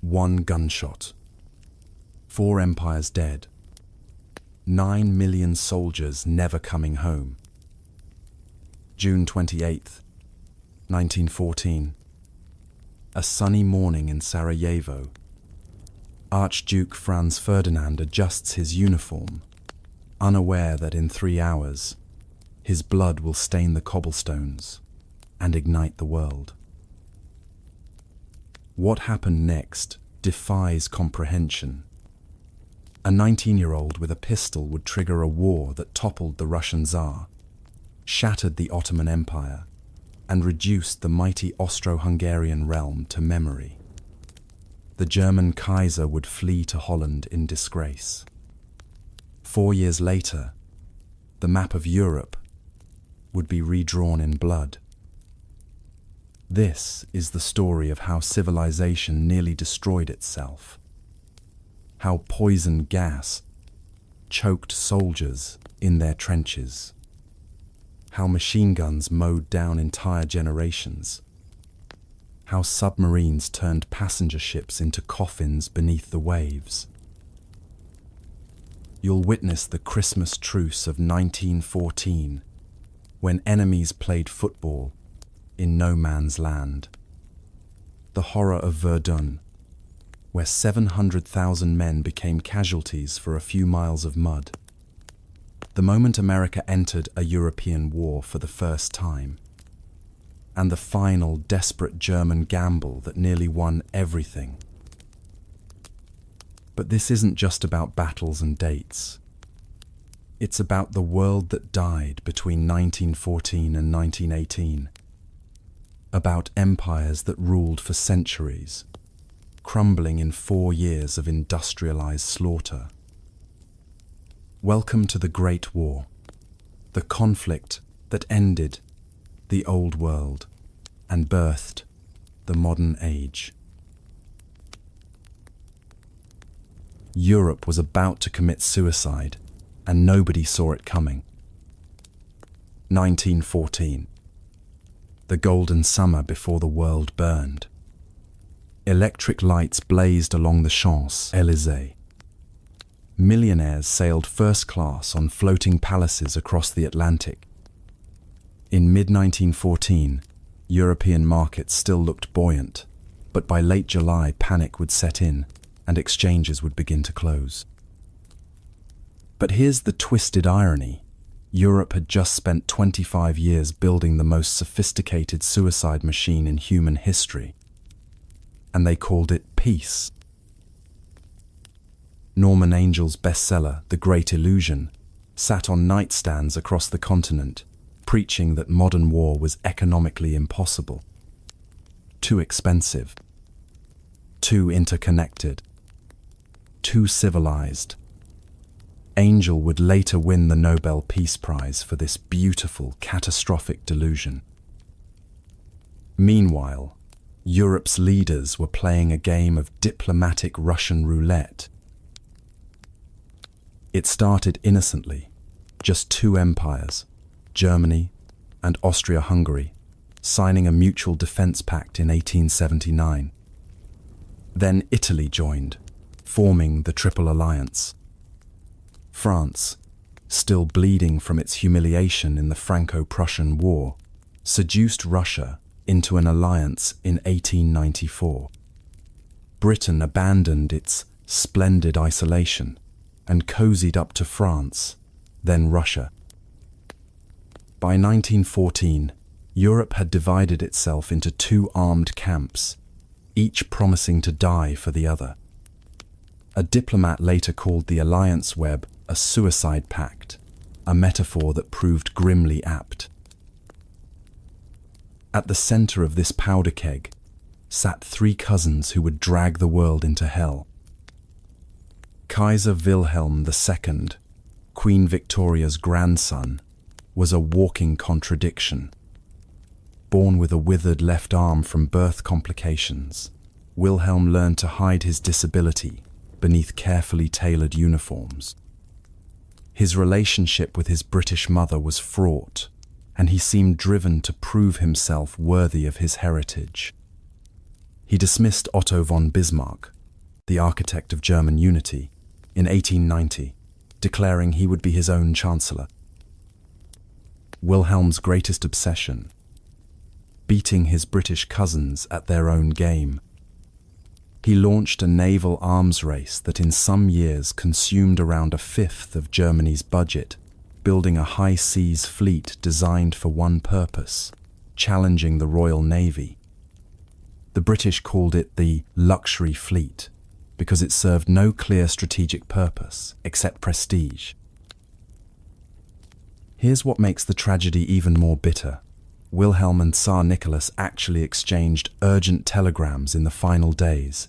One gunshot. 4 empires dead. 9 million soldiers never coming home. June 28th, 1914. A sunny morning in Sarajevo. Archduke Franz Ferdinand adjusts his uniform, unaware that in 3 hours, his blood will stain the cobblestones and ignite the world. What happened next defies comprehension. A 19-year-old with a pistol would trigger a war that toppled the Russian Tsar, shattered the Ottoman Empire, and reduced the mighty Austro-Hungarian realm to memory. The German Kaiser would flee to Holland in disgrace. 4 years later, the map of Europe would be redrawn in blood. This is the story of how civilization nearly destroyed itself, how poison gas choked soldiers in their trenches, how machine guns mowed down entire generations, how submarines turned passenger ships into coffins beneath the waves. You'll witness the Christmas truce of 1914, when enemies played football in no man's land. The horror of Verdun, where 700,000 men became casualties for a few miles of mud. The moment America entered a European war for the first time, and the final desperate German gamble that nearly won everything. But this isn't just about battles and dates. It's about the world that died between 1914 and 1918. About empires that ruled for centuries, crumbling in 4 years of industrialized slaughter. Welcome to the Great War, the conflict that ended the old world and birthed the modern age. Europe was about to commit suicide, and nobody saw it coming. 1914. The golden summer before the world burned. Electric lights blazed along the Champs-Élysées. Millionaires sailed first class on floating palaces across the Atlantic. In mid-1914, European markets still looked buoyant, but by late July panic would set in and exchanges would begin to close. But here's the twisted irony. Europe had just spent 25 years building the most sophisticated suicide machine in human history, and they called it peace. Norman Angel's bestseller, The Great Illusion, sat on nightstands across the continent, preaching that modern war was economically impossible, too expensive, too interconnected, too civilized. Angel would later win the Nobel Peace Prize for this beautiful, catastrophic delusion. Meanwhile, Europe's leaders were playing a game of diplomatic Russian roulette. It started innocently, just 2 empires, Germany and Austria-Hungary, signing a mutual defense pact in 1879. Then Italy joined, forming the Triple Alliance. France, still bleeding from its humiliation in the Franco-Prussian War, seduced Russia into an alliance in 1894. Britain abandoned its splendid isolation and cozied up to France, then Russia. By 1914, Europe had divided itself into 2 armed camps, each promising to die for the other. A diplomat later called the alliance web a suicide pact, a metaphor that proved grimly apt. At the center of this powder keg sat 3 cousins who would drag the world into hell. Kaiser Wilhelm II, Queen Victoria's grandson, was a walking contradiction. Born with a withered left arm from birth complications, Wilhelm learned to hide his disability beneath carefully tailored uniforms. His relationship with his British mother was fraught, and he seemed driven to prove himself worthy of his heritage. He dismissed Otto von Bismarck, the architect of German unity, in 1890, declaring he would be his own chancellor. Wilhelm's greatest obsession: beating his British cousins at their own game. He launched a naval arms race that in some years consumed around a fifth of Germany's budget, building a high seas fleet designed for one purpose: challenging the Royal Navy. The British called it the luxury fleet because it served no clear strategic purpose except prestige. Here's what makes the tragedy even more bitter. Wilhelm and Tsar Nicholas actually exchanged urgent telegrams in the final days,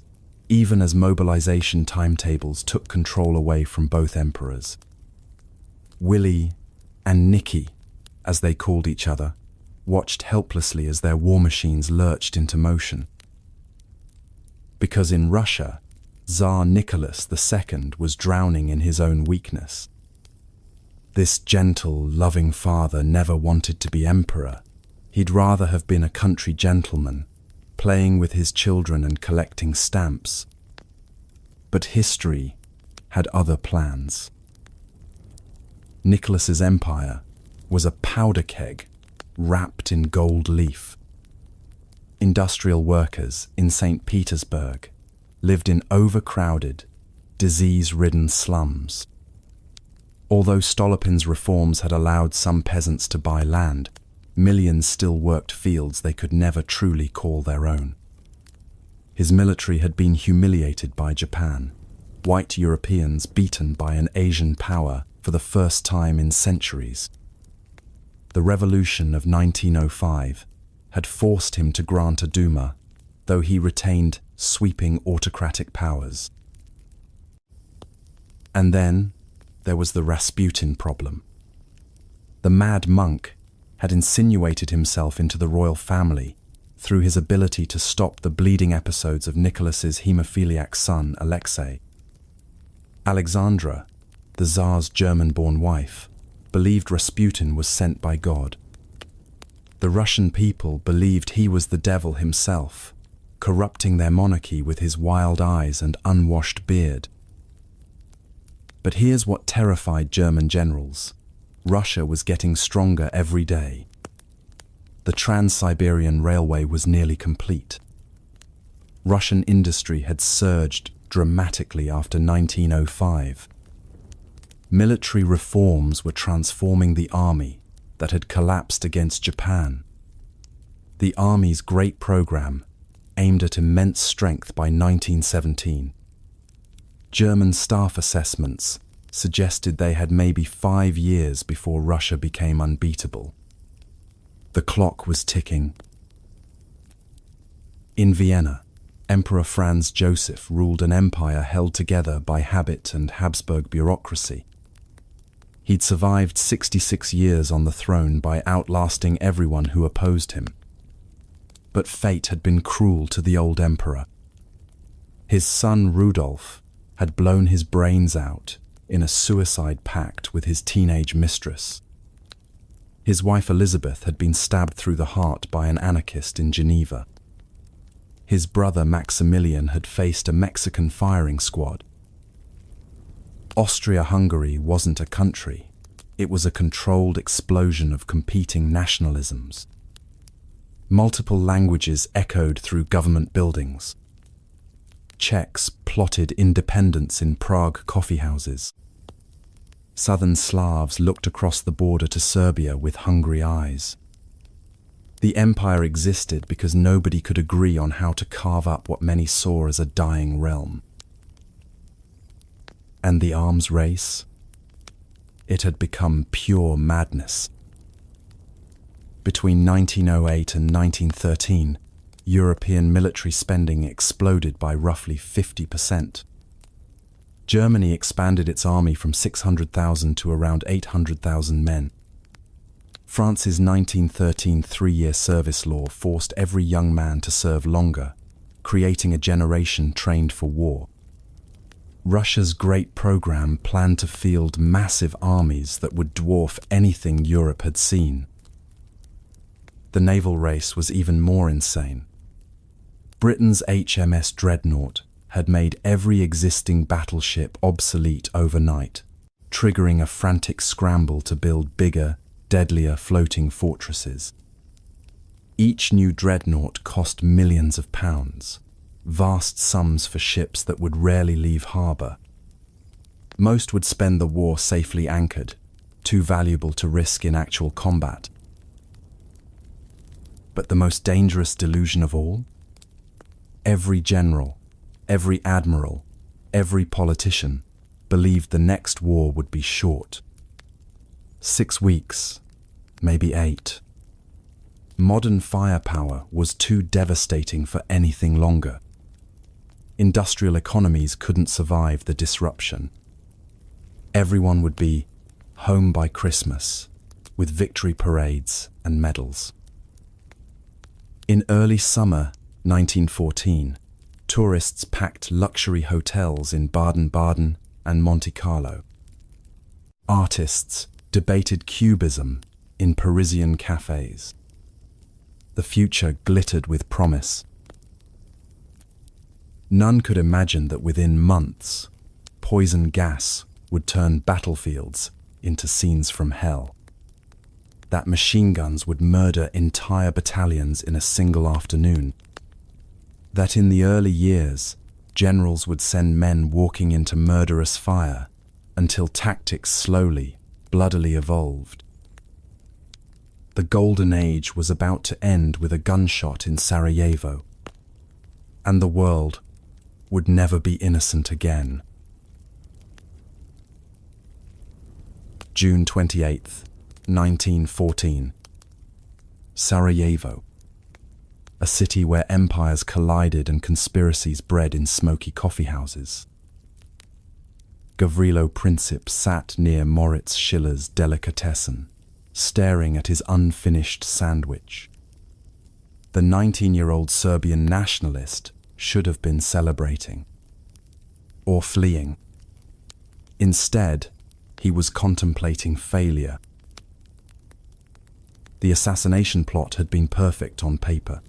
even as mobilization timetables took control away from both emperors. Willy and Nicky, as they called each other, watched helplessly as their war machines lurched into motion. Because in Russia, Tsar Nicholas II was drowning in his own weakness. This gentle, loving father never wanted to be emperor. He'd rather have been a country gentleman, playing with his children and collecting stamps. But history had other plans. Nicholas's empire was a powder keg wrapped in gold leaf. Industrial workers in St. Petersburg lived in overcrowded, disease-ridden slums. Although Stolypin's reforms had allowed some peasants to buy land, millions still worked fields they could never truly call their own. His military had been humiliated by Japan, white Europeans beaten by an Asian power for the first time in centuries. The revolution of 1905 had forced him to grant a Duma, though he retained sweeping autocratic powers. And then there was the Rasputin problem. The mad monk had insinuated himself into the royal family through his ability to stop the bleeding episodes of Nicholas's hemophiliac son, Alexei. Alexandra, the Tsar's German-born wife, believed Rasputin was sent by God. The Russian people believed he was the devil himself, corrupting their monarchy with his wild eyes and unwashed beard. But here's what terrified German generals. Russia was getting stronger every day. The Trans-Siberian Railway was nearly complete. Russian industry had surged dramatically after 1905. Military reforms were transforming the army that had collapsed against Japan. The army's great program aimed at immense strength by 1917. German staff assessments suggested they had maybe 5 years before Russia became unbeatable. The clock was ticking. In Vienna, Emperor Franz Joseph ruled an empire held together by habit and Habsburg bureaucracy. He'd survived 66 years on the throne by outlasting everyone who opposed him. But fate had been cruel to the old emperor. His son Rudolf had blown his brains out in a suicide pact with his teenage mistress. His wife Elizabeth had been stabbed through the heart by an anarchist in Geneva. His brother Maximilian had faced a Mexican firing squad. Austria-Hungary wasn't a country. It was a controlled explosion of competing nationalisms. Multiple languages echoed through government buildings. Czechs plotted independence in Prague coffeehouses. Southern Slavs looked across the border to Serbia with hungry eyes. The empire existed because nobody could agree on how to carve up what many saw as a dying realm. And the arms race? It had become pure madness. Between 1908 and 1913, European military spending exploded by roughly 50%. Germany expanded its army from 600,000 to around 800,000 men. France's 1913 three-year service law forced every young man to serve longer, creating a generation trained for war. Russia's great program planned to field massive armies that would dwarf anything Europe had seen. The naval race was even more insane. Britain's HMS Dreadnought had made every existing battleship obsolete overnight, triggering a frantic scramble to build bigger, deadlier floating fortresses. Each new dreadnought cost millions of pounds, vast sums for ships that would rarely leave harbour. Most would spend the war safely anchored, too valuable to risk in actual combat. But the most dangerous delusion of all? Every general, every admiral, every politician believed the next war would be short. 6 weeks, maybe 8. Modern firepower was too devastating for anything longer. Industrial economies couldn't survive the disruption. Everyone would be home by Christmas, with victory parades and medals. In early summer 1914, tourists packed luxury hotels in Baden-Baden and Monte Carlo. Artists debated cubism in Parisian cafes. The future glittered with promise. None could imagine that within months, poison gas would turn battlefields into scenes from hell. That machine guns would murder entire battalions in a single afternoon. That in the early years, generals would send men walking into murderous fire until tactics slowly, bloodily evolved. The golden age was about to end with a gunshot in Sarajevo, and the world would never be innocent again. June 28th, 1914. Sarajevo, a city where empires collided and conspiracies bred in smoky coffeehouses. Gavrilo Princip sat near Moritz Schiller's delicatessen, staring at his unfinished sandwich. The 19-year-old Serbian nationalist should have been celebrating, or fleeing. Instead, he was contemplating failure. The assassination plot had been perfect on paper.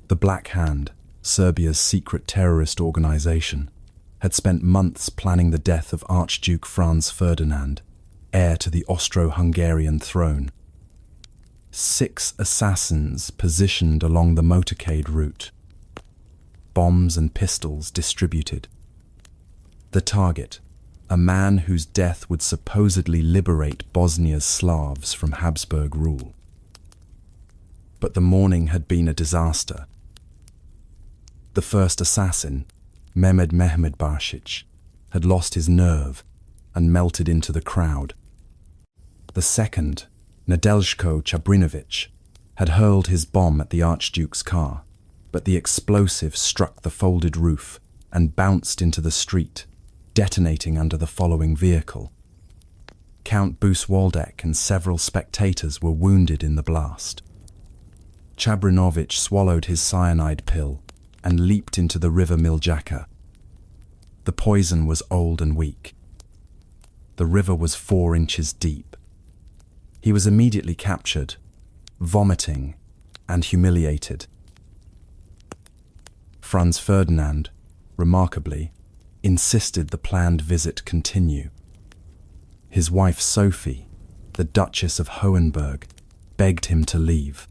The Black Hand, Serbia's secret terrorist organization, had spent months planning the death of Archduke Franz Ferdinand, heir to the Austro-Hungarian throne. 6 assassins positioned along the motorcade route. Bombs and pistols distributed. The target, a man whose death would supposedly liberate Bosnia's Slavs from Habsburg rule. But the morning had been a disaster. The first assassin, Mehmed Baršić, had lost his nerve and melted into the crowd. The second, Nedeljko Čabrinović, had hurled his bomb at the Archduke's car, but the explosive struck the folded roof and bounced into the street, detonating under the following vehicle. Count Buswaldeck and several spectators were wounded in the blast. Čabrinović swallowed his cyanide pill and leaped into the river Miljacka. The poison was old and weak. The river was 4 inches deep. He was immediately captured, vomiting and humiliated. Franz Ferdinand, remarkably, insisted the planned visit continue. His wife Sophie, the Duchess of Hohenberg, begged him to leave.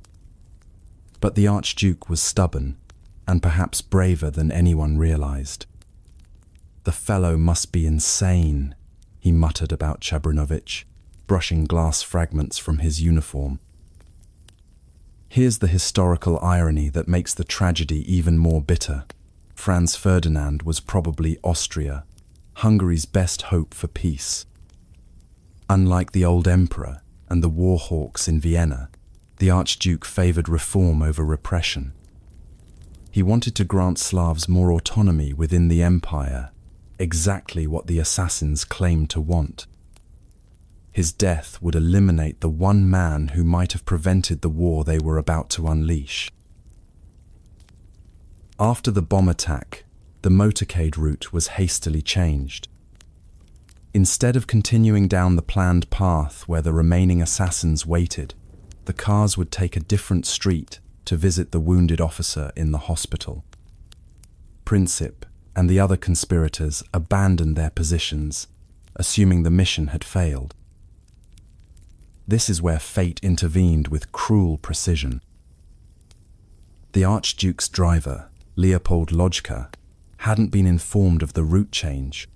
But the Archduke was stubborn and perhaps braver than anyone realized. "The fellow must be insane," he muttered about Čabrinović, brushing glass fragments from his uniform. Here's the historical irony that makes the tragedy even more bitter. Franz Ferdinand was probably Austria, Hungary's best hope for peace. Unlike the old emperor and the war hawks in Vienna, the Archduke favored reform over repression. He wanted to grant Slavs more autonomy within the empire, exactly what the assassins claimed to want. His death would eliminate the one man who might have prevented the war they were about to unleash. After the bomb attack, the motorcade route was hastily changed. Instead of continuing down the planned path where the remaining assassins waited, the cars would take a different street to to visit the wounded officer in the hospital. Princip and the other conspirators abandoned their positions, assuming the mission had failed. This is where fate intervened with cruel precision. The Archduke's driver, Leopold Lodgka, hadn't been informed of the route change.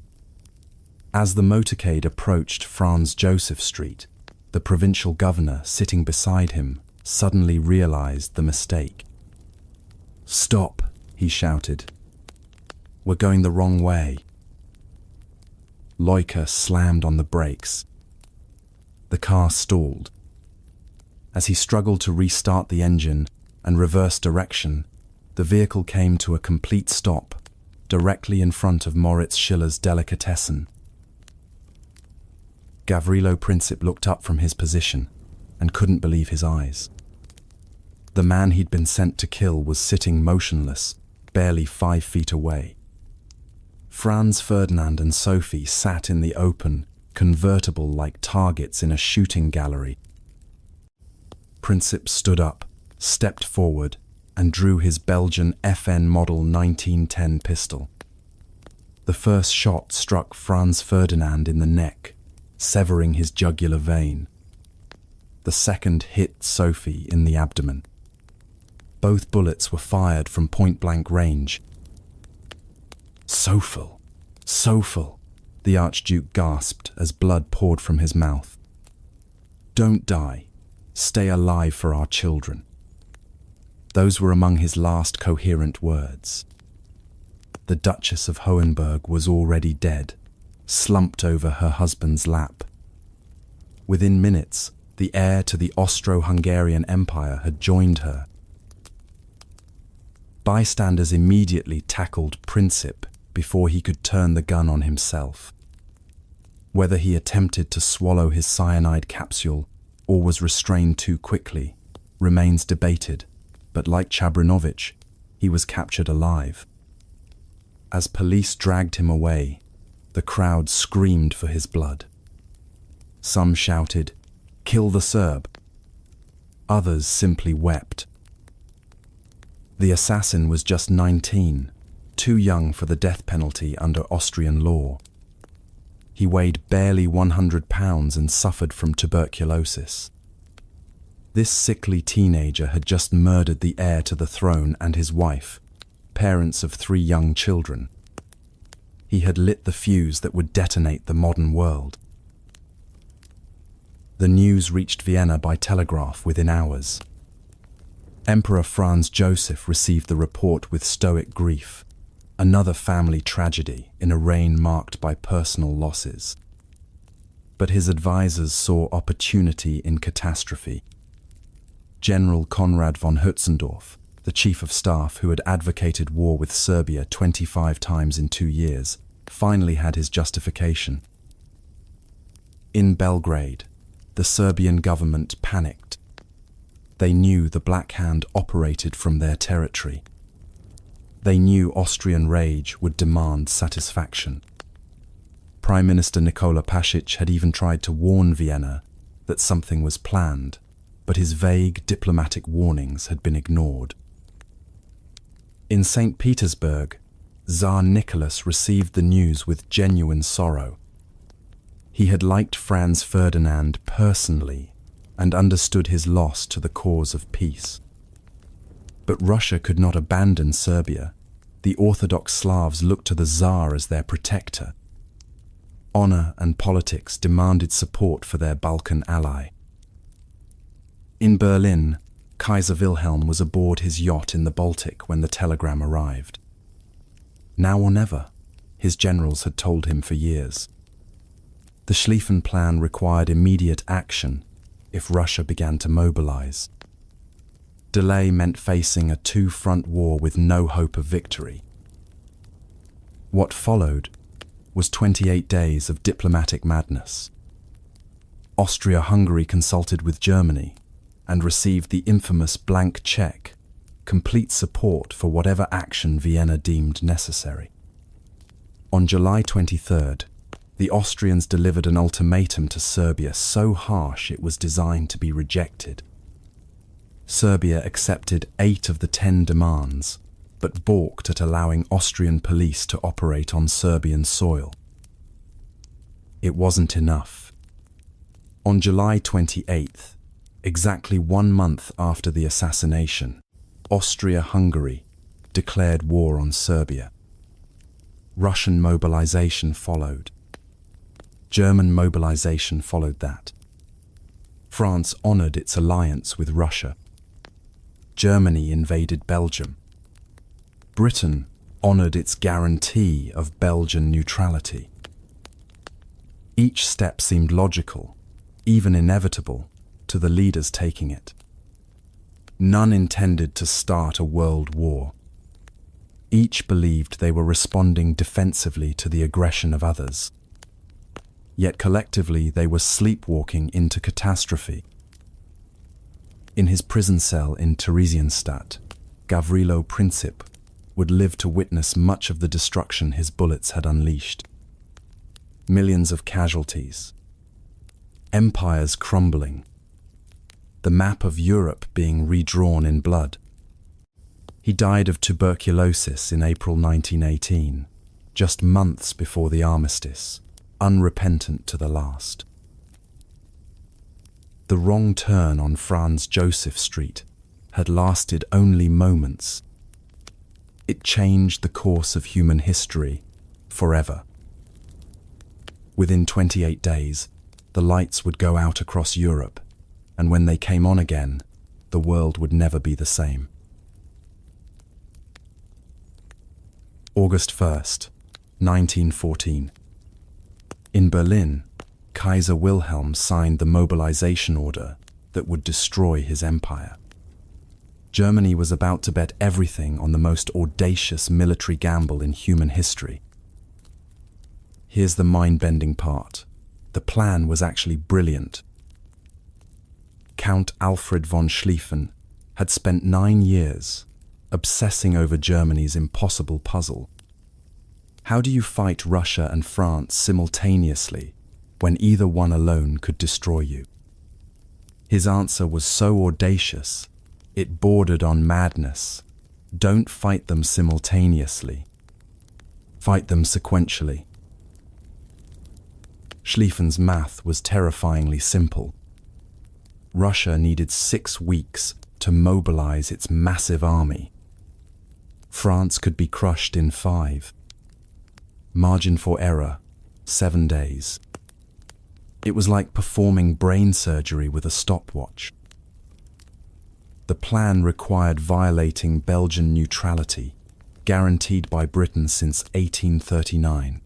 As the motorcade approached Franz Joseph Street, the provincial governor sitting beside him suddenly realized the mistake. "Stop," he shouted. "We're going the wrong way." Lodgka slammed on the brakes. The car stalled. As he struggled to restart the engine and reverse direction, the vehicle came to a complete stop, directly in front of Moritz Schiller's delicatessen. Gavrilo Princip looked up from his position and couldn't believe his eyes. The man he'd been sent to kill was sitting motionless, barely 5 feet away. Franz Ferdinand and Sophie sat in the open, convertible like targets in a shooting gallery. Princip stood up, stepped forward, and drew his Belgian FN Model 1910 pistol. The first shot struck Franz Ferdinand in the neck, severing his jugular vein. The second hit Sophie in the abdomen. Both bullets were fired from point-blank range. "Sophie! Sophie!" the Archduke gasped as blood poured from his mouth. "Don't die. Stay alive for our children." Those were among his last coherent words. The Duchess of Hohenberg was already dead, slumped over her husband's lap. Within minutes, the heir to the Austro-Hungarian Empire had joined her. Bystanders immediately tackled Princip before he could turn the gun on himself. Whether he attempted to swallow his cyanide capsule or was restrained too quickly remains debated, but like Chabrinovich, he was captured alive. As police dragged him away, the crowd screamed for his blood. Some shouted, "Kill the Serb." Others simply wept. The assassin was just 19, too young for the death penalty under Austrian law. He weighed barely 100 pounds and suffered from tuberculosis. This sickly teenager had just murdered the heir to the throne and his wife, parents of 3 young children. He had lit the fuse that would detonate the modern world. The news reached Vienna by telegraph within hours. Emperor Franz Joseph received the report with stoic grief, another family tragedy in a reign marked by personal losses. But his advisors saw opportunity in catastrophe. General Konrad von Hötzendorf, the chief of staff who had advocated war with Serbia 25 times in 2 years, finally had his justification. In Belgrade, the Serbian government panicked. They knew the Black Hand operated from their territory. They knew Austrian rage would demand satisfaction. Prime Minister Nikola Pasic had even tried to warn Vienna that something was planned, but his vague diplomatic warnings had been ignored. In St. Petersburg, Tsar Nicholas received the news with genuine sorrow. He had liked Franz Ferdinand personally and understood his loss to the cause of peace. But Russia could not abandon Serbia. The Orthodox Slavs looked to the Tsar as their protector. Honor and politics demanded support for their Balkan ally. In Berlin, Kaiser Wilhelm was aboard his yacht in the Baltic when the telegram arrived. Now or never, his generals had told him for years. The Schlieffen Plan required immediate action if Russia began to mobilize. Delay meant facing a 2-front war with no hope of victory. What followed was 28 days of diplomatic madness. Austria-Hungary consulted with Germany and received the infamous blank check, complete support for whatever action Vienna deemed necessary. On July 23rd, the Austrians delivered an ultimatum to Serbia so harsh it was designed to be rejected. Serbia accepted 8 of the 10 demands, but balked at allowing Austrian police to operate on Serbian soil. It wasn't enough. On July 28th, exactly 1 month after the assassination, Austria-Hungary declared war on Serbia. Russian mobilization followed. German mobilization followed that. France honored its alliance with Russia. Germany invaded Belgium. Britain honored its guarantee of Belgian neutrality. Each step seemed logical, even inevitable, to the leaders taking it. None intended to start a world war. Each believed they were responding defensively to the aggression of others. Yet collectively they were sleepwalking into catastrophe. In his prison cell in Theresienstadt, Gavrilo Princip would live to witness much of the destruction his bullets had unleashed. Millions of casualties, empires crumbling, the map of Europe being redrawn in blood. He died of tuberculosis in April 1918, just months before the armistice, unrepentant to the last. The wrong turn on Franz Joseph Street had lasted only moments. It changed the course of human history forever. Within 28 days, the lights would go out across Europe, and when they came on again, the world would never be the same. August 1st, 1914. In Berlin, Kaiser Wilhelm signed the mobilization order that would destroy his empire. Germany was about to bet everything on the most audacious military gamble in human history. Here's the mind-bending part. The plan was actually brilliant. Count Alfred von Schlieffen had spent 9 years obsessing over Germany's impossible puzzle. How do you fight Russia and France simultaneously when either one alone could destroy you? His answer was so audacious, it bordered on madness. Don't fight them simultaneously. Fight them sequentially. Schlieffen's math was terrifyingly simple. Russia needed 6 weeks to mobilize its massive army. France could be crushed in 5. Margin for error, 7 days. It was like performing brain surgery with a stopwatch. The plan required violating Belgian neutrality, guaranteed by Britain since 1839.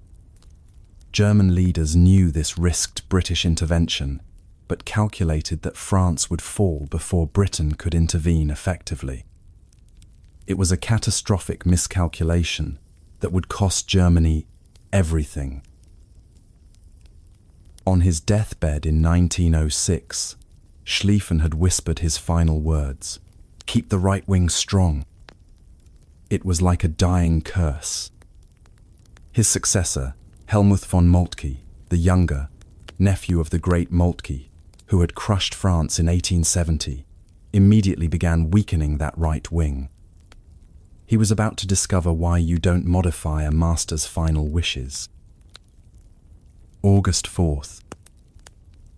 German leaders knew this risked British intervention, but calculated that France would fall before Britain could intervene effectively. It was a catastrophic miscalculation that would cost Germany everything. On his deathbed in 1906, Schlieffen had whispered his final words, "Keep the right wing strong." It was like a dying curse. His successor, Helmuth von Moltke, the younger, nephew of the great Moltke, who had crushed France in 1870, immediately began weakening that right wing. He was about to discover why you don't modify a master's final wishes. August 4th.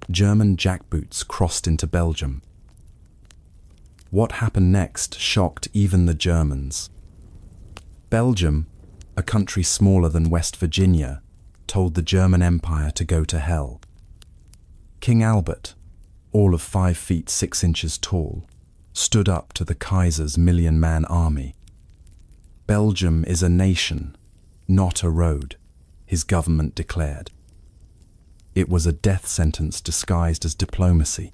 German jackboots crossed into Belgium. What happened next shocked even the Germans. Belgium, a country smaller than West Virginia, told the German Empire to go to hell. King Albert, all of 5 feet 6 inches tall, stood up to the Kaiser's million-man army. Belgium is a nation, not a road, his government declared. It was a death sentence disguised as diplomacy.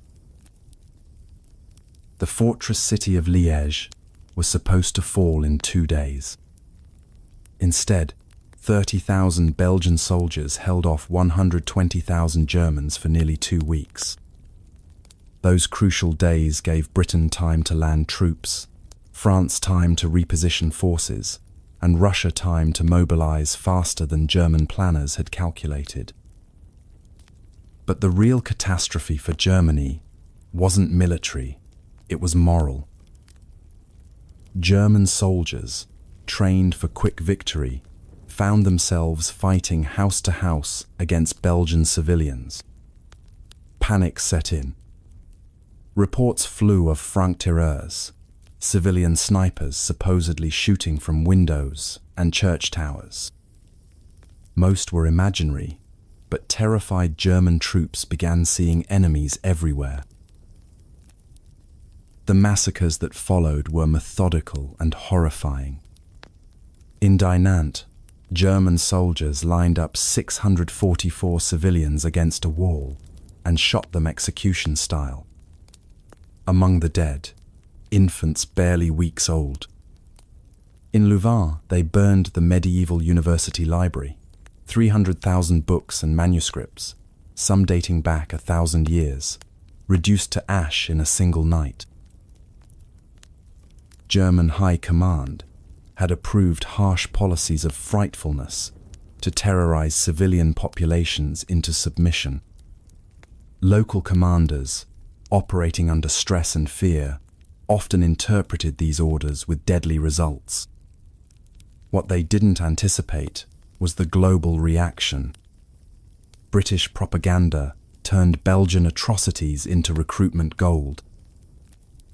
The fortress city of Liège was supposed to fall in 2 days. Instead, 30,000 Belgian soldiers held off 120,000 Germans for nearly 2 weeks. Those crucial days gave Britain time to land troops, France time to reposition forces, and Russia time to mobilize faster than German planners had calculated. But the real catastrophe for Germany wasn't military, it was moral. German soldiers, trained for quick victory, found themselves fighting house to house against Belgian civilians. Panic set in. Reports flew of francs-tireurs, civilian snipers supposedly shooting from windows and church towers. Most were imaginary, but terrified German troops began seeing enemies everywhere. The massacres that followed were methodical and horrifying. In Dinant, German soldiers lined up 644 civilians against a wall and shot them execution style. Among the dead, infants barely weeks old. In Louvain, they burned the medieval university library, 300,000 books and manuscripts, some dating back 1,000 years, reduced to ash in a single night. German High Command had approved harsh policies of frightfulness to terrorize civilian populations into submission. Local commanders, operating under stress and fear, often interpreted these orders with deadly results. What they didn't anticipate was the global reaction. British propaganda turned Belgian atrocities into recruitment gold.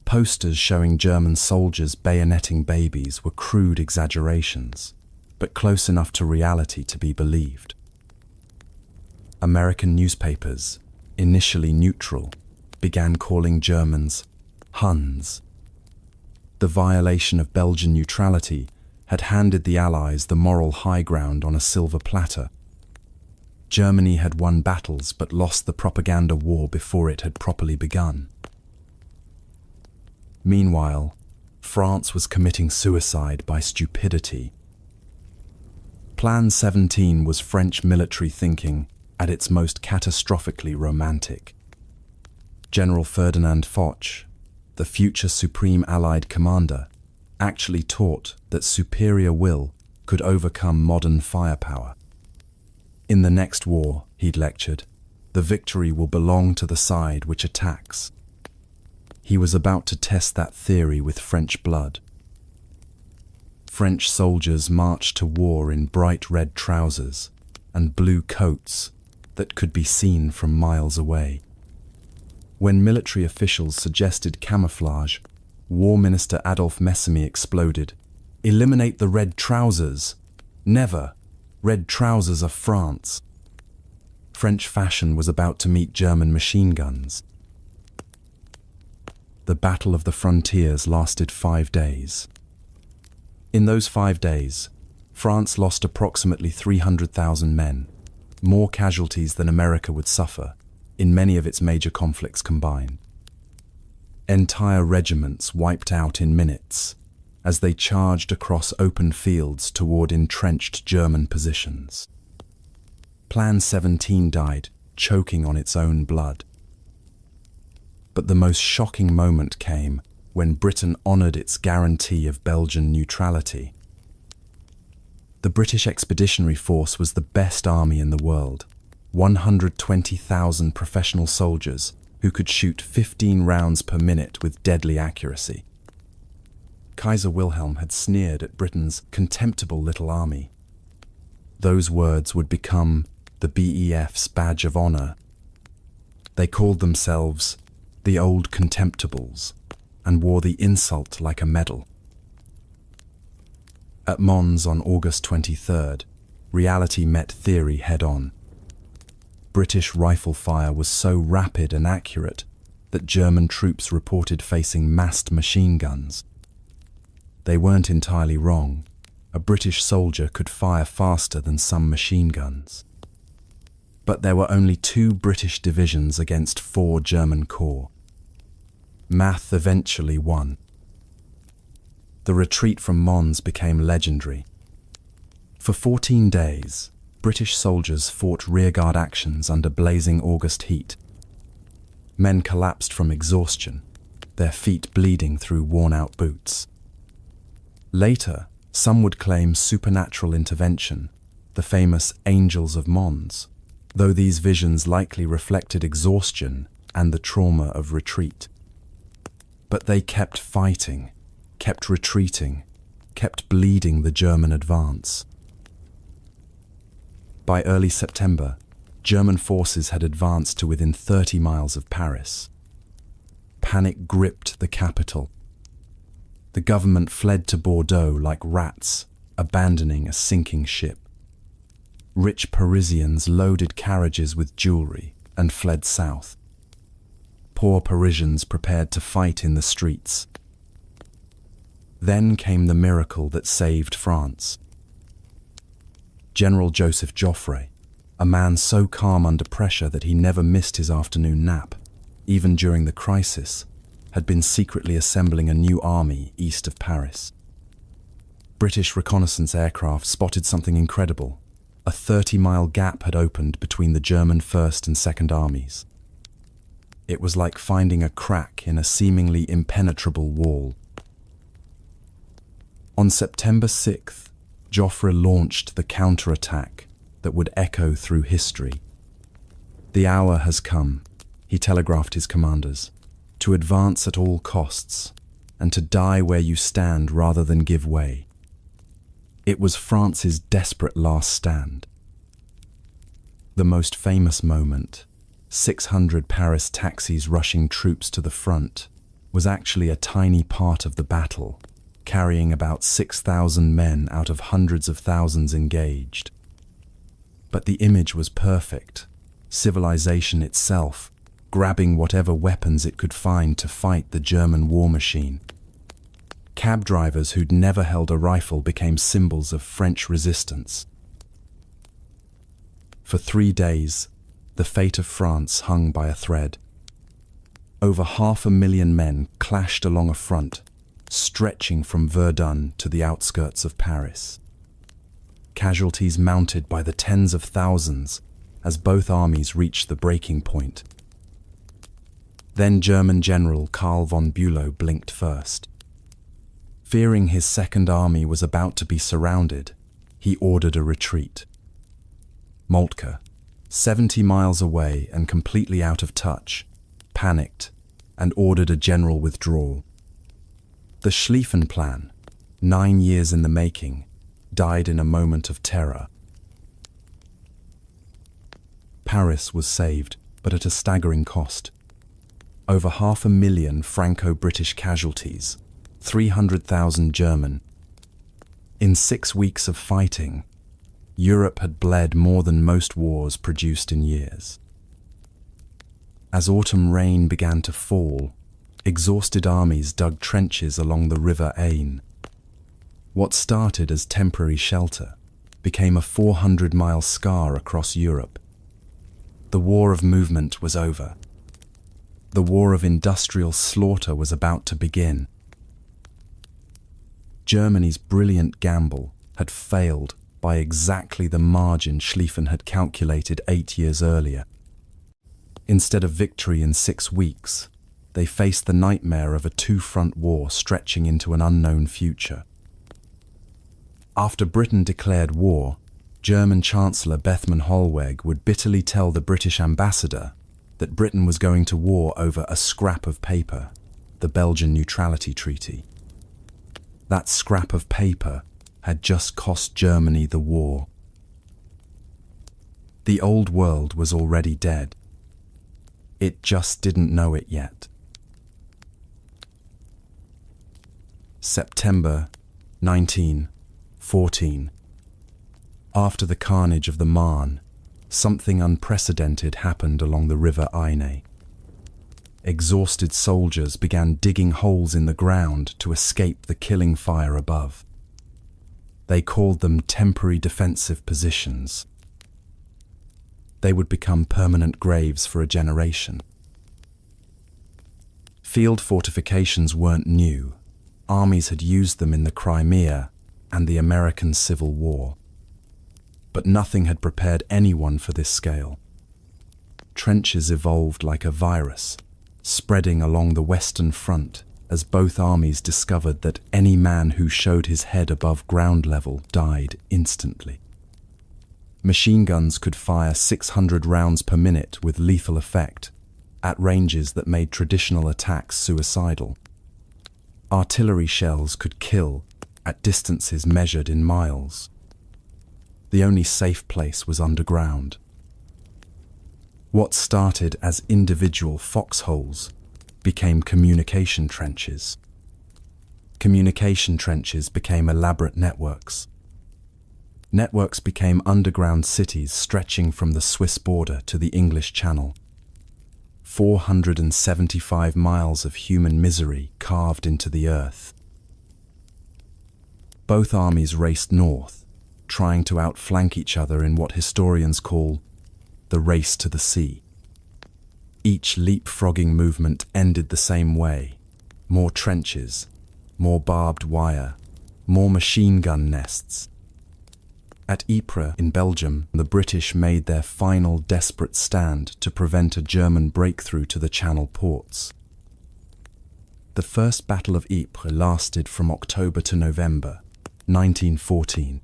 Posters showing German soldiers bayoneting babies were crude exaggerations, but close enough to reality to be believed. American newspapers, initially neutral, began calling Germans Huns. The violation of Belgian neutrality had handed the Allies the moral high ground on a silver platter. Germany had won battles but lost the propaganda war before it had properly begun. Meanwhile, France was committing suicide by stupidity. Plan 17 was French military thinking at its most catastrophically romantic. General Ferdinand Foch, the future Supreme Allied Commander, actually taught that superior will could overcome modern firepower. In the next war, he'd lectured, the victory will belong to the side which attacks. He was about to test that theory with French blood. French soldiers marched to war in bright red trousers and blue coats that could be seen from miles away. When military officials suggested camouflage, War Minister Adolphe Mesamy exploded, "Eliminate the red trousers. Never. Red trousers are France." French fashion was about to meet German machine guns. The Battle of the Frontiers lasted 5 days. In those 5 days, France lost approximately 300,000 men, more casualties than America would suffer in many of its major conflicts combined. Entire regiments wiped out in minutes as they charged across open fields toward entrenched German positions. Plan 17 died, choking on its own blood. But the most shocking moment came when Britain honoured its guarantee of Belgian neutrality. The British Expeditionary Force was the best army in the world, 120,000 professional soldiers who could shoot 15 rounds per minute with deadly accuracy. Kaiser Wilhelm had sneered at Britain's contemptible little army. Those words would become the BEF's badge of honour. They called themselves the Old Contemptibles and wore the insult like a medal. At Mons on August 23rd, reality met theory head-on. British rifle fire was so rapid and accurate that German troops reported facing massed machine guns. They weren't entirely wrong. A British soldier could fire faster than some machine guns. But there were only 2 British divisions against 4 German corps. Math eventually won. The retreat from Mons became legendary. For 14 days, British soldiers fought rearguard actions under blazing August heat. Men collapsed from exhaustion, their feet bleeding through worn-out boots. Later, some would claim supernatural intervention, the famous Angels of Mons, though these visions likely reflected exhaustion and the trauma of retreat. But they kept fighting, kept retreating, kept bleeding the German advance. By early September, German forces had advanced to within 30 miles of Paris. Panic gripped the capital. The government fled to Bordeaux like rats, abandoning a sinking ship. Rich Parisians loaded carriages with jewelry and fled south. Poor Parisians prepared to fight in the streets. Then came the miracle that saved France. General Joseph Joffre, a man so calm under pressure that he never missed his afternoon nap, even during the crisis, had been secretly assembling a new army east of Paris. British reconnaissance aircraft spotted something incredible. A 30-mile gap had opened between the German First and Second Armies. It was like finding a crack in a seemingly impenetrable wall. On September 6th, Joffre launched the counterattack that would echo through history. "The hour has come," he telegraphed his commanders, "to advance at all costs, and to die where you stand rather than give way." It was France's desperate last stand. The most famous moment, 600 Paris taxis rushing troops to the front, was actually a tiny part of the battle, carrying about 6,000 men out of hundreds of thousands engaged. But the image was perfect, civilization itself, grabbing whatever weapons it could find to fight the German war machine. Cab drivers who'd never held a rifle became symbols of French resistance. For 3 days, the fate of France hung by a thread. Over 500,000 men clashed along a front, stretching from Verdun to the outskirts of Paris. Casualties mounted by the tens of thousands as both armies reached the breaking point. Then German General Karl von Bülow blinked first. Fearing his Second Army was about to be surrounded, he ordered a retreat. Moltke, 70 miles away and completely out of touch, panicked and ordered a general withdrawal. The Schlieffen Plan, 9 years in the making, died in a moment of terror. Paris was saved, but at a staggering cost. Over 500,000 Franco-British casualties, 300,000 German. In 6 weeks of fighting, Europe had bled more than most wars produced in years. As autumn rain began to fall, exhausted armies dug trenches along the River Aisne. What started as temporary shelter became a 400-mile scar across Europe. The war of movement was over. The war of industrial slaughter was about to begin. Germany's brilliant gamble had failed by exactly the margin Schlieffen had calculated 8 years earlier. Instead of victory in 6 weeks, they faced the nightmare of a two-front war stretching into an unknown future. After Britain declared war, German Chancellor Bethmann Hollweg would bitterly tell the British ambassador that Britain was going to war over a scrap of paper, the Belgian Neutrality Treaty. That scrap of paper had just cost Germany the war. The old world was already dead. It just didn't know it yet. September 1914. After the carnage of the Marne, something unprecedented happened along the River Aisne. Exhausted soldiers began digging holes in the ground to escape the killing fire above. They called them temporary defensive positions. They would become permanent graves for a generation. Field fortifications weren't new. Armies had used them in the Crimea and the American Civil War. But nothing had prepared anyone for this scale. Trenches evolved like a virus, spreading along the Western Front as both armies discovered that any man who showed his head above ground level died instantly. Machine guns could fire 600 rounds per minute with lethal effect, at ranges that made traditional attacks suicidal. Artillery shells could kill at distances measured in miles. The only safe place was underground. What started as individual foxholes became communication trenches. Communication trenches became elaborate networks. Networks became underground cities stretching from the Swiss border to the English Channel. 475 miles of human misery carved into the earth. Both armies raced north, trying to outflank each other in what historians call the race to the sea. Each leapfrogging movement ended the same way: more trenches, more barbed wire, more machine gun nests. At Ypres in Belgium, the British made their final desperate stand to prevent a German breakthrough to the Channel ports. The First Battle of Ypres lasted from October to November 1914.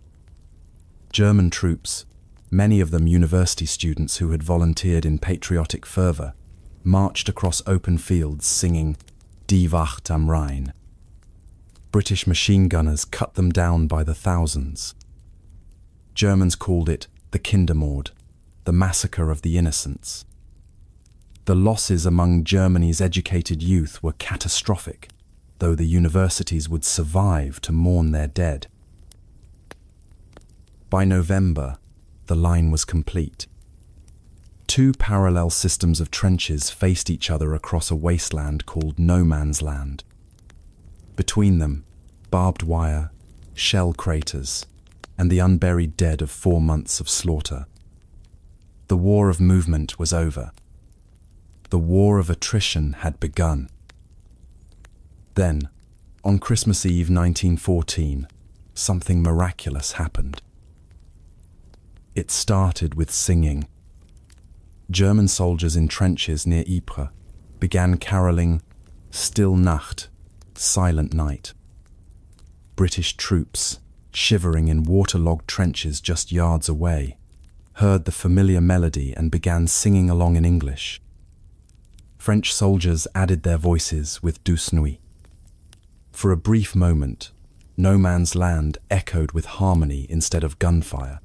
German troops, many of them university students who had volunteered in patriotic fervour, marched across open fields singing Die Wacht am Rhein. British machine gunners cut them down by the thousands. Germans called it the Kindermord, the massacre of the innocents. The losses among Germany's educated youth were catastrophic, though the universities would survive to mourn their dead. By November, the line was complete. Two parallel systems of trenches faced each other across a wasteland called No Man's Land. Between them, barbed wire, shell craters, and the unburied dead of 4 months of slaughter. The war of movement was over. The war of attrition had begun. Then, on Christmas Eve 1914, something miraculous happened. It started with singing. German soldiers in trenches near Ypres began caroling Still Nacht, Silent Night. British troops, shivering in waterlogged trenches just yards away, heard the familiar melody and began singing along in English. French soldiers added their voices with Douce Nuit. For a brief moment, No Man's Land echoed with harmony instead of gunfire.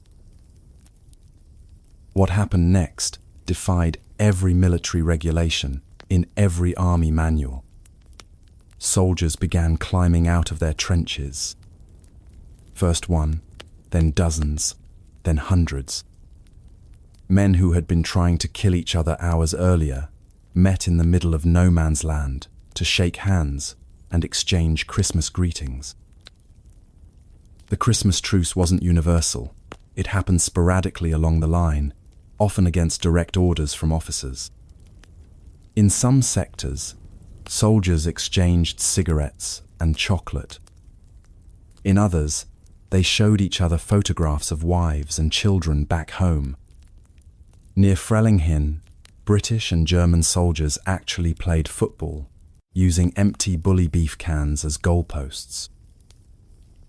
What happened next defied every military regulation in every army manual. Soldiers began climbing out of their trenches. First one, then dozens, then hundreds. Men who had been trying to kill each other hours earlier met in the middle of No Man's Land to shake hands and exchange Christmas greetings. The Christmas truce wasn't universal. It happened sporadically along the line, often against direct orders from officers. In some sectors, soldiers exchanged cigarettes and chocolate. In others, they showed each other photographs of wives and children back home. Near Frelinghin, British and German soldiers actually played football, using empty bully beef cans as goalposts.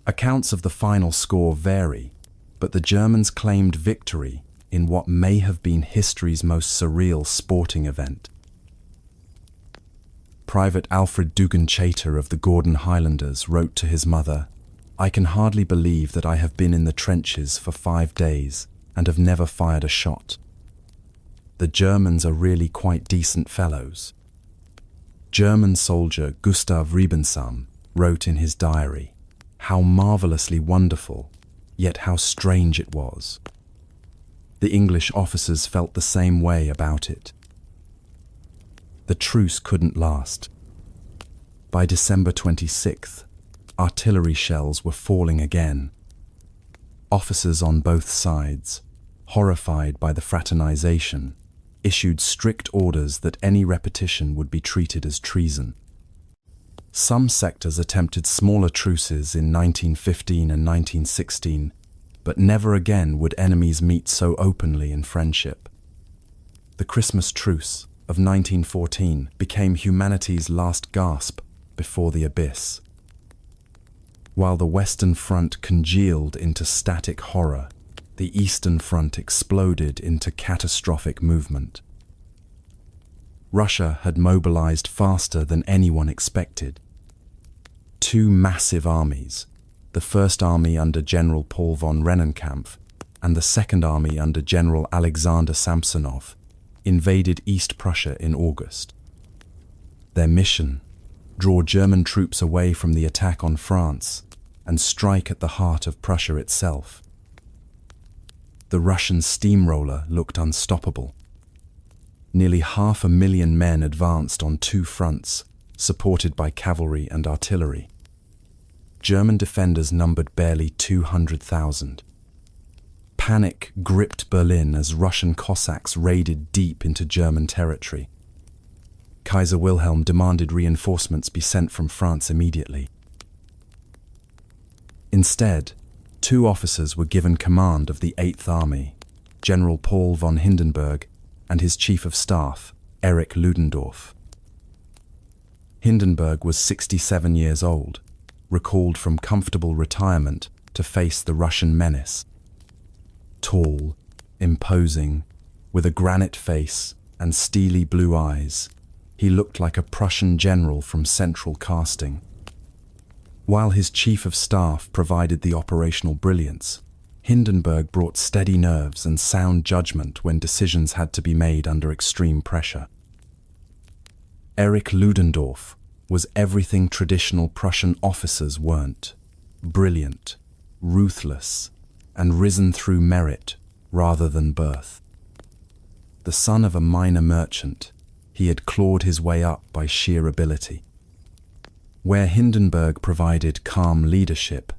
Accounts of the final score vary, but the Germans claimed victory in what may have been history's most surreal sporting event. Private Alfred Dugan Chater of the Gordon Highlanders wrote to his mother, "I can hardly believe that I have been in the trenches for 5 days and have never fired a shot. The Germans are really quite decent fellows." German soldier Gustav Riebensam wrote in his diary, "How marvelously wonderful, yet how strange it was." The English officers felt the same way about it. The truce couldn't last. By December 26th, artillery shells were falling again. Officers on both sides, horrified by the fraternization, issued strict orders that any repetition would be treated as treason. Some sectors attempted smaller truces in 1915 and 1916, but never again would enemies meet so openly in friendship. The Christmas truce of 1914 became humanity's last gasp before the abyss. While the Western Front congealed into static horror, the Eastern Front exploded into catastrophic movement. Russia had mobilized faster than anyone expected. two massive armies, the First Army under General Paul von Rennenkampf and the Second Army under General Alexander Samsonov, invaded East Prussia in August. Their mission: draw German troops away from the attack on France and strike at the heart of Prussia itself. The Russian steamroller looked unstoppable. Nearly 500,000 men advanced on two fronts, supported by cavalry and artillery. German defenders numbered barely 200,000. Panic gripped Berlin as Russian Cossacks raided deep into German territory. Kaiser Wilhelm demanded reinforcements be sent from France immediately. Instead, two officers were given command of the Eighth Army, General Paul von Hindenburg and his Chief of Staff, Erich Ludendorff. Hindenburg was 67 years old, recalled from comfortable retirement to face the Russian menace. Tall, imposing, with a granite face and steely blue eyes, he looked like a Prussian general from central casting. While his Chief of Staff provided the operational brilliance, Hindenburg brought steady nerves and sound judgment when decisions had to be made under extreme pressure. Erich Ludendorff was everything traditional Prussian officers weren't: brilliant, ruthless, and risen through merit rather than birth. The son of a minor merchant, he had clawed his way up by sheer ability. Where Hindenburg provided calm leadership,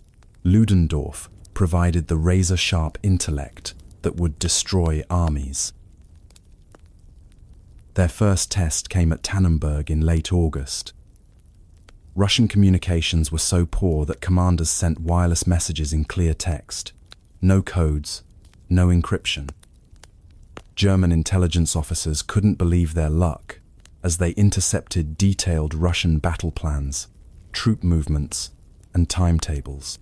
Ludendorff provided the razor-sharp intellect that would destroy armies. Their first test came at Tannenberg in late August. Russian communications were so poor that commanders sent wireless messages in clear text. No codes, no encryption. German intelligence officers couldn't believe their luck as they intercepted detailed Russian battle plans, troop movements, and timetables.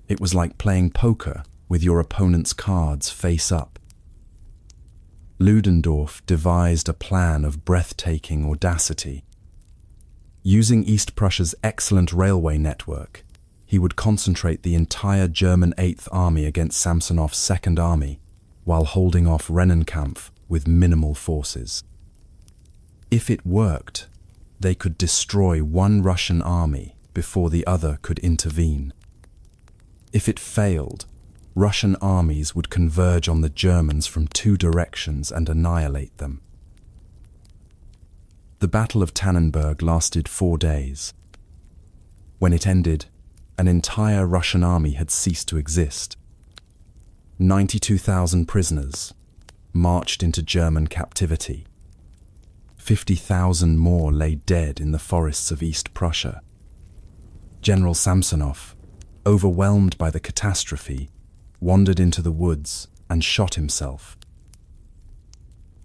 It was like playing poker with your opponent's cards face up. Ludendorff devised a plan of breathtaking audacity. Using East Prussia's excellent railway network, he would concentrate the entire German Eighth Army against Samsonov's Second Army, while holding off Rennenkampf with minimal forces. If it worked, they could destroy one Russian army before the other could intervene. If it failed, Russian armies would converge on the Germans from two directions and annihilate them. The Battle of Tannenberg lasted 4 days. When it ended, an entire Russian army had ceased to exist. 92,000 prisoners marched into German captivity. 50,000 more lay dead in the forests of East Prussia. General Samsonov, overwhelmed by the catastrophe, wandered into the woods and shot himself.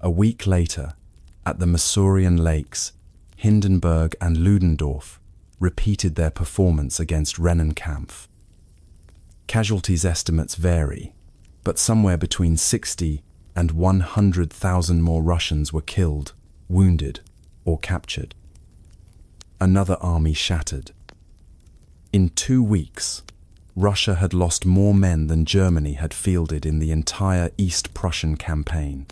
A week later, at the Masurian Lakes, Hindenburg and Ludendorff repeated their performance against Rennenkampf. Casualties estimates vary, but somewhere between 60 and 100,000 more Russians were killed, wounded, or captured. Another army shattered. In 2 weeks, Russia had lost more men than Germany had fielded in the entire East Prussian campaign.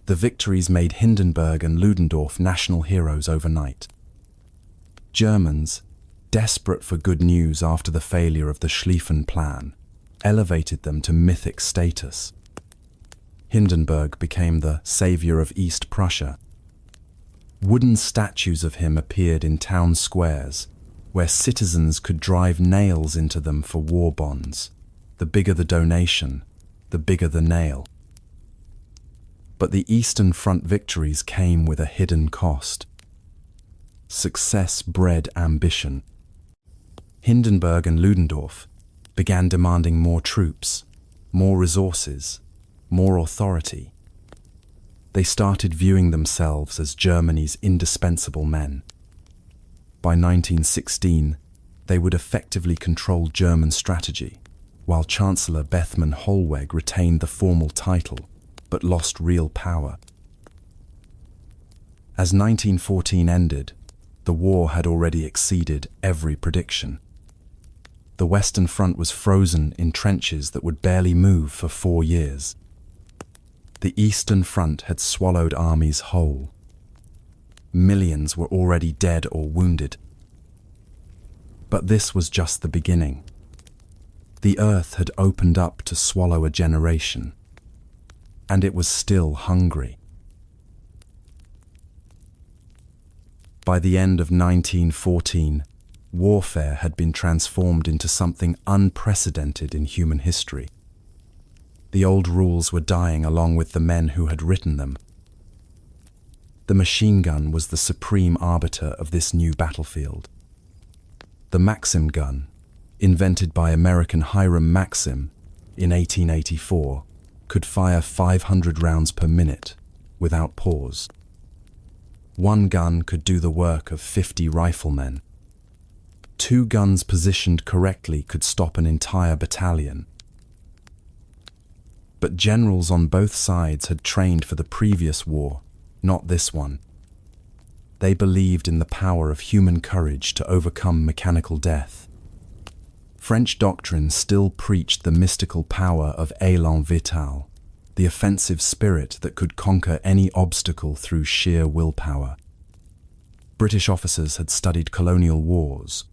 The victories made Hindenburg and Ludendorff national heroes overnight. Germans, desperate for good news after the failure of the Schlieffen Plan, elevated them to mythic status. Hindenburg became the savior of East Prussia. Wooden statues of him appeared in town squares, where citizens could drive nails into them for war bonds. The bigger the donation, the bigger the nail. But the Eastern Front victories came with a hidden cost. Success bred ambition. Hindenburg and Ludendorff began demanding more troops, more resources, more authority. They started viewing themselves as Germany's indispensable men. By 1916, they would effectively control German strategy, while Chancellor Bethmann Hollweg retained the formal title, but lost real power. As 1914 ended, the war had already exceeded every prediction. The Western Front was frozen in trenches that would barely move for 4 years. The Eastern Front had swallowed armies whole. Millions were already dead or wounded. But this was just the beginning. The earth had opened up to swallow a generation, and it was still hungry. By the end of 1914, warfare had been transformed into something unprecedented in human history. The old rules were dying along with the men who had written them. The machine gun was the supreme arbiter of this new battlefield. The Maxim gun, invented by American Hiram Maxim in 1884, could fire 500 rounds per minute without pause. One gun could do the work of 50 riflemen. 2 guns positioned correctly could stop an entire battalion. But generals on both sides had trained for the previous war, not this one. They believed in the power of human courage to overcome mechanical death. French doctrine still preached the mystical power of élan vital, the offensive spirit that could conquer any obstacle through sheer willpower. British officers had studied colonial wars,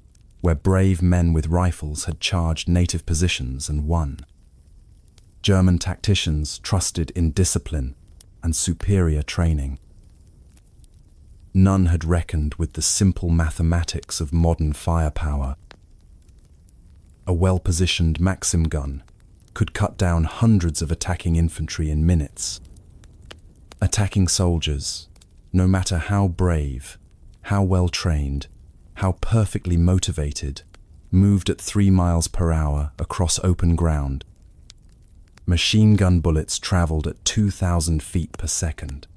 where brave men with rifles had charged native positions and won. German tacticians trusted in discipline and superior training. None had reckoned with the simple mathematics of modern firepower. A well-positioned Maxim gun could cut down hundreds of attacking infantry in minutes. Attacking soldiers, no matter how brave, how well trained, how perfectly motivated, moved at 3 miles per hour across open ground. Machine gun bullets traveled at 2,000 feet per second.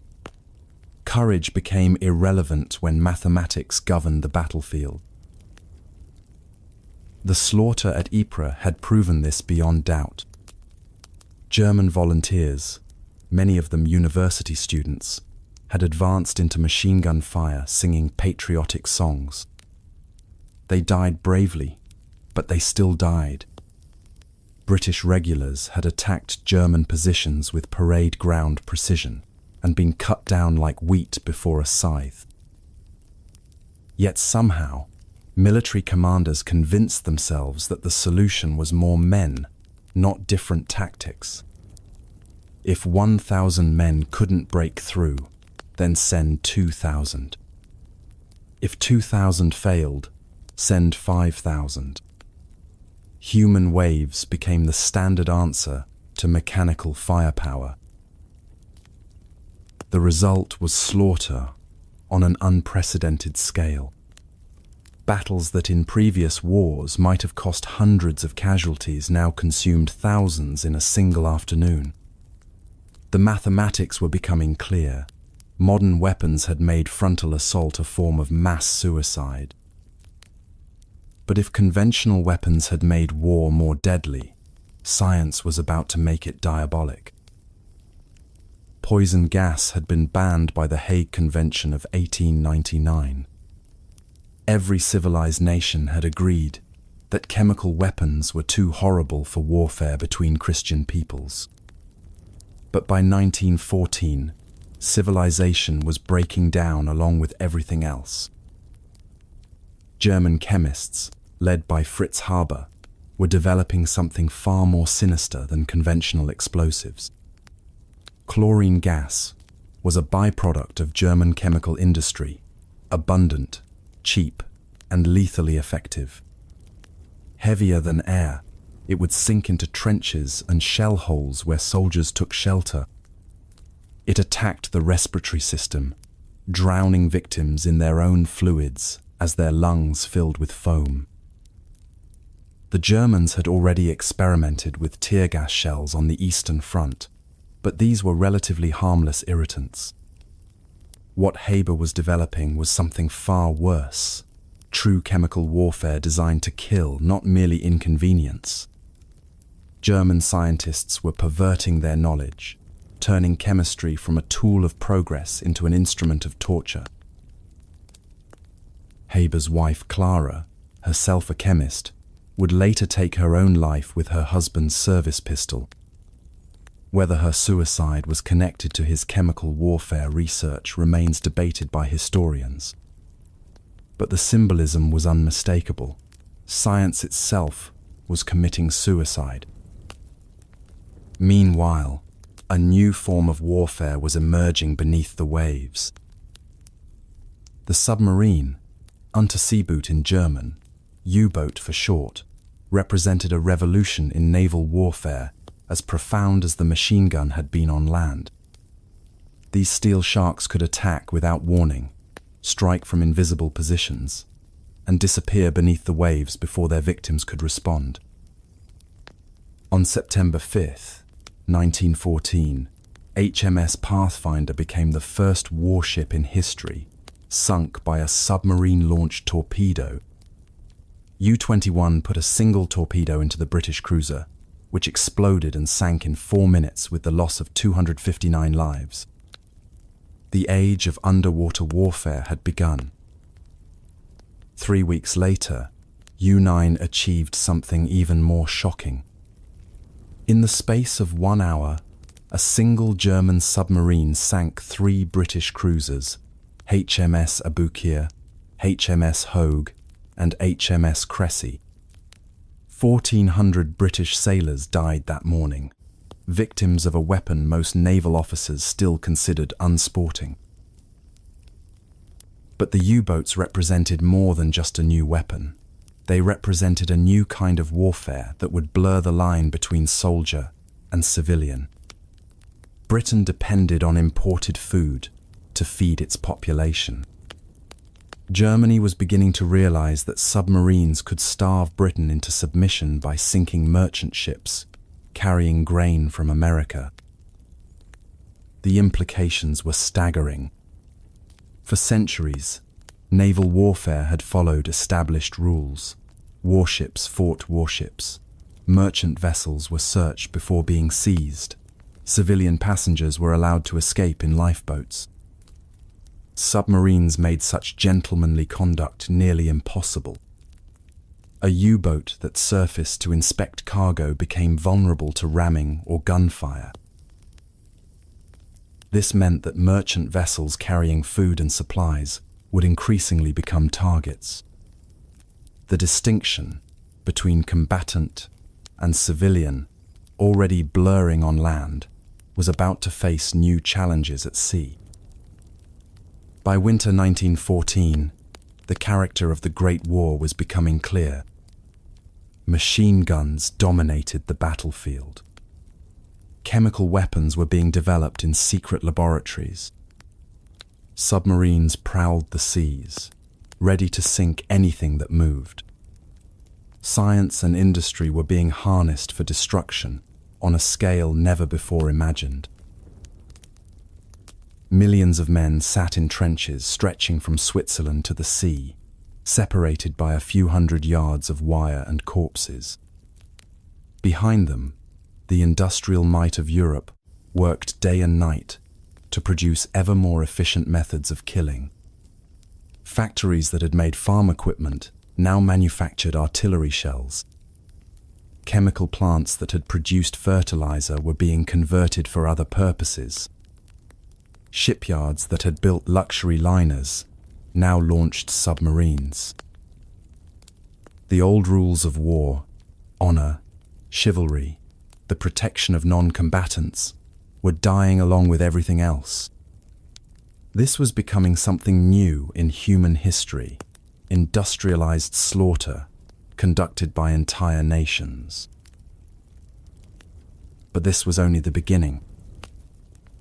Courage became irrelevant when mathematics governed the battlefield. The slaughter at Ypres had proven this beyond doubt. German volunteers, many of them university students, had advanced into machine gun fire singing patriotic songs. They died bravely, but they still died. British regulars had attacked German positions with parade ground precision and been cut down like wheat before a scythe. Yet somehow, military commanders convinced themselves that the solution was more men, not different tactics. If 1,000 men couldn't break through, then send 2,000. If 2,000 failed, send 5,000. Human waves became the standard answer to mechanical firepower. The result was slaughter on an unprecedented scale. Battles that in previous wars might have cost hundreds of casualties now consumed thousands in a single afternoon. The mathematics were becoming clear. Modern weapons had made frontal assault a form of mass suicide. But if conventional weapons had made war more deadly, science was about to make it diabolic. Poison gas had been banned by the Hague Convention of 1899. Every civilized nation had agreed that chemical weapons were too horrible for warfare between Christian peoples. But by 1914, civilization was breaking down along with everything else. German chemists, led by Fritz Haber, were developing something far more sinister than conventional explosives. Chlorine gas was a byproduct of German chemical industry, abundant, cheap, and lethally effective. Heavier than air, it would sink into trenches and shell holes where soldiers took shelter. It attacked the respiratory system, drowning victims in their own fluids as their lungs filled with foam. The Germans had already experimented with tear gas shells on the Eastern Front, but these were relatively harmless irritants. What Haber was developing was something far worse, true chemical warfare designed to kill, not merely inconvenience. German scientists were perverting their knowledge, turning chemistry from a tool of progress into an instrument of torture. Haber's wife Clara, herself a chemist, would later take her own life with her husband's service pistol. Whether her suicide was connected to his chemical warfare research remains debated by historians. But the symbolism was unmistakable. Science itself was committing suicide. Meanwhile, a new form of warfare was emerging beneath the waves. The submarine, Unterseeboot in German, U-boat for short, represented a revolution in naval warfare as profound as the machine gun had been on land. These steel sharks could attack without warning, strike from invisible positions, and disappear beneath the waves before their victims could respond. On September 5th, 1914, HMS Pathfinder became the first warship in history sunk by a submarine-launched torpedo. U-21 put a single torpedo into the British cruiser, which exploded and sank in 4 minutes with the loss of 259 lives. The age of underwater warfare had begun. 3 weeks later, U-9 achieved something even more shocking. In the space of 1 hour, a single German submarine sank 3 British cruisers, HMS Aboukir, HMS Hogue, and HMS Cressy. 1,400 British sailors died that morning, victims of a weapon most naval officers still considered unsporting. But the U-boats represented more than just a new weapon. They represented a new kind of warfare that would blur the line between soldier and civilian. Britain depended on imported food to feed its population. Germany was beginning to realize that submarines could starve Britain into submission by sinking merchant ships carrying grain from America. The implications were staggering. For centuries, naval warfare had followed established rules. Warships fought warships. Merchant vessels were searched before being seized. Civilian passengers were allowed to escape in lifeboats. Submarines made such gentlemanly conduct nearly impossible. A U-boat that surfaced to inspect cargo became vulnerable to ramming or gunfire. This meant that merchant vessels carrying food and supplies would increasingly become targets. The distinction between combatant and civilian, already blurring on land, was about to face new challenges at sea. By winter 1914, the character of the Great War was becoming clear. Machine guns dominated the battlefield. Chemical weapons were being developed in secret laboratories. Submarines prowled the seas, ready to sink anything that moved. Science and industry were being harnessed for destruction on a scale never before imagined. Millions of men sat in trenches stretching from Switzerland to the sea, separated by a few hundred yards of wire and corpses. Behind them, the industrial might of Europe worked day and night to produce ever more efficient methods of killing. Factories that had made farm equipment now manufactured artillery shells. Chemical plants that had produced fertilizer were being converted for other purposes. Shipyards that had built luxury liners now launched submarines. The old rules of war, honor, chivalry, the protection of non-combatants, were dying along with everything else. This was becoming something new in human history, industrialized slaughter conducted by entire nations. But this was only the beginning.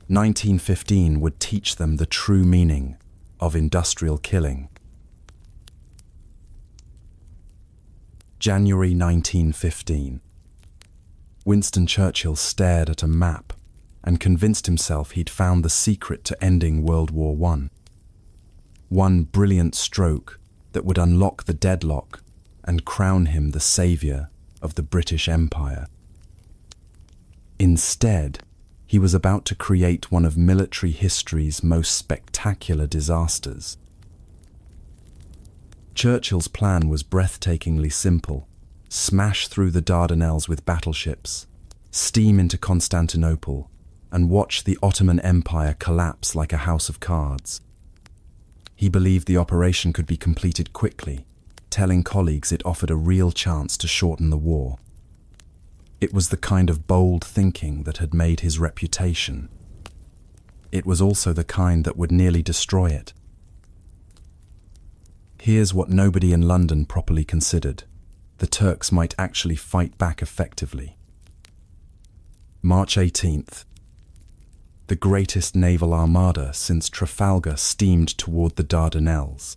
1915 would teach them the true meaning of industrial killing. January 1915. Winston Churchill stared at a map and convinced himself he'd found the secret to ending World War I. One brilliant stroke that would unlock the deadlock and crown him the savior of the British Empire. Instead, he was about to create one of military history's most spectacular disasters. Churchill's plan was breathtakingly simple: smash through the Dardanelles with battleships, steam into Constantinople, and watch the Ottoman Empire collapse like a house of cards. He believed the operation could be completed quickly, telling colleagues it offered a real chance to shorten the war. It was the kind of bold thinking that had made his reputation. It was also the kind that would nearly destroy it. Here's what nobody in London properly considered: the Turks might actually fight back effectively. March 18th. The greatest naval armada since Trafalgar steamed toward the Dardanelles.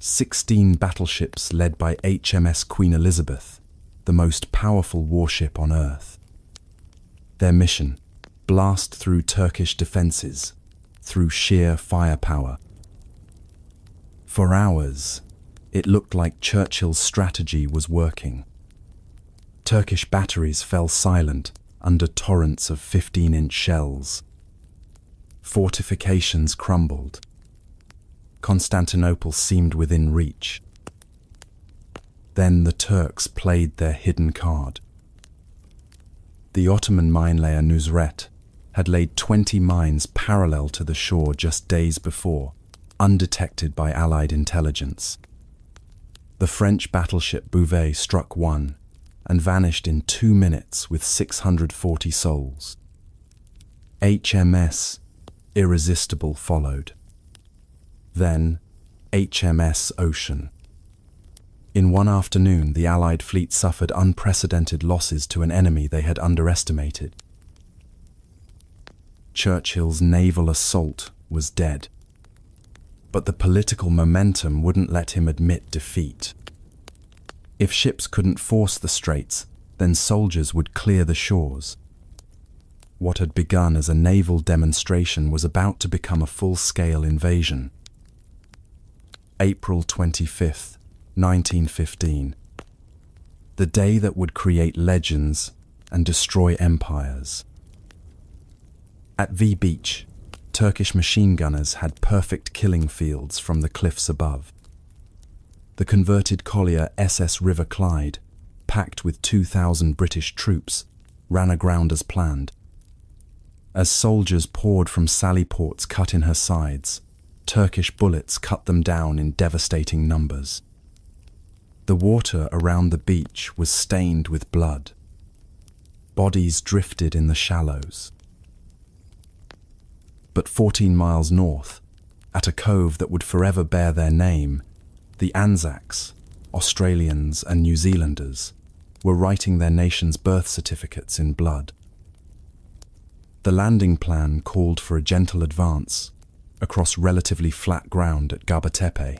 16 battleships led by HMS Queen Elizabeth, the most powerful warship on Earth. Their mission: blast through Turkish defenses, through sheer firepower. For hours, it looked like Churchill's strategy was working. Turkish batteries fell silent under torrents of 15-inch shells. Fortifications crumbled. Constantinople seemed within reach. Then the Turks played their hidden card. The Ottoman mine layer Nusret had laid 20 mines parallel to the shore just days before, undetected by Allied intelligence. The French battleship Bouvet struck one and vanished in 2 minutes with 640 souls. HMS Irresistible followed. Then HMS Ocean. In one afternoon, the Allied fleet suffered unprecedented losses to an enemy they had underestimated. Churchill's naval assault was dead. But the political momentum wouldn't let him admit defeat. If ships couldn't force the straits, then soldiers would clear the shores. What had begun as a naval demonstration was about to become a full-scale invasion. April 25th, 1915. The day that would create legends and destroy empires. At V Beach, Turkish machine gunners had perfect killing fields from the cliffs above. The converted collier SS River Clyde, packed with 2,000 British troops, ran aground as planned. As soldiers poured from sally ports cut in her sides, Turkish bullets cut them down in devastating numbers. The water around the beach was stained with blood. Bodies drifted in the shallows. But 14 miles north, at a cove that would forever bear their name, the Anzacs, Australians and New Zealanders, were writing their nation's birth certificates in blood. The landing plan called for a gentle advance across relatively flat ground at Gabatepe.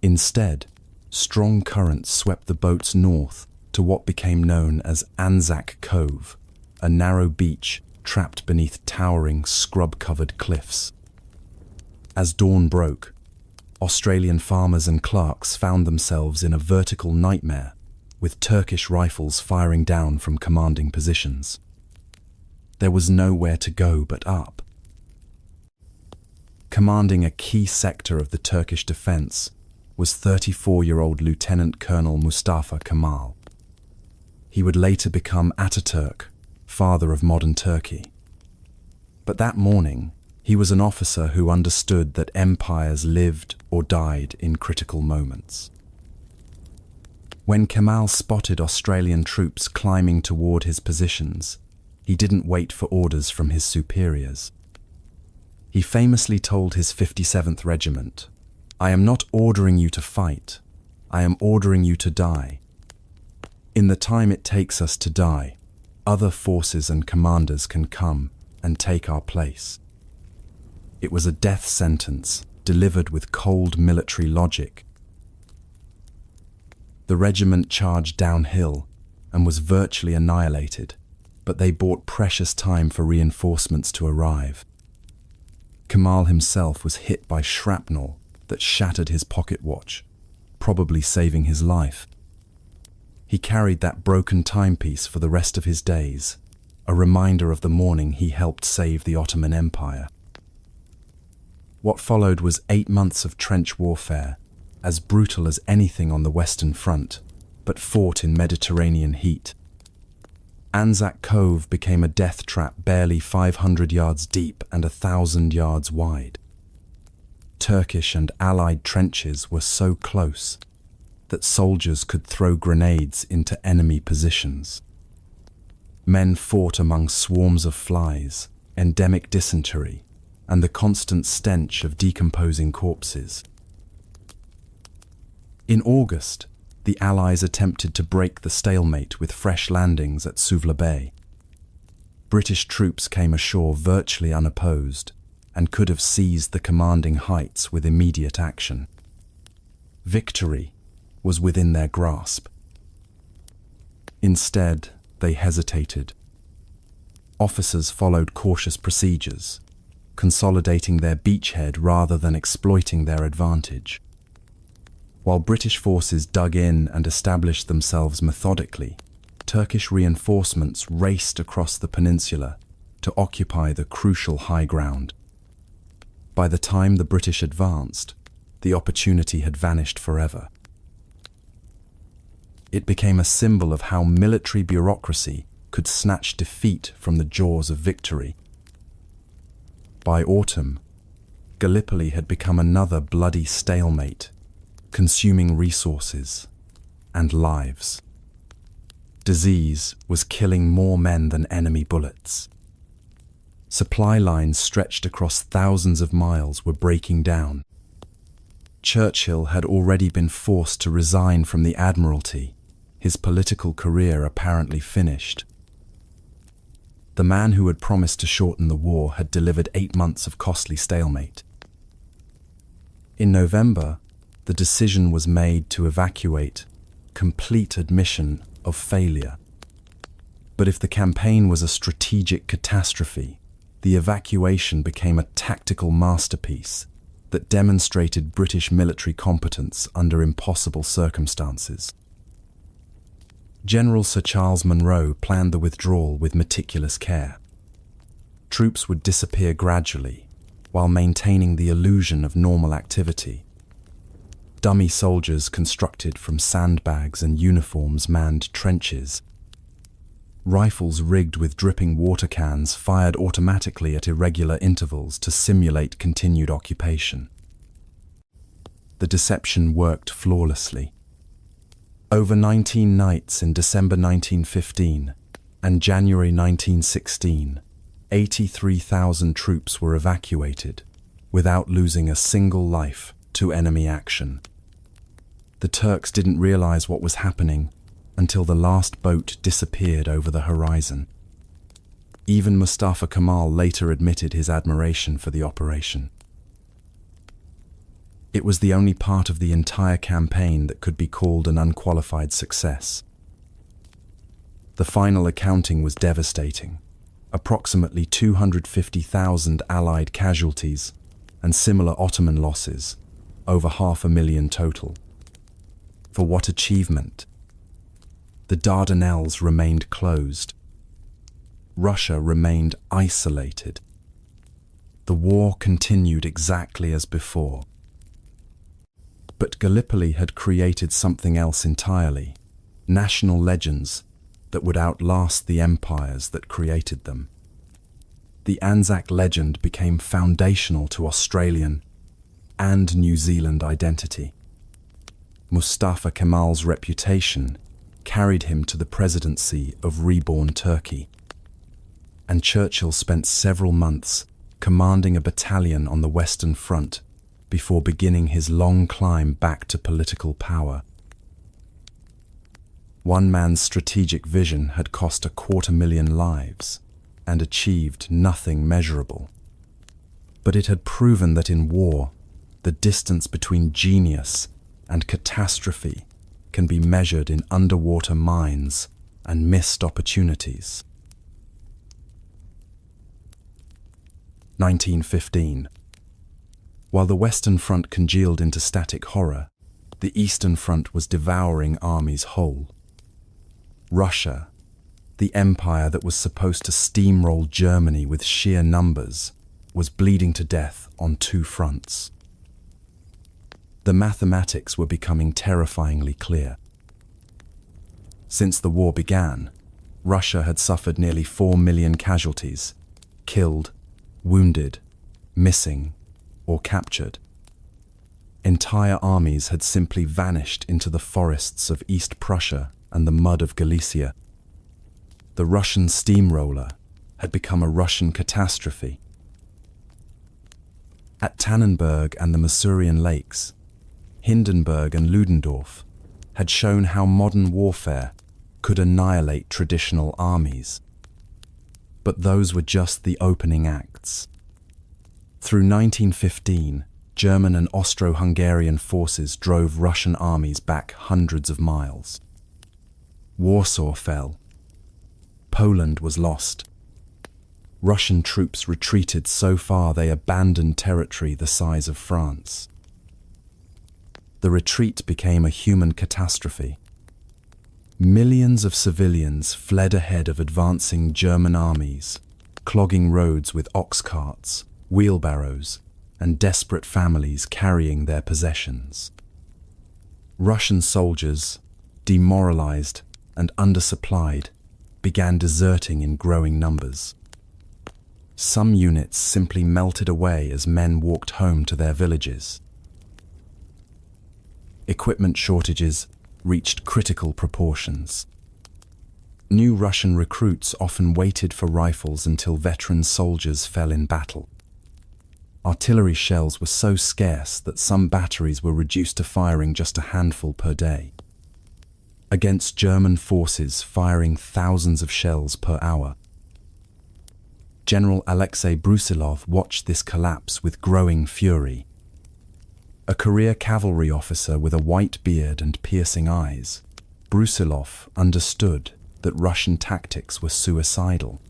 Instead, strong currents swept the boats north to what became known as Anzac Cove, a narrow beach trapped beneath towering, scrub-covered cliffs. As dawn broke, Australian farmers and clerks found themselves in a vertical nightmare, with Turkish rifles firing down from commanding positions. There was nowhere to go but up. Commanding a key sector of the Turkish defense was 34-year-old Lieutenant Colonel Mustafa Kemal. He would later become Ataturk, father of modern Turkey. But that morning, he was an officer who understood that empires lived or died in critical moments. When Kemal spotted Australian troops climbing toward his positions, he didn't wait for orders from his superiors. He famously told his 57th Regiment, "I am not ordering you to fight, I am ordering you to die. In the time it takes us to die, other forces and commanders can come and take our place." It was a death sentence delivered with cold military logic. The regiment charged downhill and was virtually annihilated, but they bought precious time for reinforcements to arrive. Kemal himself was hit by shrapnel that shattered his pocket watch, probably saving his life. He carried that broken timepiece for the rest of his days, a reminder of the morning he helped save the Ottoman Empire. What followed was 8 months of trench warfare, as brutal as anything on the Western Front, but fought in Mediterranean heat. Anzac Cove became a death trap barely 500 yards deep and 1,000 yards wide. Turkish and Allied trenches were so close that soldiers could throw grenades into enemy positions. Men fought among swarms of flies, endemic dysentery, and the constant stench of decomposing corpses. In August, the Allies attempted to break the stalemate with fresh landings at Suvla Bay. British troops came ashore virtually unopposed and could have seized the commanding heights with immediate action. Victory was within their grasp. Instead, they hesitated. Officers followed cautious procedures, consolidating their beachhead rather than exploiting their advantage. While British forces dug in and established themselves methodically, Turkish reinforcements raced across the peninsula to occupy the crucial high ground. By the time the British advanced, the opportunity had vanished forever. It became a symbol of how military bureaucracy could snatch defeat from the jaws of victory. By autumn, Gallipoli had become another bloody stalemate, consuming resources and lives. Disease was killing more men than enemy bullets. Supply lines stretched across thousands of miles were breaking down. Churchill had already been forced to resign from the Admiralty, his political career apparently finished. The man who had promised to shorten the war had delivered 8 months of costly stalemate. In November, the decision was made to evacuate, complete admission of failure. But if the campaign was a strategic catastrophe, the evacuation became a tactical masterpiece that demonstrated British military competence under impossible circumstances. General Sir Charles Munro planned the withdrawal with meticulous care. Troops would disappear gradually, while maintaining the illusion of normal activity. Dummy soldiers constructed from sandbags and uniforms manned trenches. Rifles rigged with dripping water cans fired automatically at irregular intervals to simulate continued occupation. The deception worked flawlessly. Over 19 nights in December 1915 and January 1916, 83,000 troops were evacuated without losing a single life to enemy action. The Turks didn't realize what was happening until the last boat disappeared over the horizon. Even Mustafa Kemal later admitted his admiration for the operation. It was the only part of the entire campaign that could be called an unqualified success. The final accounting was devastating. Approximately 250,000 Allied casualties and similar Ottoman losses, over 500,000 total. For what achievement? The Dardanelles remained closed. Russia remained isolated. The war continued exactly as before. But Gallipoli had created something else entirely, national legends that would outlast the empires that created them. The Anzac legend became foundational to Australian and New Zealand identity. Mustafa Kemal's reputation carried him to the presidency of reborn Turkey. And Churchill spent several months commanding a battalion on the Western Front before beginning his long climb back to political power. One man's strategic vision had cost 250,000 lives and achieved nothing measurable. But it had proven that in war, the distance between genius and catastrophe can be measured in underwater mines and missed opportunities. 1915. While the Western Front congealed into static horror, the Eastern Front was devouring armies whole. Russia, the empire that was supposed to steamroll Germany with sheer numbers, was bleeding to death on 2 fronts. The mathematics were becoming terrifyingly clear. Since the war began, Russia had suffered nearly 4 million casualties, killed, wounded, missing, or captured. Entire armies had simply vanished into the forests of East Prussia and the mud of Galicia. The Russian steamroller had become a Russian catastrophe. At Tannenberg and the Masurian Lakes, Hindenburg and Ludendorff had shown how modern warfare could annihilate traditional armies. But those were just the opening acts. Through 1915, German and Austro-Hungarian forces drove Russian armies back hundreds of miles. Warsaw fell. Poland was lost. Russian troops retreated so far they abandoned territory the size of France. The retreat became a human catastrophe. Millions of civilians fled ahead of advancing German armies, clogging roads with ox carts, wheelbarrows, and desperate families carrying their possessions. Russian soldiers, demoralized and undersupplied, began deserting in growing numbers. Some units simply melted away as men walked home to their villages. Equipment shortages reached critical proportions. New Russian recruits often waited for rifles until veteran soldiers fell in battle. Artillery shells were so scarce that some batteries were reduced to firing just a handful per day. Against German forces firing thousands of shells per hour. General Alexei Brusilov watched this collapse with growing fury. A career cavalry officer with a white beard and piercing eyes, Brusilov understood that Russian tactics were suicidal.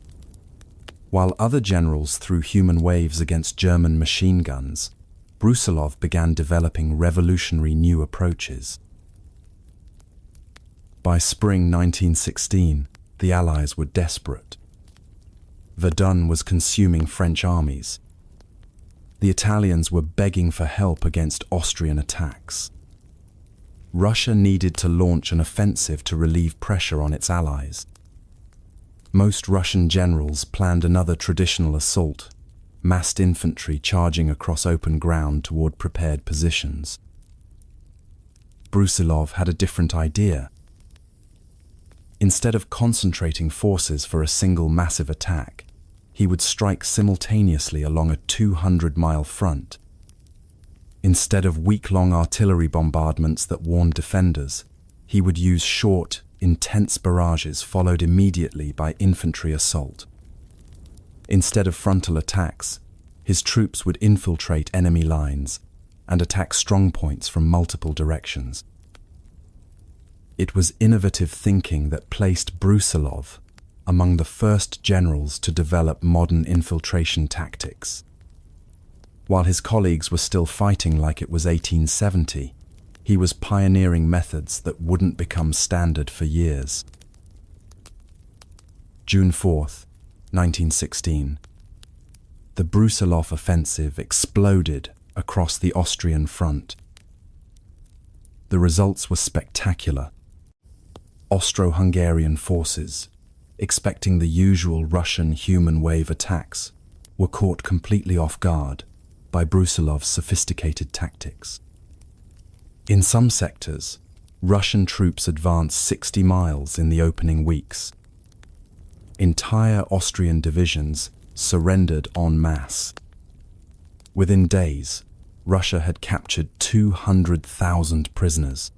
While other generals threw human waves against German machine guns, Brusilov began developing revolutionary new approaches. By spring 1916, the Allies were desperate. Verdun was consuming French armies. The Italians were begging for help against Austrian attacks. Russia needed to launch an offensive to relieve pressure on its allies. Most Russian generals planned another traditional assault, massed infantry charging across open ground toward prepared positions. Brusilov had a different idea. Instead of concentrating forces for a single massive attack, he would strike simultaneously along a 200-mile front. Instead of week-long artillery bombardments that warned defenders, he would use short, intense barrages followed immediately by infantry assault. Instead of frontal attacks, his troops would infiltrate enemy lines and attack strongpoints from multiple directions. It was innovative thinking that placed Brusilov among the first generals to develop modern infiltration tactics. While his colleagues were still fighting like it was 1870, he was pioneering methods that wouldn't become standard for years. June 4th, 1916. The Brusilov offensive exploded across the Austrian front. The results were spectacular. Austro-Hungarian forces, expecting the usual Russian human wave attacks, were caught completely off guard by Brusilov's sophisticated tactics. In some sectors, Russian troops advanced 60 miles in the opening weeks. Entire Austrian divisions surrendered en masse. Within days, Russia had captured 200,000 prisoners.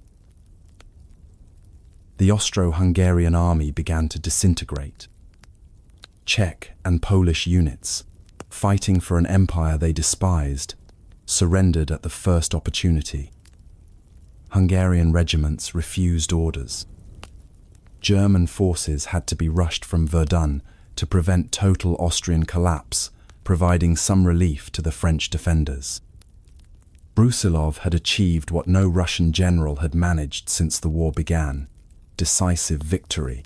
The Austro-Hungarian army began to disintegrate. Czech and Polish units, fighting for an empire they despised, surrendered at the first opportunity. Hungarian regiments refused orders. German forces had to be rushed from Verdun to prevent total Austrian collapse, providing some relief to the French defenders. Brusilov had achieved what no Russian general had managed since the war began: decisive victory.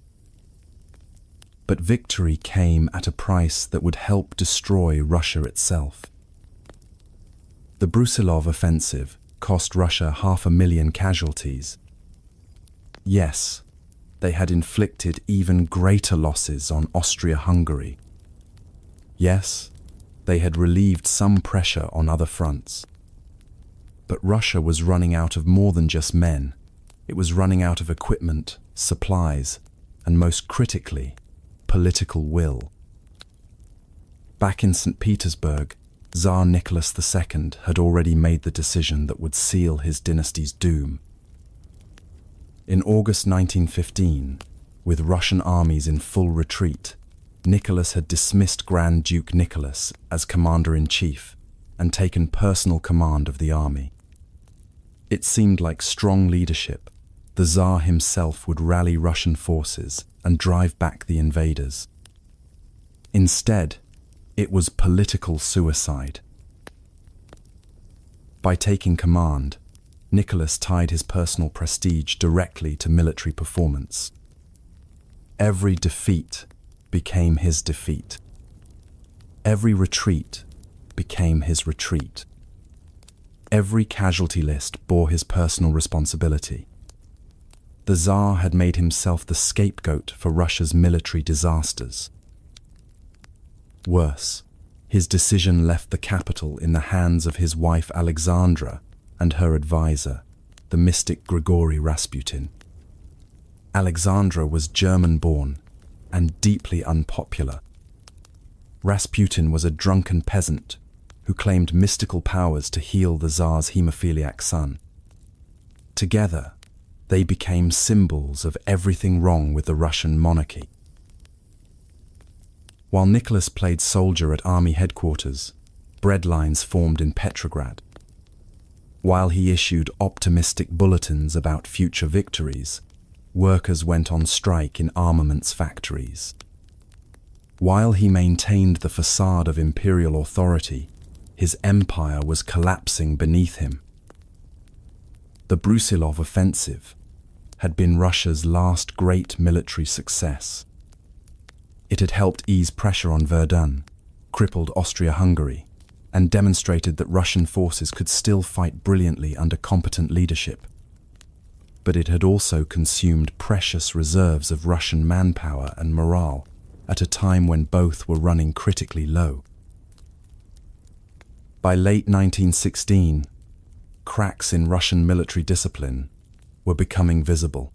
But victory came at a price that would help destroy Russia itself. The Brusilov offensive cost Russia 500,000 casualties. Yes, they had inflicted even greater losses on Austria-Hungary. Yes, they had relieved some pressure on other fronts. But Russia was running out of more than just men. It was running out of equipment, supplies, and most critically, political will. Back in St. Petersburg, Tsar Nicholas II had already made the decision that would seal his dynasty's doom. In August 1915, with Russian armies in full retreat, Nicholas had dismissed Grand Duke Nicholas as commander-in-chief and taken personal command of the army. It seemed like strong leadership. The Tsar himself would rally Russian forces and drive back the invaders. Instead, it was political suicide. By taking command, Nicholas tied his personal prestige directly to military performance. Every defeat became his defeat. Every retreat became his retreat. Every casualty list bore his personal responsibility. The Tsar had made himself the scapegoat for Russia's military disasters. Worse, his decision left the capital in the hands of his wife Alexandra and her advisor, the mystic Grigory Rasputin. Alexandra was German-born and deeply unpopular. Rasputin was a drunken peasant who claimed mystical powers to heal the Tsar's hemophiliac son. Together, they became symbols of everything wrong with the Russian monarchy. While Nicholas played soldier at army headquarters, bread lines formed in Petrograd. While he issued optimistic bulletins about future victories, workers went on strike in armaments factories. While he maintained the facade of imperial authority, his empire was collapsing beneath him. The Brusilov offensive had been Russia's last great military success. It had helped ease pressure on Verdun, crippled Austria-Hungary, and demonstrated that Russian forces could still fight brilliantly under competent leadership. But it had also consumed precious reserves of Russian manpower and morale at a time when both were running critically low. By late 1916, cracks in Russian military discipline were becoming visible.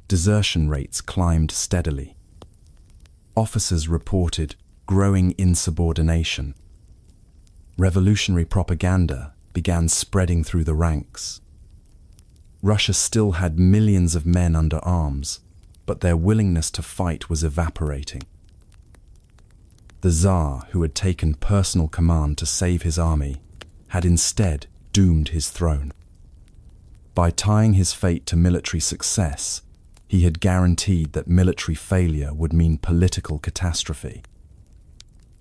Desertion rates climbed steadily. Officers reported growing insubordination. Revolutionary propaganda began spreading through the ranks. Russia still had millions of men under arms, but their willingness to fight was evaporating. The Tsar, who had taken personal command to save his army, had instead doomed his throne. By tying his fate to military success, he had guaranteed that military failure would mean political catastrophe.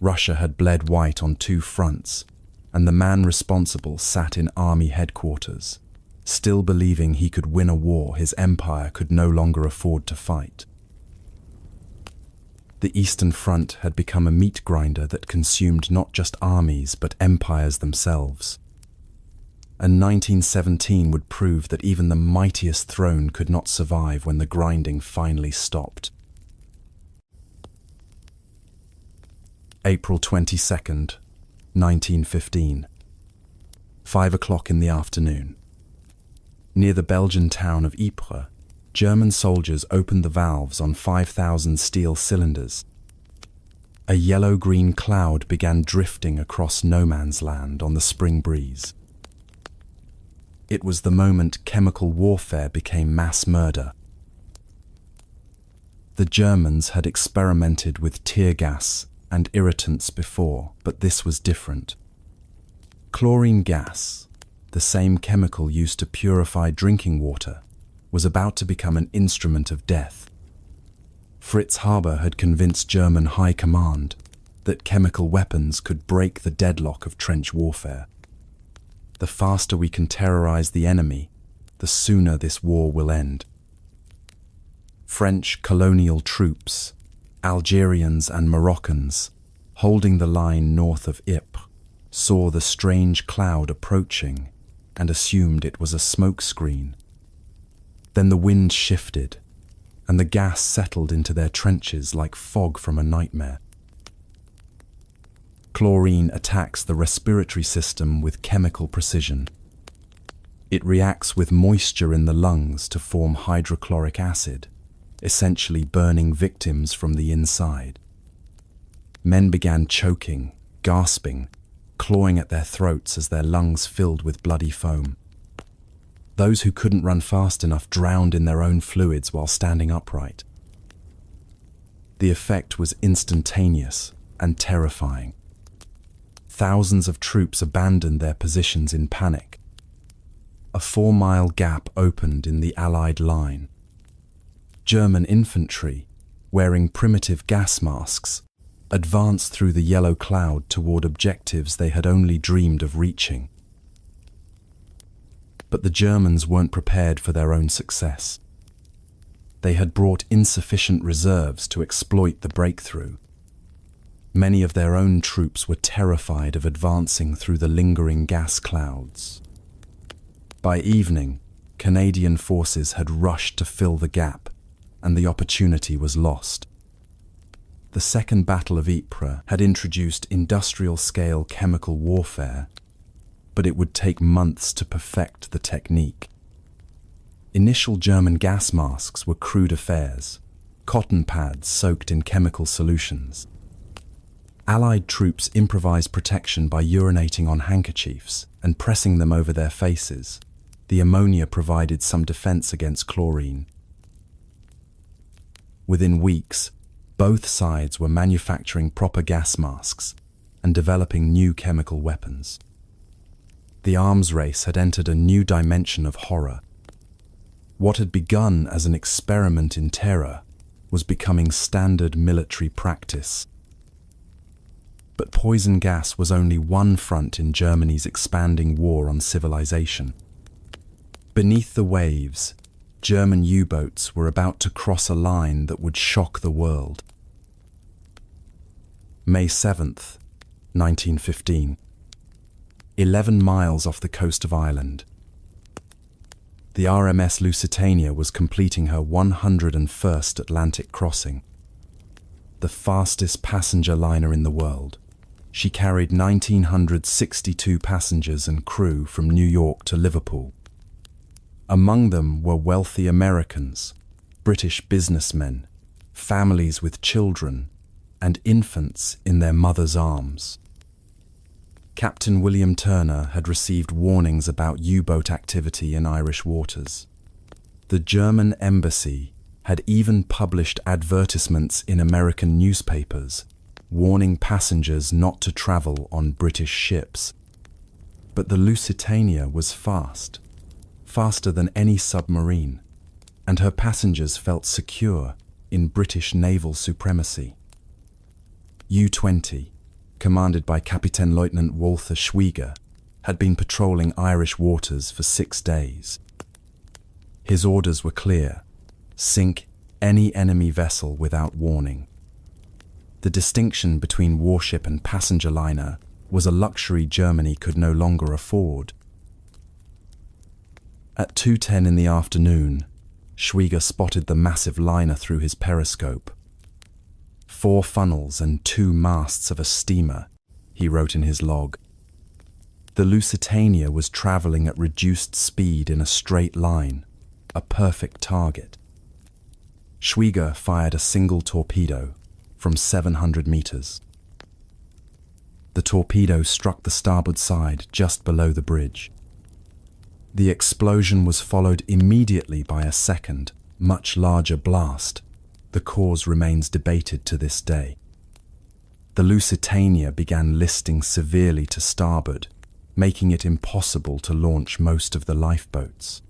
Russia had bled white on two fronts, and the man responsible sat in army headquarters, still believing he could win a war his empire could no longer afford to fight. The Eastern Front had become a meat grinder that consumed not just armies but empires themselves. And 1917 would prove that even the mightiest throne could not survive when the grinding finally stopped. April 22nd, 1915. 5 o'clock in the afternoon. Near the Belgian town of Ypres, German soldiers opened the valves on 5,000 steel cylinders. A yellow-green cloud began drifting across no man's land on the spring breeze. It was the moment chemical warfare became mass murder. The Germans had experimented with tear gas and irritants before, but this was different. Chlorine gas, the same chemical used to purify drinking water, was about to become an instrument of death. Fritz Haber had convinced German high command that chemical weapons could break the deadlock of trench warfare. The faster we can terrorize the enemy, the sooner this war will end. French colonial troops, Algerians and Moroccans, holding the line north of Ypres, saw the strange cloud approaching and assumed it was a smoke screen. Then the wind shifted, and the gas settled into their trenches like fog from a nightmare. Chlorine attacks the respiratory system with chemical precision. It reacts with moisture in the lungs to form hydrochloric acid, essentially burning victims from the inside. Men began choking, gasping, clawing at their throats as their lungs filled with bloody foam. Those who couldn't run fast enough drowned in their own fluids while standing upright. The effect was instantaneous and terrifying. Thousands of troops abandoned their positions in panic. A 4-mile gap opened in the Allied line. German infantry, wearing primitive gas masks, advanced through the yellow cloud toward objectives they had only dreamed of reaching. But the Germans weren't prepared for their own success. They had brought insufficient reserves to exploit the breakthrough. Many of their own troops were terrified of advancing through the lingering gas clouds. By evening, Canadian forces had rushed to fill the gap, and the opportunity was lost. The Second Battle of Ypres had introduced industrial-scale chemical warfare, but it would take months to perfect the technique. Initial German gas masks were crude affairs, cotton pads soaked in chemical solutions. Allied troops improvised protection by urinating on handkerchiefs and pressing them over their faces. The ammonia provided some defense against chlorine. Within weeks, both sides were manufacturing proper gas masks and developing new chemical weapons. The arms race had entered a new dimension of horror. What had begun as an experiment in terror was becoming standard military practice. But poison gas was only one front in Germany's expanding war on civilization. Beneath the waves, German U-boats were about to cross a line that would shock the world. May 7th, 1915. 11 miles off the coast of Ireland. The RMS Lusitania was completing her 101st Atlantic crossing. The fastest passenger liner in the world, she carried 1,962 passengers and crew from New York to Liverpool. Among them were wealthy Americans, British businessmen, families with children, and infants in their mothers' arms. Captain William Turner had received warnings about U-boat activity in Irish waters. The German embassy had even published advertisements in American newspapers, warning passengers not to travel on British ships. But the Lusitania was fast, faster than any submarine, and her passengers felt secure in British naval supremacy. U-20, commanded by Captain Lieutenant Walter Schwieger, had been patrolling Irish waters for 6 days. His orders were clear: sink any enemy vessel without warning. The distinction between warship and passenger liner was a luxury Germany could no longer afford. At 2:10 in the afternoon, Schwieger spotted the massive liner through his periscope. 4 funnels and 2 masts of a steamer, he wrote in his log. The Lusitania was traveling at reduced speed in a straight line, a perfect target. Schwieger fired a single torpedo from 700 meters. The torpedo struck the starboard side just below the bridge. The explosion was followed immediately by a second, much larger blast. The cause remains debated to this day. The Lusitania began listing severely to starboard, making it impossible to launch most of the lifeboats.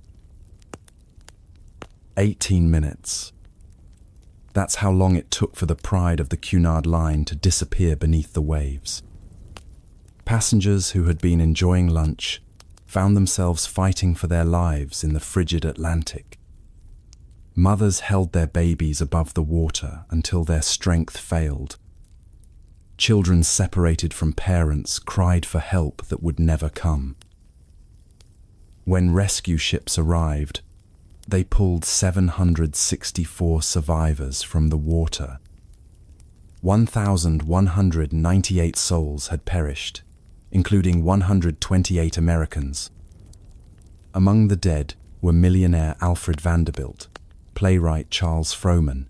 18 minutes. That's how long it took for the pride of the Cunard Line to disappear beneath the waves. Passengers who had been enjoying lunch found themselves fighting for their lives in the frigid Atlantic. Mothers held their babies above the water until their strength failed. Children separated from parents cried for help that would never come. When rescue ships arrived, they pulled 764 survivors from the water. 1,198 souls had perished, including 128 Americans. Among the dead were millionaire Alfred Vanderbilt, playwright Charles Frohman,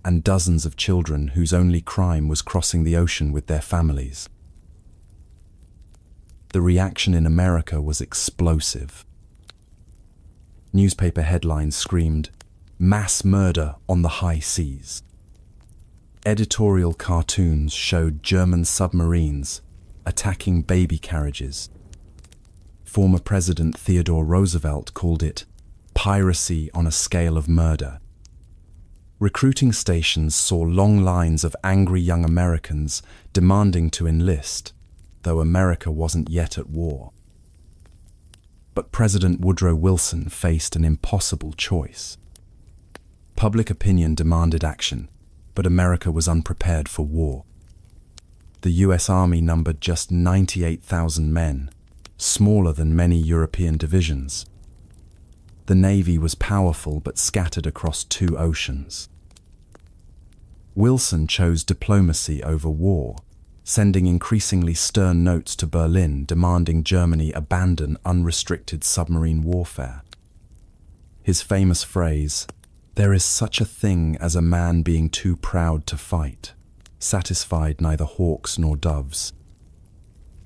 and dozens of children whose only crime was crossing the ocean with their families. The reaction in America was explosive. Newspaper headlines screamed, "Mass murder on the high seas." Editorial cartoons showed German submarines attacking baby carriages. Former President Theodore Roosevelt called it piracy on a scale of murder. Recruiting stations saw long lines of angry young Americans demanding to enlist, though America wasn't yet at war. But President Woodrow Wilson faced an impossible choice. Public opinion demanded action, but America was unprepared for war. The US Army numbered just 98,000 men, smaller than many European divisions. The Navy was powerful but scattered across 2 oceans. Wilson chose diplomacy over war, sending increasingly stern notes to Berlin demanding Germany abandon unrestricted submarine warfare. His famous phrase, "There is such a thing as a man being too proud to fight," satisfied neither hawks nor doves.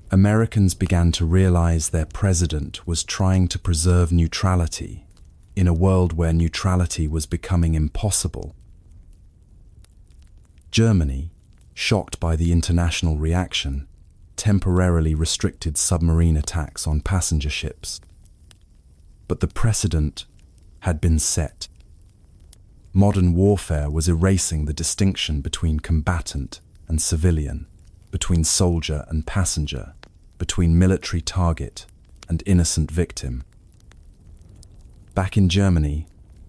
Americans began to realize their president was trying to preserve neutrality in a world where neutrality was becoming impossible. Germany, shocked by the international reaction, temporarily restricted submarine attacks on passenger ships. But the precedent had been set. Modern warfare was erasing the distinction between combatant and civilian, between soldier and passenger, between military target and innocent victim. Back in Germany,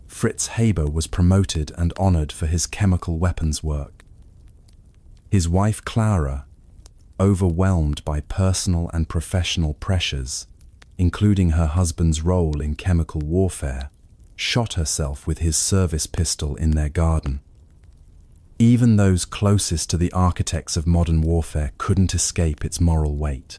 Fritz Haber was promoted and honored for his chemical weapons work. His wife Clara, overwhelmed by personal and professional pressures, including her husband's role in chemical warfare, shot herself with his service pistol in their garden. Even those closest to the architects of modern warfare couldn't escape its moral weight.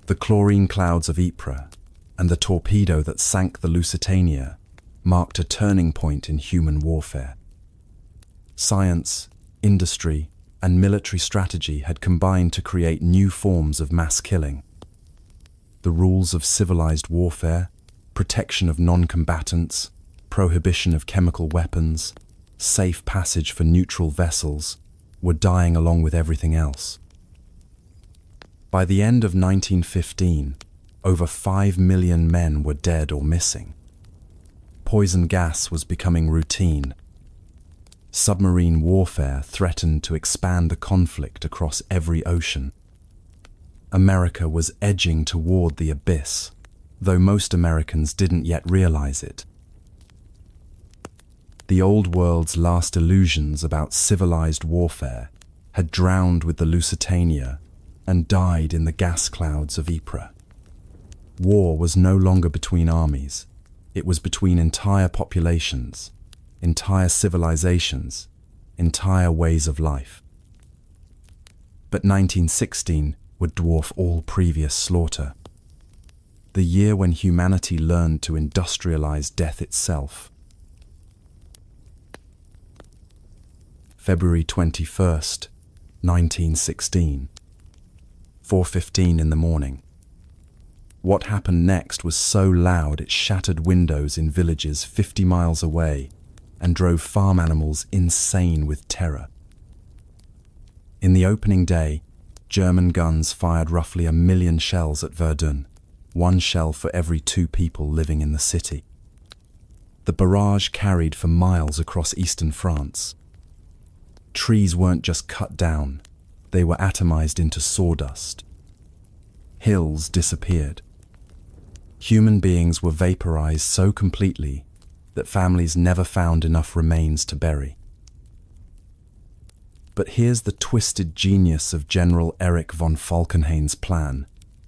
The chlorine clouds of Ypres and the torpedo that sank the Lusitania marked a turning point in human warfare. Science, industry, and military strategy had combined to create new forms of mass killing. The rules of civilized warfare, protection of non-combatants, prohibition of chemical weapons, safe passage for neutral vessels, were dying along with everything else. By the end of 1915, over 5 million men were dead or missing. Poison gas was becoming routine. Submarine warfare threatened to expand the conflict across every ocean. America was edging toward the abyss, though most Americans didn't yet realize it. The old world's last illusions about civilized warfare had drowned with the Lusitania and died in the gas clouds of Ypres. War was no longer between armies. It was between entire populations, entire civilizations, entire ways of life. But 1916 would dwarf all previous slaughter. The year when humanity learned to industrialize death itself. February 21st, 1916, 4:15 in the morning. What happened next was so loud it shattered windows in villages 50 miles away and drove farm animals insane with terror. In the opening day, German guns fired roughly 1 million shells at Verdun, 1 shell for every 2 people living in the city. The barrage carried for miles across eastern France. Trees weren't just cut down, they were atomized into sawdust. Hills disappeared. Human beings were vaporized so completely that families never found enough remains to bury. But here's the twisted genius of General Erich von Falkenhayn's plan.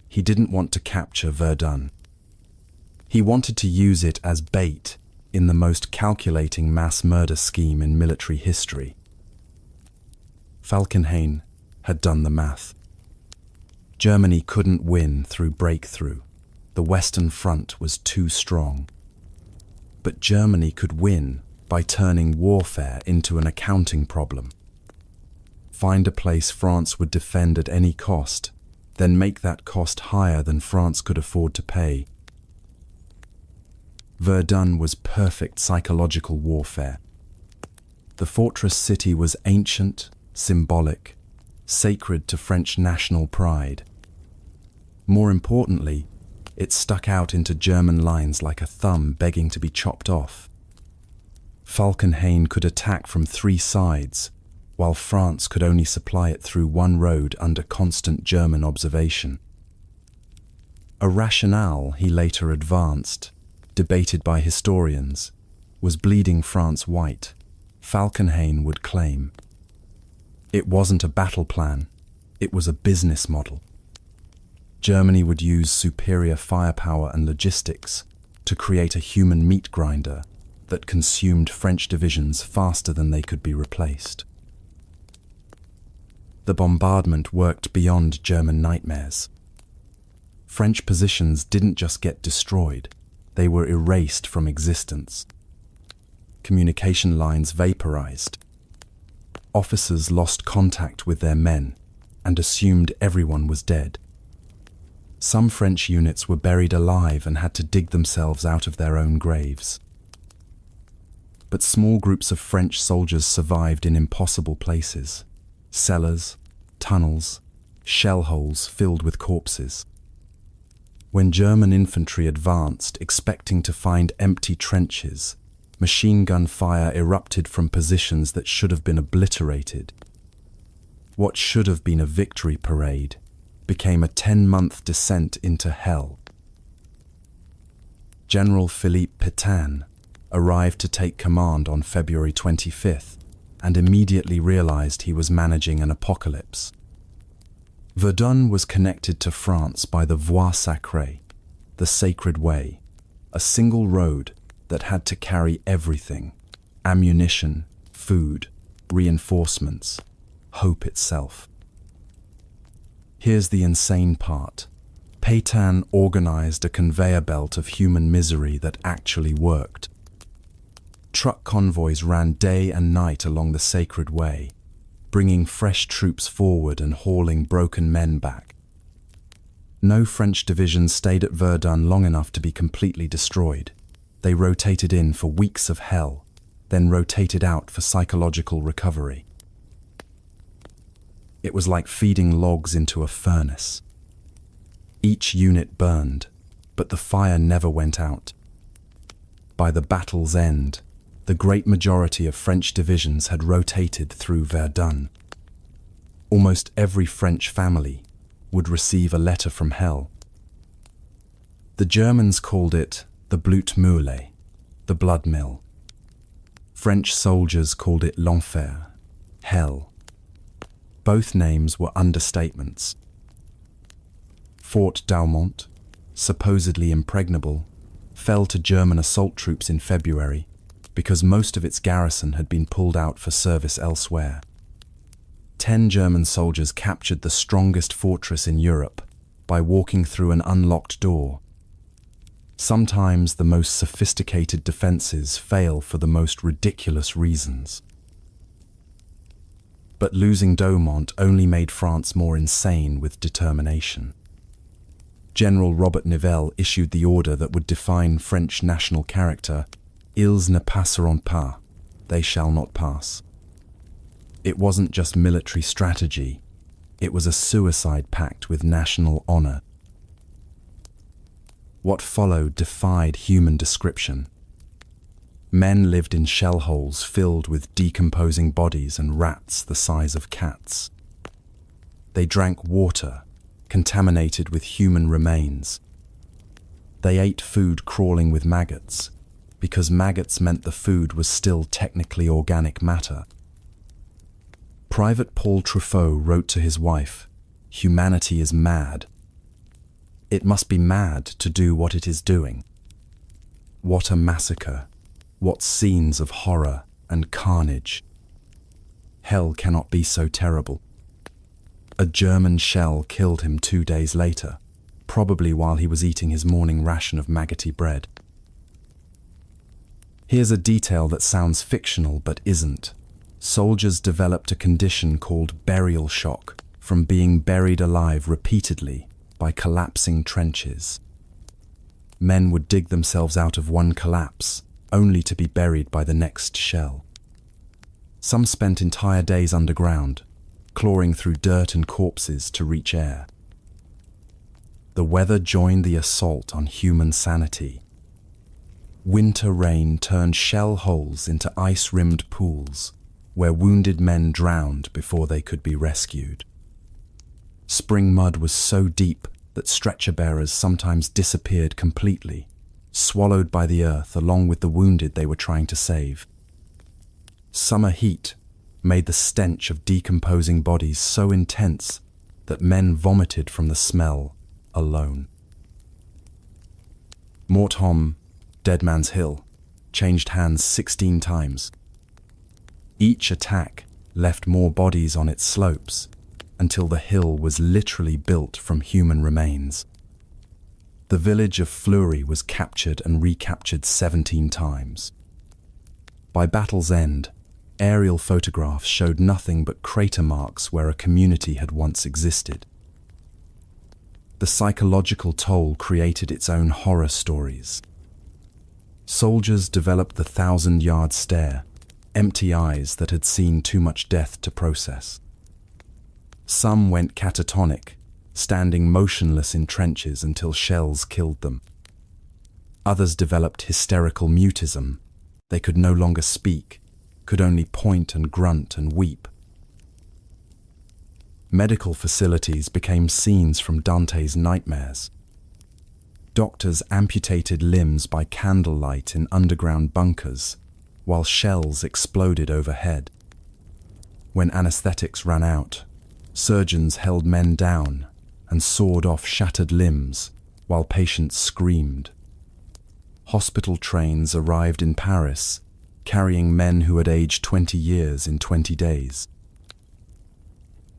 he didn't want to capture Verdun. He wanted to use it as bait in the most calculating mass murder scheme in military history. Falkenhayn had done the math. Germany couldn't win through breakthrough. The Western Front was too strong. But Germany could win by turning warfare into an accounting problem. Find a place France would defend at any cost, then make that cost higher than France could afford to pay. Verdun was perfect psychological warfare. The fortress city was ancient, symbolic, sacred to French national pride. More importantly, it stuck out into German lines like a thumb begging to be chopped off. Falkenhayn could attack from 3 sides, while France could only supply it through one road under constant German observation. A rationale he later advanced, debated by historians, was bleeding France white, Falkenhayn would claim. It wasn't a battle plan, it was a business model. Germany would use superior firepower and logistics to create a human meat grinder that consumed French divisions faster than they could be replaced. The bombardment worked beyond German nightmares. French positions didn't just get destroyed, they were erased from existence. Communication lines vaporized. Officers lost contact with their men and assumed everyone was dead. Some French units were buried alive and had to dig themselves out of their own graves. But small groups of French soldiers survived in impossible places: cellars, tunnels, shell holes filled with corpses. When German infantry advanced, expecting to find empty trenches, machine gun fire erupted from positions that should have been obliterated. What should have been a victory parade became a 10-month descent into hell. General Philippe Pétain arrived to take command on February 25th and immediately realized he was managing an apocalypse. Verdun was connected to France by the Voie Sacrée, the Sacred Way, a single road that had to carry everything: ammunition, food, reinforcements, hope itself. Here's the insane part. Pétain organized a conveyor belt of human misery that actually worked. Truck convoys ran day and night along the Sacred Way, bringing fresh troops forward and hauling broken men back. No French division stayed at Verdun long enough to be completely destroyed. They rotated in for weeks of hell, then rotated out for psychological recovery. It was like feeding logs into a furnace. Each unit burned, but the fire never went out. By the battle's end, the great majority of French divisions had rotated through Verdun. Almost every French family would receive a letter from hell. The Germans called it the Blutmühle, the blood mill. French soldiers called it l'enfer, hell. Both names were understatements. Fort Douaumont, supposedly impregnable, fell to German assault troops in February because most of its garrison had been pulled out for service elsewhere. 10 German soldiers captured the strongest fortress in Europe by walking through an unlocked door. Sometimes the most sophisticated defenses fail for the most ridiculous reasons. But losing Douaumont only made France more insane with determination. General Robert Nivelle issued the order that would define French national character: Ils ne passeront pas, they shall not pass. It wasn't just military strategy, it was a suicide pact with national honor. What followed defied human description. Men lived in shell holes filled with decomposing bodies and rats the size of cats. They drank water contaminated with human remains. They ate food crawling with maggots, because maggots meant the food was still technically organic matter. Private Paul Truffaut wrote to his wife, "Humanity is mad." It must be mad to do what it is doing. What a massacre! What scenes of horror and carnage! Hell cannot be so terrible. A German shell killed him 2 days later, probably while he was eating his morning ration of maggoty bread. Here's a detail that sounds fictional but isn't. Soldiers developed a condition called burial shock from being buried alive repeatedly by collapsing trenches. Men would dig themselves out of one collapse, only to be buried by the next shell. Some spent entire days underground, clawing through dirt and corpses to reach air. The weather joined the assault on human sanity. Winter rain turned shell holes into ice-rimmed pools, where wounded men drowned before they could be rescued. Spring mud was so deep that stretcher-bearers sometimes disappeared completely, swallowed by the earth along with the wounded they were trying to save. Summer heat made the stench of decomposing bodies so intense that men vomited from the smell alone. Mort Homme, Dead Man's Hill, changed hands 16 times. Each attack left more bodies on its slopes until the hill was literally built from human remains. The village of Fleury was captured and recaptured 17 times. By battle's end, aerial photographs showed nothing but crater marks where a community had once existed. The psychological toll created its own horror stories. Soldiers developed the 1,000-yard stare, empty eyes that had seen too much death to process. Some went catatonic, standing motionless in trenches until shells killed them. Others developed hysterical mutism. They could no longer speak, could only point and grunt and weep. Medical facilities became scenes from Dante's nightmares. Doctors amputated limbs by candlelight in underground bunkers, while shells exploded overhead. When anesthetics ran out, surgeons held men down and sawed off shattered limbs while patients screamed. Hospital trains arrived in Paris, carrying men who had aged 20 years in 20 days.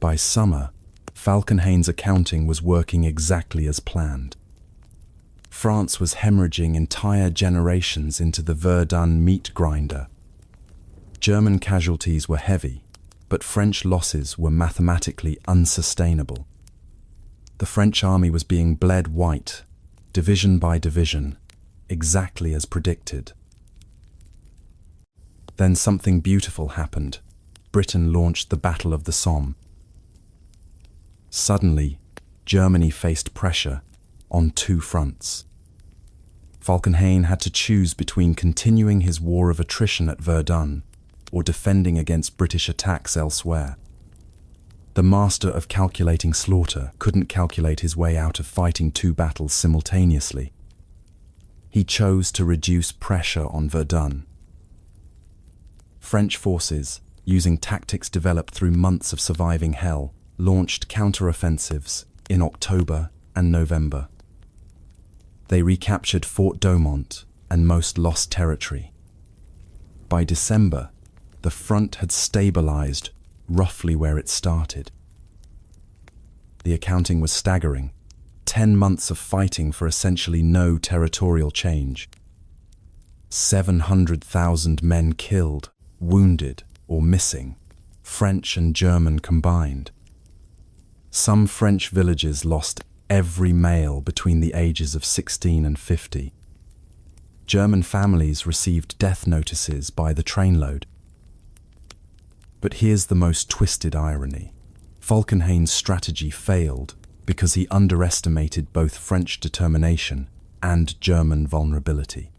By summer, Falkenhayn's accounting was working exactly as planned. France was hemorrhaging entire generations into the Verdun meat grinder. German casualties were heavy, but French losses were mathematically unsustainable. The French army was being bled white, division by division, exactly as predicted. Then something beautiful happened. Britain launched the Battle of the Somme. Suddenly, Germany faced pressure on 2 fronts. Falkenhayn had to choose between continuing his war of attrition at Verdun or defending against British attacks elsewhere. The master of calculating slaughter couldn't calculate his way out of fighting 2 battles simultaneously. He chose to reduce pressure on Verdun. French forces, using tactics developed through months of surviving hell, launched counter-offensives in October and November. They recaptured Fort Douaumont and most lost territory. By December, the front had stabilized roughly where it started. The accounting was staggering. 10 months of fighting for essentially no territorial change. 700,000 men killed, wounded, or missing, French and German combined. Some French villages lost every male between the ages of 16 and 50. German families received death notices by the trainload. But here's the most twisted irony. Falkenhayn's strategy failed because he underestimated both French determination and German vulnerability.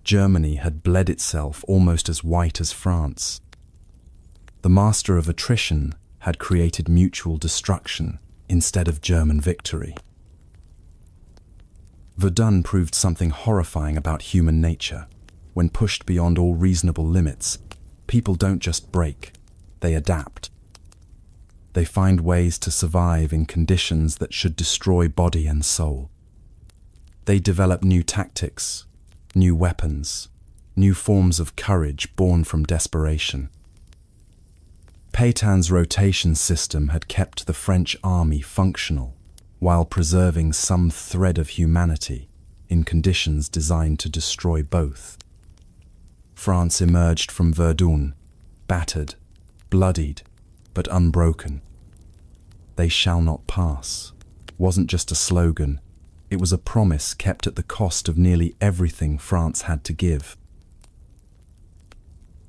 Germany had bled itself almost as white as France. The master of attrition had created mutual destruction instead of German victory. Verdun proved something horrifying about human nature. When pushed beyond all reasonable limits, people don't just break, they adapt. They find ways to survive in conditions that should destroy body and soul. They develop new tactics, new weapons, new forms of courage born from desperation. Pétain's rotation system had kept the French army functional while preserving some thread of humanity in conditions designed to destroy both. France emerged from Verdun, battered, bloodied, but unbroken. "They shall not pass" wasn't just a slogan, it was a promise kept at the cost of nearly everything France had to give.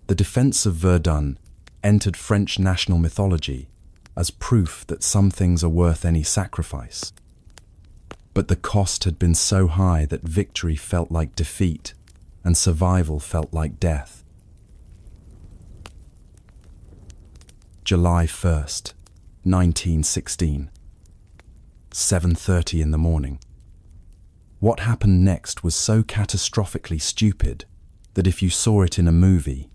The defense of Verdun entered French national mythology as proof that some things are worth any sacrifice. But the cost had been so high that victory felt like defeat and survival felt like death. July 1st, 1916. 7:30 in the morning. What happened next was so catastrophically stupid that if you saw it in a movie,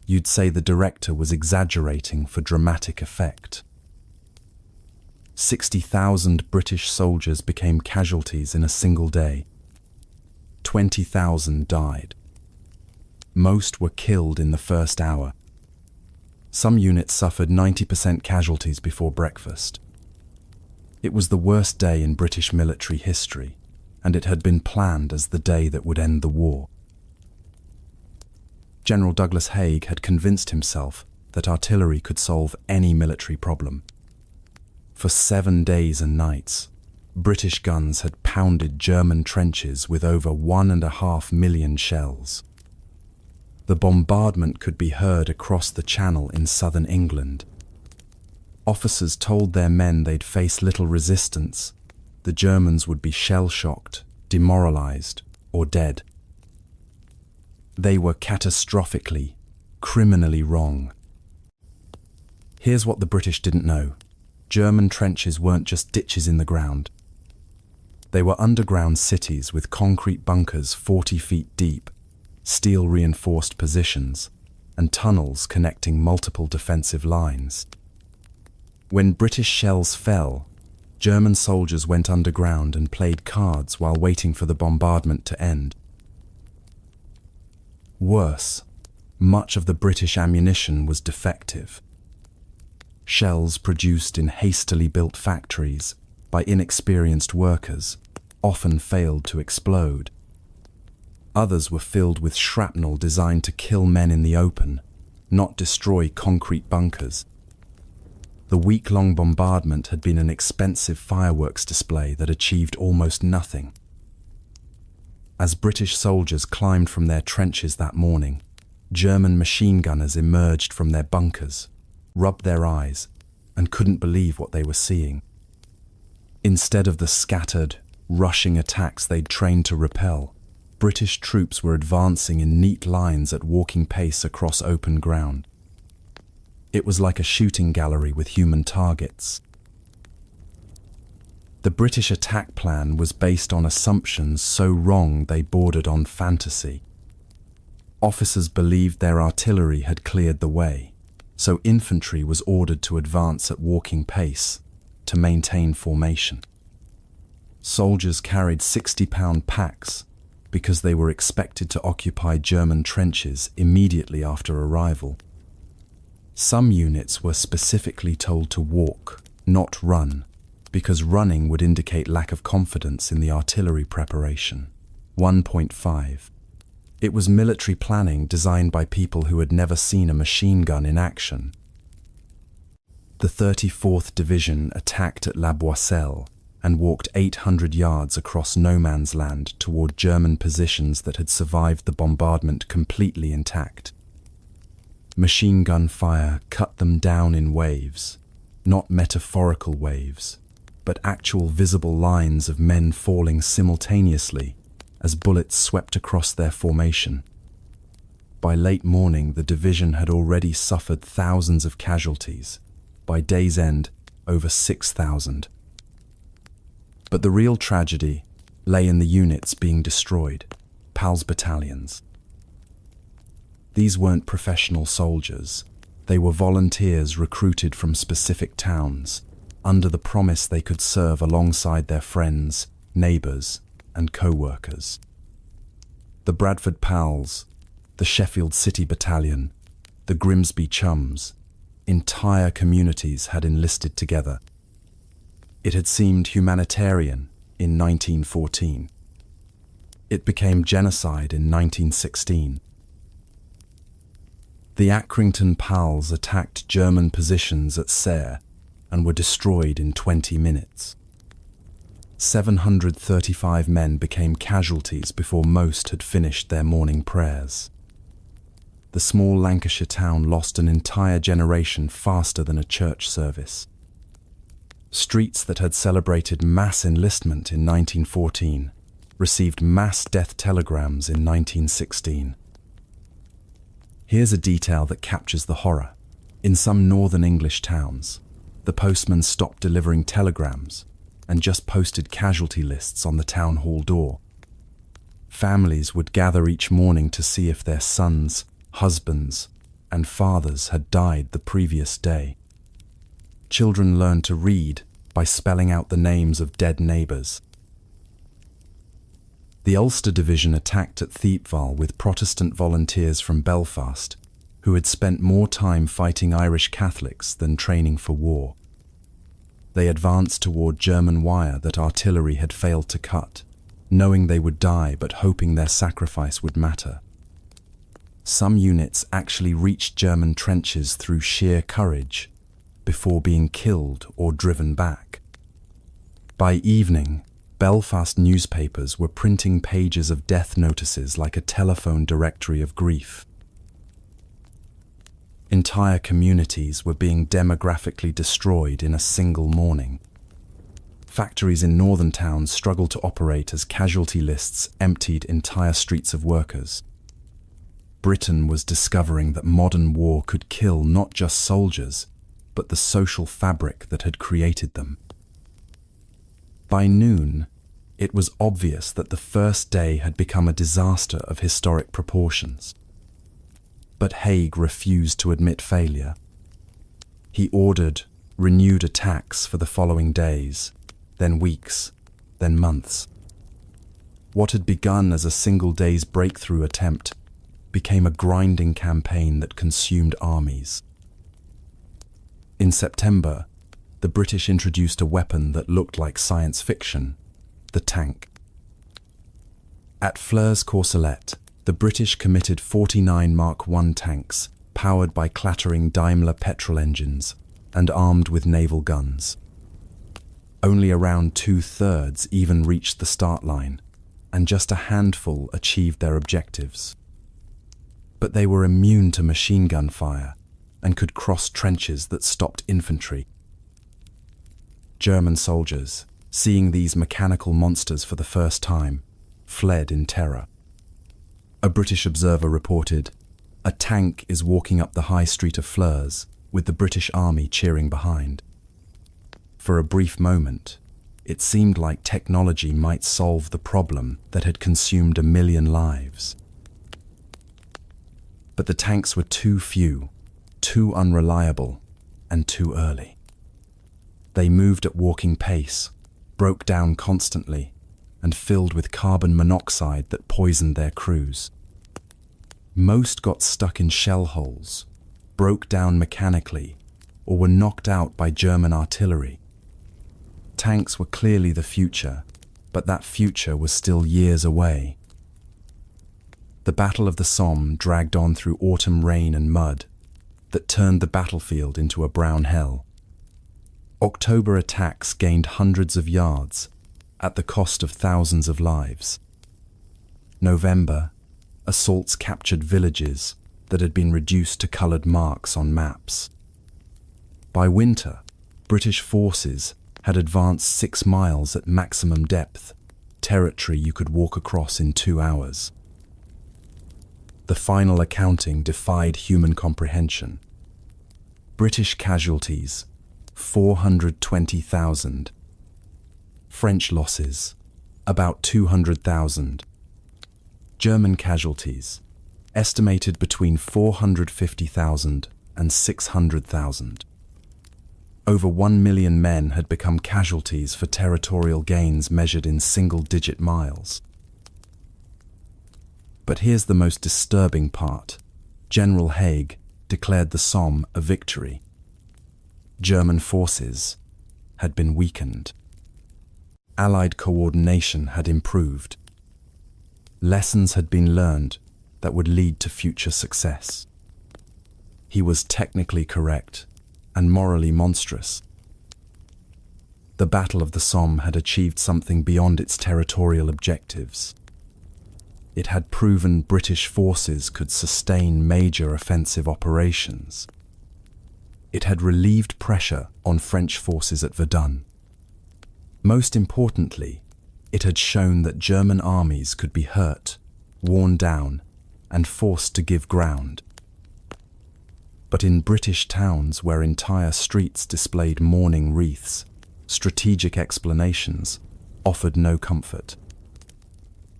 you'd say the director was exaggerating for dramatic effect. 60,000 British soldiers became casualties in a single day. 20,000 died. Most were killed in the first hour. Some units suffered 90% casualties before breakfast. It was the worst day in British military history, and it had been planned as the day that would end the war. General Douglas Haig had convinced himself that artillery could solve any military problem. For 7 days and nights, British guns had pounded German trenches with over 1.5 million shells. The bombardment could be heard across the Channel in southern England. Officers told their men they'd face little resistance. The Germans would be shell-shocked, demoralized, or dead. They were catastrophically, criminally wrong. Here's what the British didn't know. German trenches weren't just ditches in the ground. They were underground cities with concrete bunkers 40 feet deep, steel-reinforced positions, and tunnels connecting multiple defensive lines. When British shells fell, German soldiers went underground and played cards while waiting for the bombardment to end. Worse, much of the British ammunition was defective. Shells produced in hastily built factories by inexperienced workers often failed to explode. Others were filled with shrapnel designed to kill men in the open, not destroy concrete bunkers. The week-long bombardment had been an expensive fireworks display that achieved almost nothing. As British soldiers climbed from their trenches that morning, German machine gunners emerged from their bunkers, rubbed their eyes, and couldn't believe what they were seeing. Instead of the scattered, rushing attacks they'd trained to repel, British troops were advancing in neat lines at walking pace across open ground. It was like a shooting gallery with human targets. The British attack plan was based on assumptions so wrong they bordered on fantasy. Officers believed their artillery had cleared the way, so infantry was ordered to advance at walking pace to maintain formation. Soldiers carried 60-pound packs because they were expected to occupy German trenches immediately after arrival. Some units were specifically told to walk, not run, because running would indicate lack of confidence in the artillery preparation. 1.5. It was military planning designed by people who had never seen a machine gun in action. The 34th Division attacked at La Boisselle and walked 800 yards across no man's land toward German positions that had survived the bombardment completely intact. Machine gun fire cut them down in waves, not metaphorical waves, but actual visible lines of men falling simultaneously as bullets swept across their formation. By late morning, the division had already suffered thousands of casualties. By day's end, over 6,000. But the real tragedy lay in the units being destroyed, PALS battalions. These weren't professional soldiers. They were volunteers recruited from specific towns, under the promise they could serve alongside their friends, neighbours, and co-workers. The Bradford Pals, the Sheffield City Battalion, the Grimsby Chums, entire communities had enlisted together. It had seemed humanitarian in 1914. It became genocide in 1916. The Accrington Pals attacked German positions at Serre and were destroyed in 20 minutes. 735 men became casualties before most had finished their morning prayers. The small Lancashire town lost an entire generation faster than a church service. Streets that had celebrated mass enlistment in 1914 received mass death telegrams in 1916. Here's a detail that captures the horror. In some northern English towns, the postman stopped delivering telegrams and just posted casualty lists on the town hall door. Families would gather each morning to see if their sons, husbands, and fathers had died the previous day. Children learned to read by spelling out the names of dead neighbours. The Ulster Division attacked at Thiepval with Protestant volunteers from Belfast, who had spent more time fighting Irish Catholics than training for war. They advanced toward German wire that artillery had failed to cut, knowing they would die but hoping their sacrifice would matter. Some units actually reached German trenches through sheer courage before being killed or driven back. By evening, Belfast newspapers were printing pages of death notices like a telephone directory of grief. Entire communities were being demographically destroyed in a single morning. Factories in northern towns struggled to operate as casualty lists emptied entire streets of workers. Britain was discovering that modern war could kill not just soldiers, but the social fabric that had created them. By noon, it was obvious that the first day had become a disaster of historic proportions. But Haig refused to admit failure. He ordered renewed attacks for the following days, then weeks, then months. What had begun as a single day's breakthrough attempt became a grinding campaign that consumed armies. In September, the British introduced a weapon that looked like science fiction, the tank. At Flers-Courcelette, the British committed 49 Mark I tanks, powered by clattering Daimler petrol engines and armed with naval guns. Only around 2/3 even reached the start line, and just a handful achieved their objectives. But they were immune to machine gun fire and could cross trenches that stopped infantry. German soldiers, seeing these mechanical monsters for the first time, fled in terror. A British observer reported, "A tank is walking up the high street of Flers, with the British army cheering behind." For a brief moment, it seemed like technology might solve the problem that had consumed 1 million lives. But the tanks were too few, too unreliable, and too early. They moved at walking pace, broke down constantly, and filled with carbon monoxide that poisoned their crews. Most got stuck in shell holes, broke down mechanically, or were knocked out by German artillery. Tanks were clearly the future, but that future was still years away. The Battle of the Somme dragged on through autumn rain and mud that turned the battlefield into a brown hell. October attacks gained hundreds of yards at the cost of thousands of lives. November, assaults captured villages that had been reduced to coloured marks on maps. By winter, British forces had advanced 6 miles at maximum depth, territory you could walk across in 2 hours. The final accounting defied human comprehension. British casualties, 420,000. French losses, about 200,000. German casualties, estimated between 450,000 and 600,000. Over 1 million men had become casualties for territorial gains measured in single-digit miles. But here's the most disturbing part. General Haig declared the Somme a victory. German forces had been weakened. Allied coordination had improved. Lessons had been learned that would lead to future success. He was technically correct and morally monstrous. The Battle of the Somme had achieved something beyond its territorial objectives. It had proven British forces could sustain major offensive operations. It had relieved pressure on French forces at Verdun. Most importantly, it had shown that German armies could be hurt, worn down, and forced to give ground. But in British towns where entire streets displayed mourning wreaths, strategic explanations offered no comfort.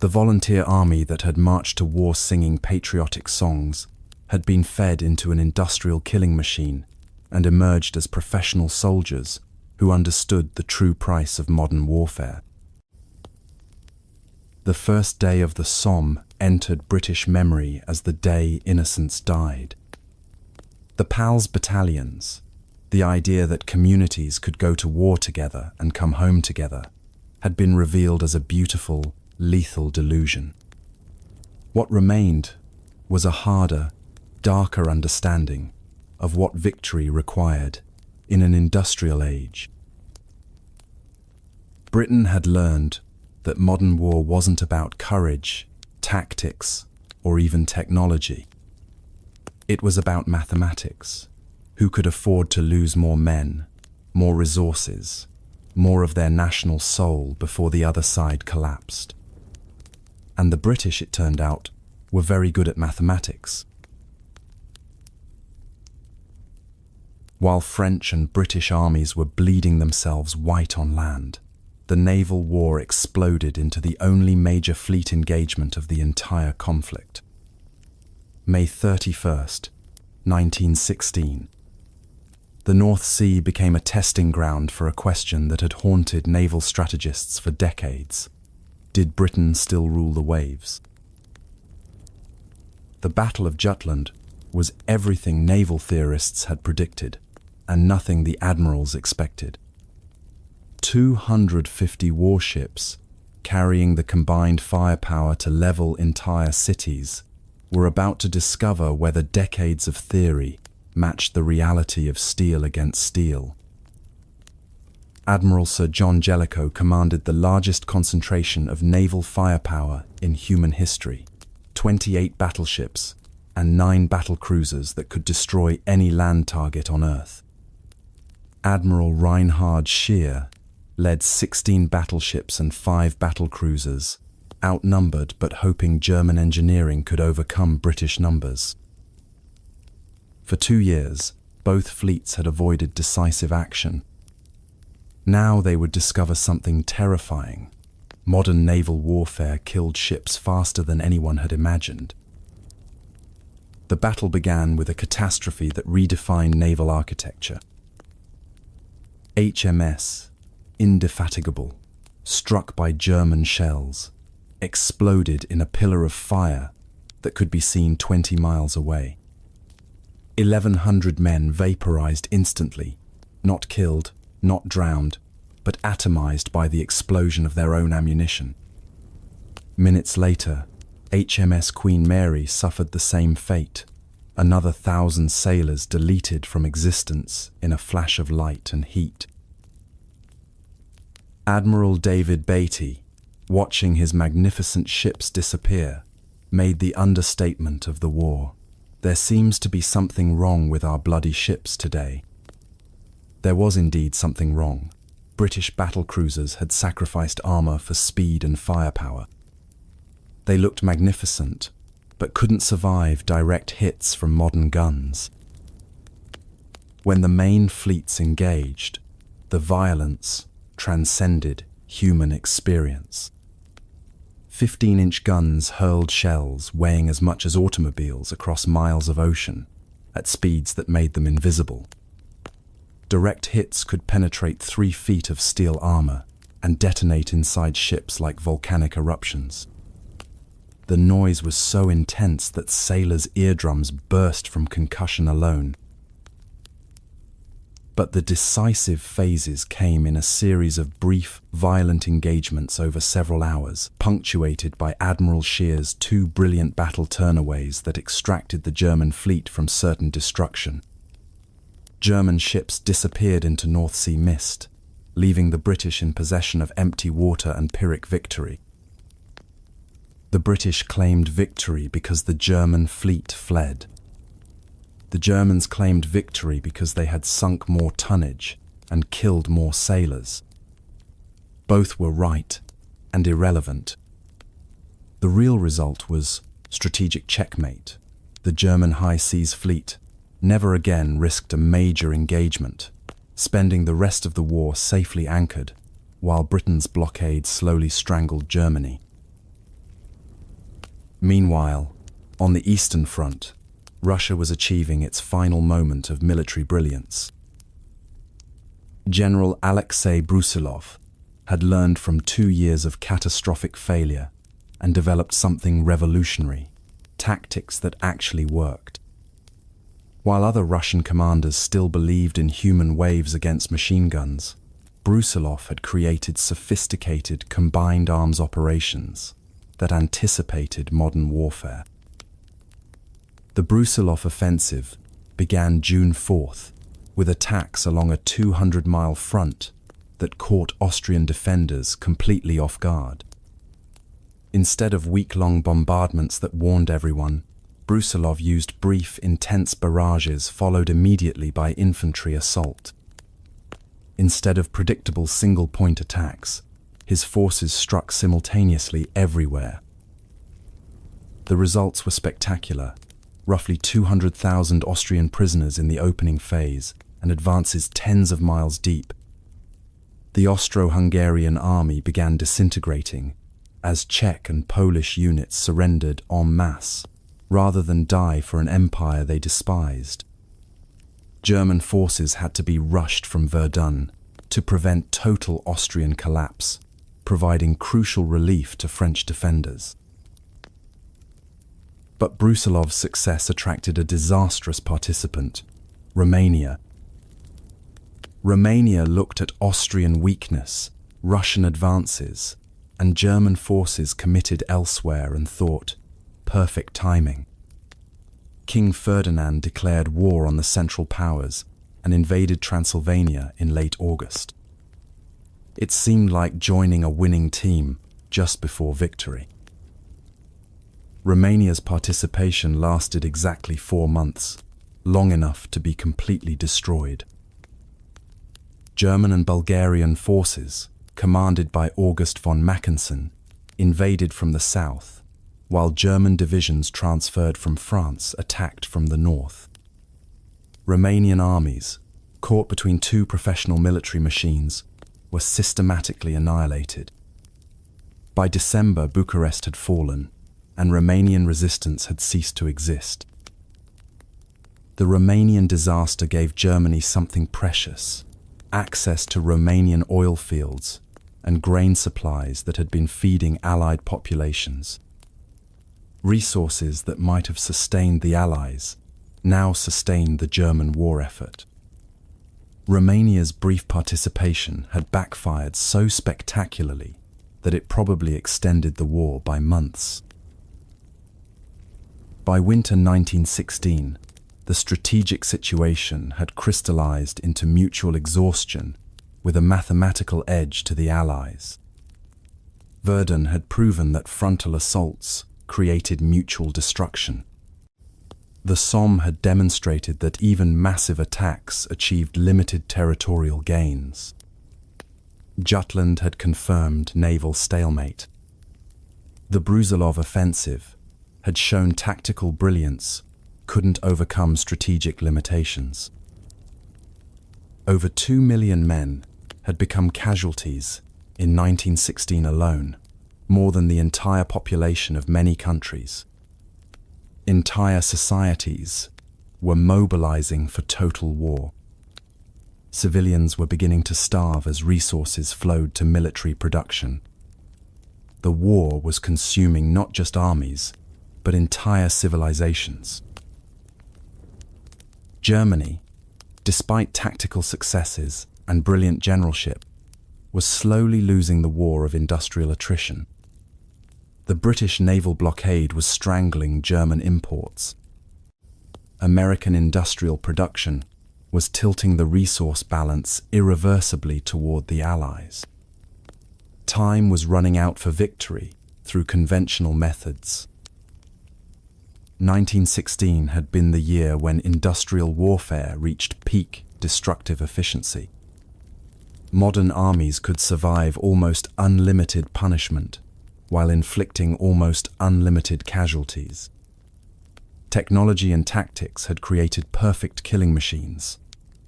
The volunteer army that had marched to war singing patriotic songs had been fed into an industrial killing machine and emerged as professional soldiers who understood the true price of modern warfare. The first day of the Somme entered British memory as the day innocents died. The PALS battalions, the idea that communities could go to war together and come home together, had been revealed as a beautiful, lethal delusion. What remained was a harder, darker understanding of what victory required in an industrial age. Britain had learned that modern war wasn't about courage, tactics, or even technology. It was about mathematics. Who could afford to lose more men, more resources, more of their national soul before the other side collapsed? And the British, it turned out, were very good at mathematics. While French and British armies were bleeding themselves white on land, the naval war exploded into the only major fleet engagement of the entire conflict. May 31st, 1916. The North Sea became a testing ground for a question that had haunted naval strategists for decades. Did Britain still rule the waves? The Battle of Jutland was everything naval theorists had predicted, and nothing the admirals expected. 250 warships, carrying the combined firepower to level entire cities, were about to discover whether decades of theory matched the reality of steel against steel. Admiral Sir John Jellicoe commanded the largest concentration of naval firepower in human history, 28 battleships and 9 battle cruisers that could destroy any land target on Earth. Admiral Reinhard Scheer led 16 battleships and 5 battle cruisers, outnumbered but hoping German engineering could overcome British numbers. For 2 years, both fleets had avoided decisive action. Now they would discover something terrifying. Modern naval warfare killed ships faster than anyone had imagined. The battle began with a catastrophe that redefined naval architecture. HMS Indefatigable, struck by German shells, exploded in a pillar of fire that could be seen 20 miles away. 1,100 men vaporized instantly, not killed, not drowned, but atomized by the explosion of their own ammunition. Minutes later, HMS Queen Mary suffered the same fate. Another 1,000 sailors deleted from existence in a flash of light and heat. Admiral David Beatty, watching his magnificent ships disappear, made the understatement of the war. There seems to be something wrong with our bloody ships today. There was indeed something wrong. British battle cruisers had sacrificed armor for speed and firepower. They looked magnificent, but couldn't survive direct hits from modern guns. When the main fleets engaged, the violence transcended human experience. 15-inch guns hurled shells weighing as much as automobiles across miles of ocean. at speeds that made them invisible. Direct hits could penetrate 3 feet of steel armor and detonate inside ships like volcanic eruptions. The noise was so intense that sailors' eardrums burst from concussion alone. But the decisive phases came in a series of brief, violent engagements over several hours, punctuated by Admiral Scheer's 2 brilliant battle turnaways that extracted the German fleet from certain destruction. German ships disappeared into North Sea mist, leaving the British in possession of empty water and Pyrrhic victory. The British claimed victory because the German fleet fled. The Germans claimed victory because they had sunk more tonnage and killed more sailors. Both were right and irrelevant. The real result was strategic checkmate. The German high seas fleet never again risked a major engagement, spending the rest of the war safely anchored, while Britain's blockade slowly strangled Germany. Meanwhile, on the Eastern Front, Russia was achieving its final moment of military brilliance. General Alexei Brusilov had learned from 2 years of catastrophic failure and developed something revolutionary, tactics that actually worked. While other Russian commanders still believed in human waves against machine guns, Brusilov had created sophisticated combined arms operations that anticipated modern warfare. The Brusilov offensive began June 4th with attacks along a 200-mile front that caught Austrian defenders completely off guard. Instead of week-long bombardments that warned everyone, Brusilov used brief, intense barrages followed immediately by infantry assault. Instead of predictable single-point attacks, his forces struck simultaneously everywhere. The results were spectacular: roughly 200,000 Austrian prisoners in the opening phase and advances tens of miles deep. The Austro-Hungarian army began disintegrating as Czech and Polish units surrendered en masse, rather than die for an empire they despised. German forces had to be rushed from Verdun to prevent total Austrian collapse, providing crucial relief to French defenders. But Brusilov's success attracted a disastrous participant: Romania. Romania looked at Austrian weakness, Russian advances, and German forces committed elsewhere and thought, perfect timing. King Ferdinand declared war on the Central Powers and invaded Transylvania in late August. It seemed like joining a winning team just before victory. Romania's participation lasted exactly 4 months, long enough to be completely destroyed. German and Bulgarian forces, commanded by August von Mackensen, invaded from the south, while German divisions transferred from France attacked from the north. Romanian armies, caught between 2 professional military machines, were systematically annihilated. By December, Bucharest had fallen, and Romanian resistance had ceased to exist. The Romanian disaster gave Germany something precious: access to Romanian oil fields and grain supplies that had been feeding Allied populations. Resources that might have sustained the Allies now sustained the German war effort. Romania's brief participation had backfired so spectacularly that it probably extended the war by months. By winter 1916, the strategic situation had crystallized into mutual exhaustion with a mathematical edge to the Allies. Verdun had proven that frontal assaults created mutual destruction. The Somme had demonstrated that even massive attacks achieved limited territorial gains. Jutland had confirmed naval stalemate. The Brusilov offensive had shown tactical brilliance couldn't overcome strategic limitations. Over 2 million men had become casualties in 1916 alone, more than the entire population of many countries. Entire societies were mobilizing for total war. Civilians were beginning to starve as resources flowed to military production. The war was consuming not just armies, but entire civilizations. Germany, despite tactical successes and brilliant generalship, was slowly losing the war of industrial attrition. The British naval blockade was strangling German imports. American industrial production was tilting the resource balance irreversibly toward the Allies. Time was running out for victory through conventional methods. 1916 had been the year when industrial warfare reached peak destructive efficiency. Modern armies could survive almost unlimited punishment while inflicting almost unlimited casualties. Technology and tactics had created perfect killing machines,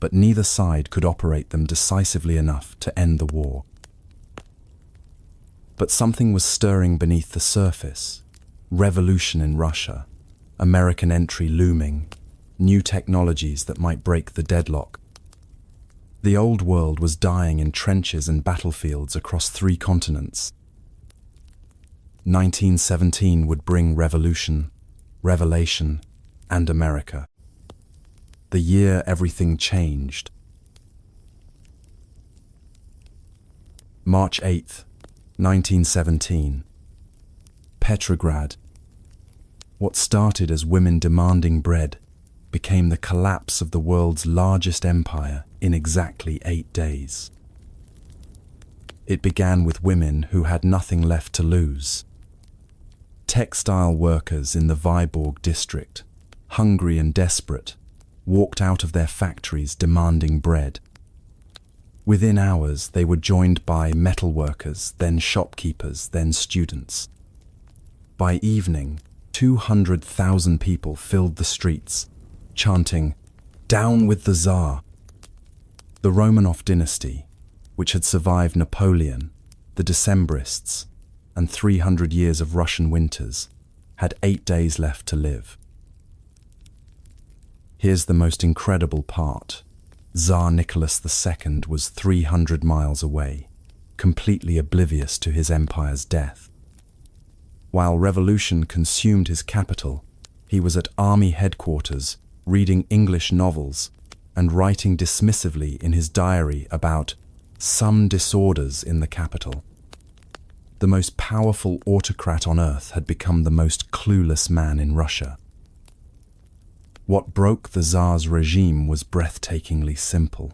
but neither side could operate them decisively enough to end the war. But something was stirring beneath the surface. Revolution in Russia, American entry looming, new technologies that might break the deadlock. The old world was dying in trenches and battlefields across 3 continents. 1917 would bring revolution, revelation, and America. The year everything changed. March 8th, 1917. Petrograd. What started as women demanding bread became the collapse of the world's largest empire in exactly 8 days. It began with women who had nothing left to lose. Textile workers in the Vyborg district, hungry and desperate, walked out of their factories demanding bread. Within hours, they were joined by metal workers, then shopkeepers, then students. By evening, 200,000 people filled the streets, chanting, "Down with the Tsar!" The Romanov dynasty, which had survived Napoleon, the Decembrists, and 300 years of Russian winters, had 8 days left to live. Here's the most incredible part. Tsar Nicholas II was 300 miles away, completely oblivious to his empire's death. While revolution consumed his capital, he was at army headquarters, reading English novels and writing dismissively in his diary about some disorders in the capital. The most powerful autocrat on earth had become the most clueless man in Russia. What broke the Tsar's regime was breathtakingly simple.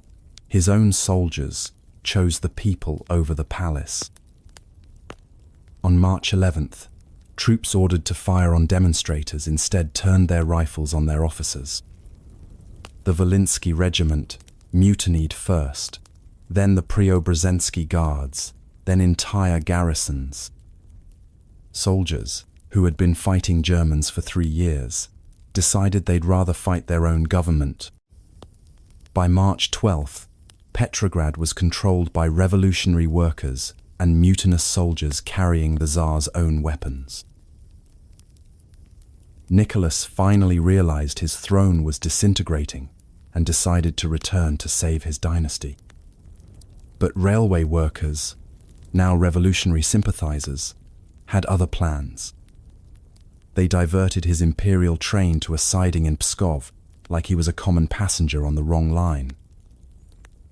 His own soldiers chose the people over the palace. On March 11th, troops ordered to fire on demonstrators instead turned their rifles on their officers. The Volinsky regiment mutinied first, then the Preobrazhensky guards, then entire garrisons. Soldiers, who had been fighting Germans for 3 years, decided they'd rather fight their own government. By March 12th, Petrograd was controlled by revolutionary workers and mutinous soldiers carrying the Tsar's own weapons. Nicholas finally realized his throne was disintegrating and decided to return to save his dynasty. But railway workers, now revolutionary sympathizers, had other plans. They diverted his imperial train to a siding in Pskov like he was a common passenger on the wrong line.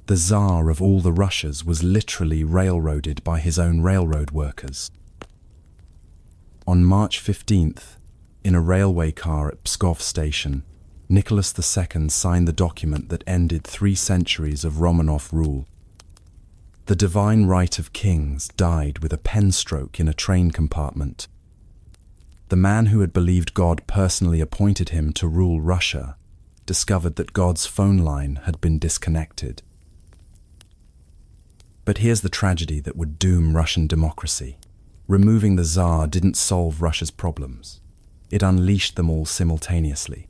The Tsar of all the Russias was literally railroaded by his own railroad workers. On March 15th, in a railway car at Pskov station, Nicholas II signed the document that ended 3 centuries of Romanov rule. The divine right of kings died with a pen stroke in a train compartment. The man who had believed God personally appointed him to rule Russia discovered that God's phone line had been disconnected. But here's the tragedy that would doom Russian democracy. Removing the Tsar didn't solve Russia's problems. It unleashed them all simultaneously.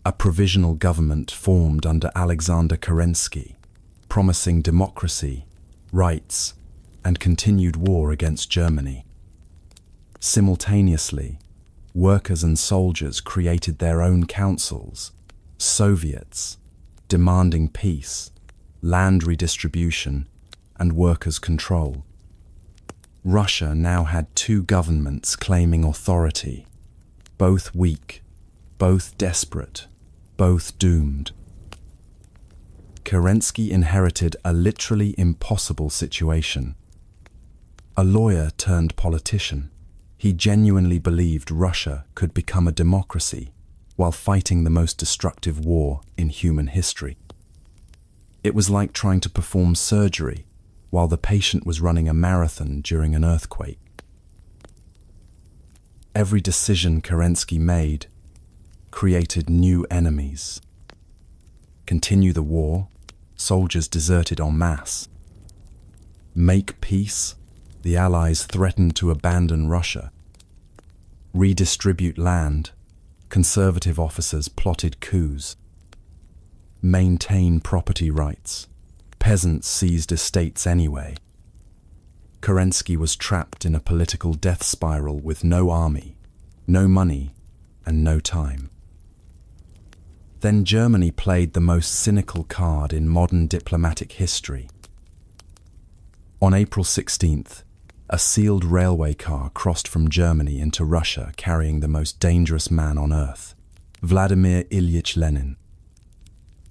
A provisional government formed under Alexander Kerensky, promising democracy, rights, and continued war against Germany. Simultaneously, Workers and soldiers created their own councils, Soviets, demanding peace, land redistribution, and workers' control. Russia now had two governments claiming authority, both weak, both desperate, both doomed. Kerensky inherited a literally impossible situation. A lawyer turned politician, he genuinely believed Russia could become a democracy while fighting the most destructive war in human history. It was like trying to perform surgery while the patient was running a marathon during an earthquake. Every decision Kerensky made created new enemies. Continue the war, soldiers deserted en masse. Make peace, the Allies threatened to abandon Russia. Redistribute land, conservative officers plotted coups. Maintain property rights, peasants seized estates anyway. Kerensky was trapped in a political death spiral with no army, no money, and no time. Then Germany played the most cynical card in modern diplomatic history. On April 16th, a sealed railway car crossed from Germany into Russia carrying the most dangerous man on earth, Vladimir Ilyich Lenin.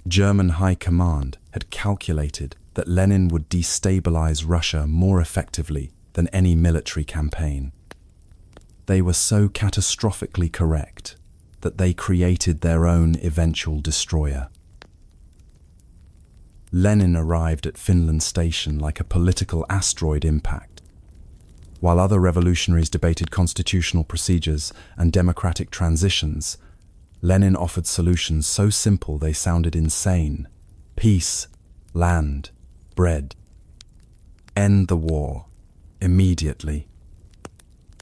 German High Command had calculated that Lenin would destabilize Russia more effectively than any military campaign. They were so catastrophically correct that they created their own eventual destroyer. Lenin arrived at Finland Station like a political asteroid impact. While other revolutionaries debated constitutional procedures and democratic transitions, Lenin offered solutions so simple they sounded insane. Peace, land, bread. End the war, immediately.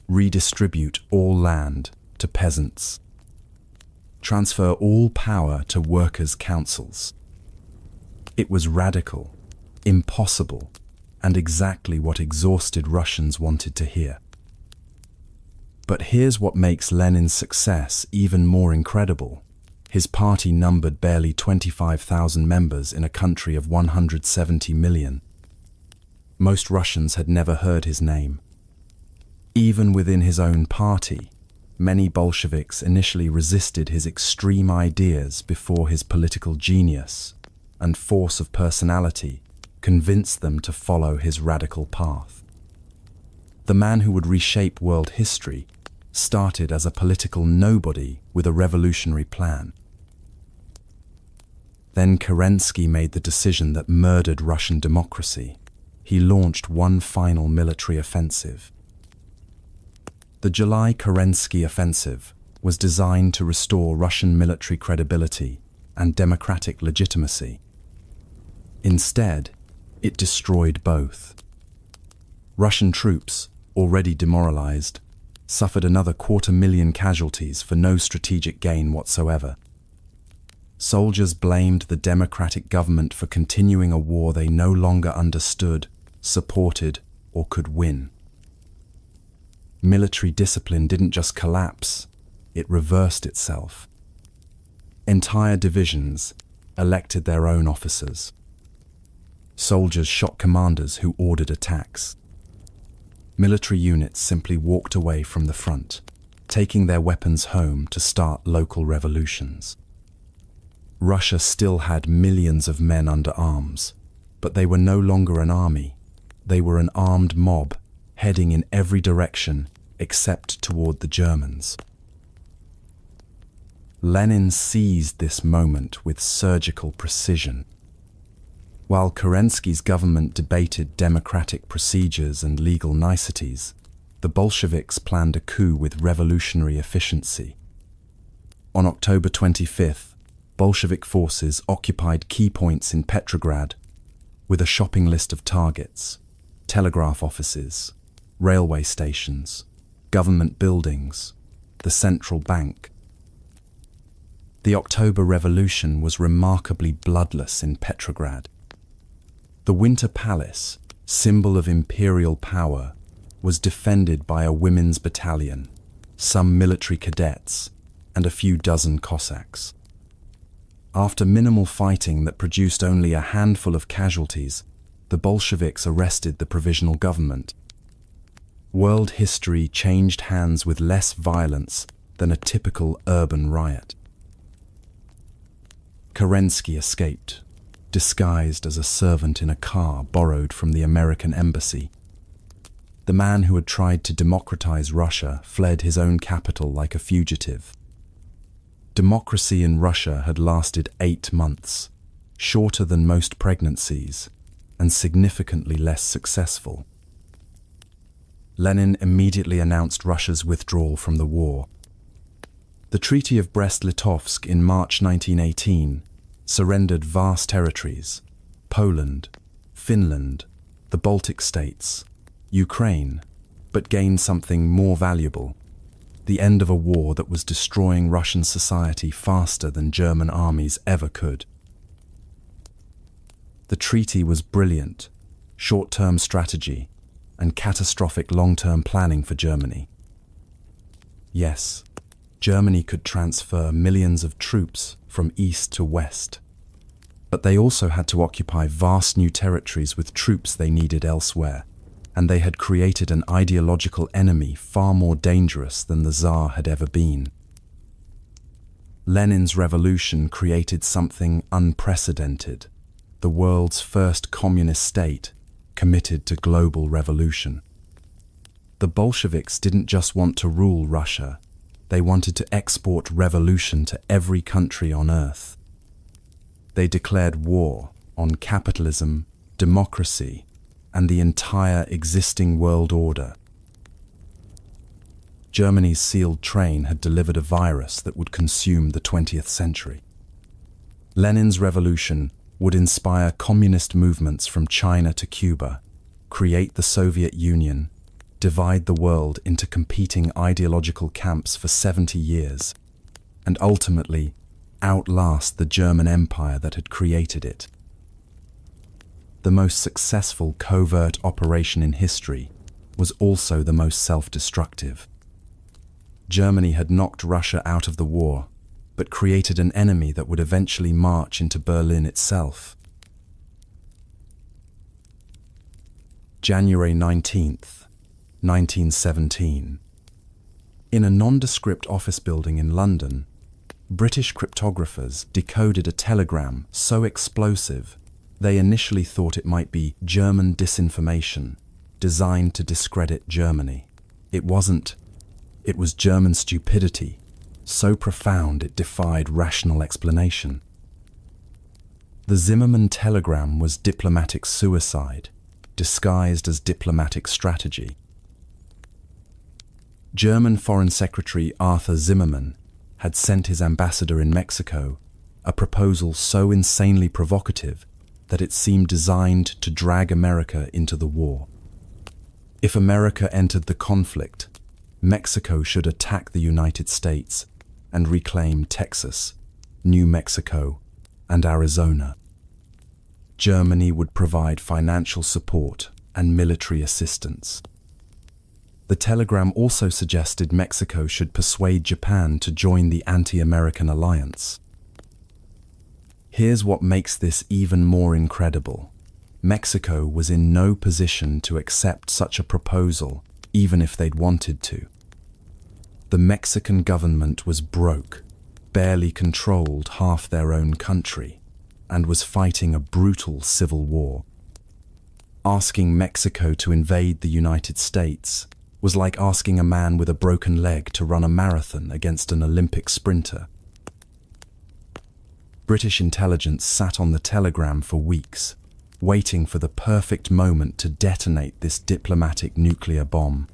Redistribute all land to peasants. Transfer all power to workers' councils. It was radical, impossible, and exactly what exhausted Russians wanted to hear. But here's what makes Lenin's success even more incredible. His party numbered barely 25,000 members in a country of 170 million. Most Russians had never heard his name. Even within his own party, many Bolsheviks initially resisted his extreme ideas before his political genius and force of personality convinced them to follow his radical path. The man who would reshape world history started as a political nobody with a revolutionary plan. Then Kerensky made the decision that murdered Russian democracy. He launched one final military offensive. The July Kerensky offensive was designed to restore Russian military credibility and democratic legitimacy. Instead, it destroyed both. Russian troops, already demoralized, suffered another 250,000 casualties for no strategic gain whatsoever. Soldiers blamed the democratic government for continuing a war they no longer understood, supported, or could win. Military discipline didn't just collapse, it reversed itself. Entire divisions elected their own officers. Soldiers shot commanders who ordered attacks. Military units simply walked away from the front, taking their weapons home to start local revolutions. Russia still had millions of men under arms, but they were no longer an army. They were an armed mob, heading in every direction except toward the Germans. Lenin seized this moment with surgical precision. While Kerensky's government debated democratic procedures and legal niceties, the Bolsheviks planned a coup with revolutionary efficiency. On October 25th, Bolshevik forces occupied key points in Petrograd with a shopping list of targets: telegraph offices, railway stations, government buildings, the central bank. The October Revolution was remarkably bloodless in Petrograd. The Winter Palace, symbol of imperial power, was defended by a women's battalion, some military cadets, and a few dozen Cossacks. After minimal fighting that produced only a handful of casualties, the Bolsheviks arrested the provisional government. World history changed hands with less violence than a typical urban riot. Kerensky escaped, disguised as a servant in a car borrowed from the American embassy. The man who had tried to democratize Russia fled his own capital like a fugitive. Democracy in Russia had lasted 8 months, shorter than most pregnancies, and significantly less successful. Lenin immediately announced Russia's withdrawal from the war. The Treaty of Brest-Litovsk in March 1918 surrendered vast territories: Poland, Finland, the Baltic states, Ukraine, but gained something more valuable: the end of a war that was destroying Russian society faster than German armies ever could. The treaty was brilliant, short-term strategy, and catastrophic long-term planning for Germany. Yes, Germany could transfer millions of troops from east to west, but they also had to occupy vast new territories with troops they needed elsewhere, and they had created an ideological enemy far more dangerous than the Tsar had ever been. Lenin's revolution created something unprecedented: the world's first communist state committed to global revolution. The Bolsheviks didn't just want to rule Russia, they wanted to export revolution to every country on earth. They declared war on capitalism, democracy, and the entire existing world order. Germany's sealed train had delivered a virus that would consume the 20th century. Lenin's revolution would inspire communist movements from China to Cuba, create the Soviet Union, divide the world into competing ideological camps for 70 years, and ultimately outlast the German Empire that had created it. The most successful covert operation in history was also the most self-destructive. Germany had knocked Russia out of the war, but created an enemy that would eventually march into Berlin itself. January 19th, 1917. In a nondescript office building in London, British cryptographers decoded a telegram so explosive they initially thought it might be German disinformation designed to discredit Germany. It wasn't. It was German stupidity, so profound it defied rational explanation. The Zimmermann telegram was diplomatic suicide, disguised as diplomatic strategy. German Foreign Secretary Arthur Zimmermann had sent his ambassador in Mexico a proposal so insanely provocative that it seemed designed to drag America into the war. If America entered the conflict, Mexico should attack the United States and reclaim Texas, New Mexico, and Arizona. Germany would provide financial support and military assistance. The telegram also suggested Mexico should persuade Japan to join the anti-American alliance. Here's what makes this even more incredible. Mexico was in no position to accept such a proposal, even if they'd wanted to. The Mexican government was broke, barely controlled half their own country, and was fighting a brutal civil war. Asking Mexico to invade the United States was like asking a man with a broken leg to run a marathon against an Olympic sprinter. British intelligence sat on the telegram for weeks, waiting for the perfect moment to detonate this diplomatic nuclear bomb.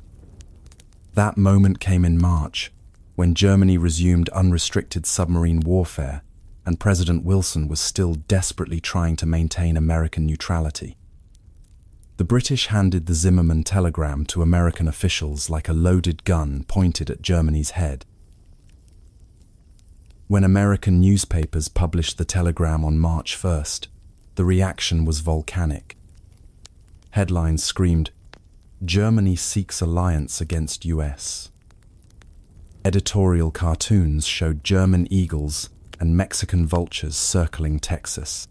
That moment came in March, when Germany resumed unrestricted submarine warfare, and President Wilson was still desperately trying to maintain American neutrality. The British handed the Zimmermann telegram to American officials like a loaded gun pointed at Germany's head. When American newspapers published the telegram on March 1st, the reaction was volcanic. Headlines screamed, "Germany seeks alliance against US." Editorial cartoons showed German eagles and Mexican vultures circling Texas.